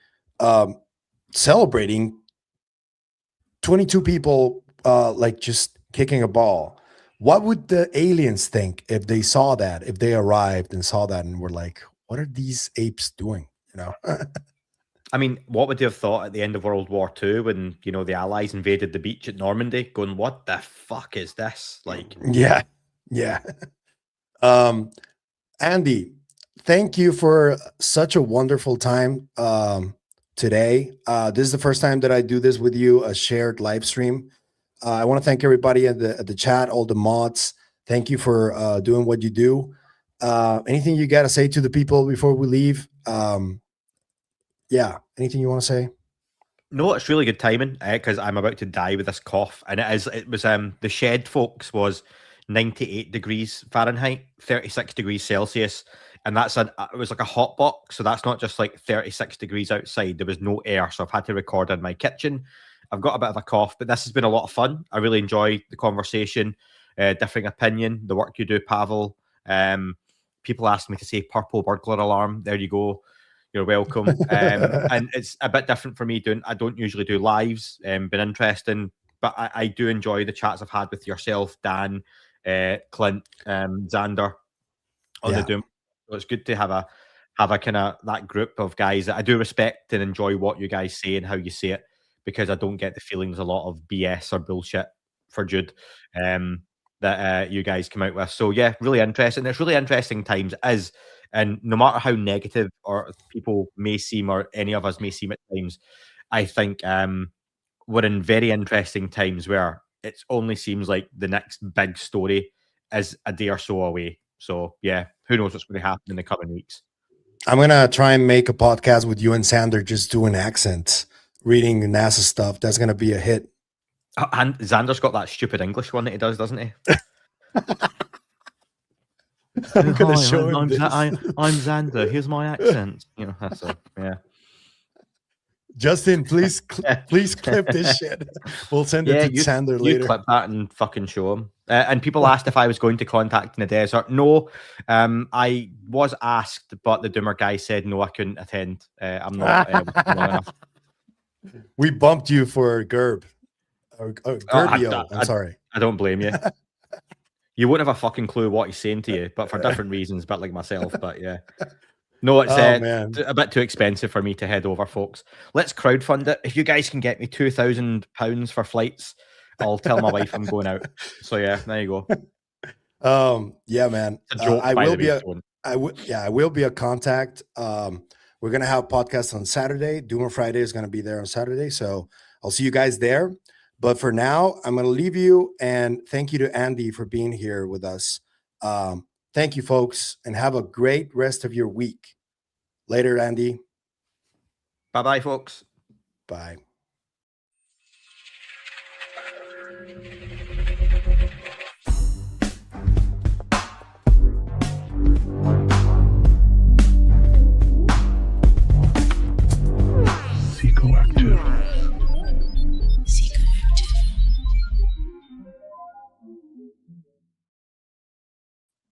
celebrating 22 people like just kicking a ball. What would the aliens think if they saw that, if they arrived and saw that and were like, what are these apes doing? You know? I mean, what would they have thought at the end of World War II when, you know, the Allies invaded the beach at Normandy, going, what the fuck is this? Like, Yeah. Andy, thank you for such a wonderful time today. This is the first time that I do this with you, a shared live stream. I want to thank everybody at the chat, all the mods. Thank you for doing what you do. Anything you got to say to the people before we leave? Yeah, anything you want to say? no, it's really good timing because I'm about to die with this cough, and it was the shed, folks, was 98 degrees Fahrenheit, 36 degrees Celsius. And it was like a hot box. So that's not just like 36 degrees outside. There was no air. So I've had to record in my kitchen. I've got a bit of a cough, but this has been a lot of fun. I really enjoy the conversation, differing opinion, the work you do, Pavel. People asked me to say purple burglar alarm. There you go. You're welcome. And it's a bit different for me I don't usually do lives. Been interesting, but I do enjoy the chats I've had with yourself, Dan, Clint, Xander on the Doom. So it's good to have a kind of that group of guys that I do respect and enjoy what you guys say and how you say it, because I don't get the feeling there's a lot of BS or bullshit for Jude that you guys come out with. So yeah, really interesting. It's really interesting times and no matter how negative or people may seem, or any of us may seem at times, I think we're in very interesting times where it only seems like the next big story is a day or so away. So yeah, who knows what's going to happen in the coming weeks. I'm going to try and make a podcast with you and Sander just doing accents, reading NASA stuff. That's going to be a hit. And Xander's got that stupid English one that he does, doesn't he? I'm going to show him I'm this. I'm Xander. Here's my accent. You know, so yeah. Justin, please clip this shit. We'll send it to Sander later. You clip that and fucking show him. And people asked if I was going to contact in the desert. No, I was asked, but the Doomer guy said no, I couldn't attend. I'm not long enough. We bumped you for Gerb. Gerbio. I'm sorry. I don't blame you. You wouldn't have a fucking clue what he's saying to you, but for different reasons, but like myself. But yeah. No, it's a bit too expensive for me to head over, folks. Let's crowdfund it. If you guys can get me £2,000 for flights, I'll tell my wife I'm going out. So yeah, there you go. Yeah, man. I will be a contact. We're gonna have podcasts on Saturday. Doomer Friday is gonna be there on Saturday, so I'll see you guys there. But for now, I'm gonna leave you, and thank you to Andy for being here with us. Thank you, folks, and have a great rest of your week. Later, Andy. Bye-bye, folks. Bye.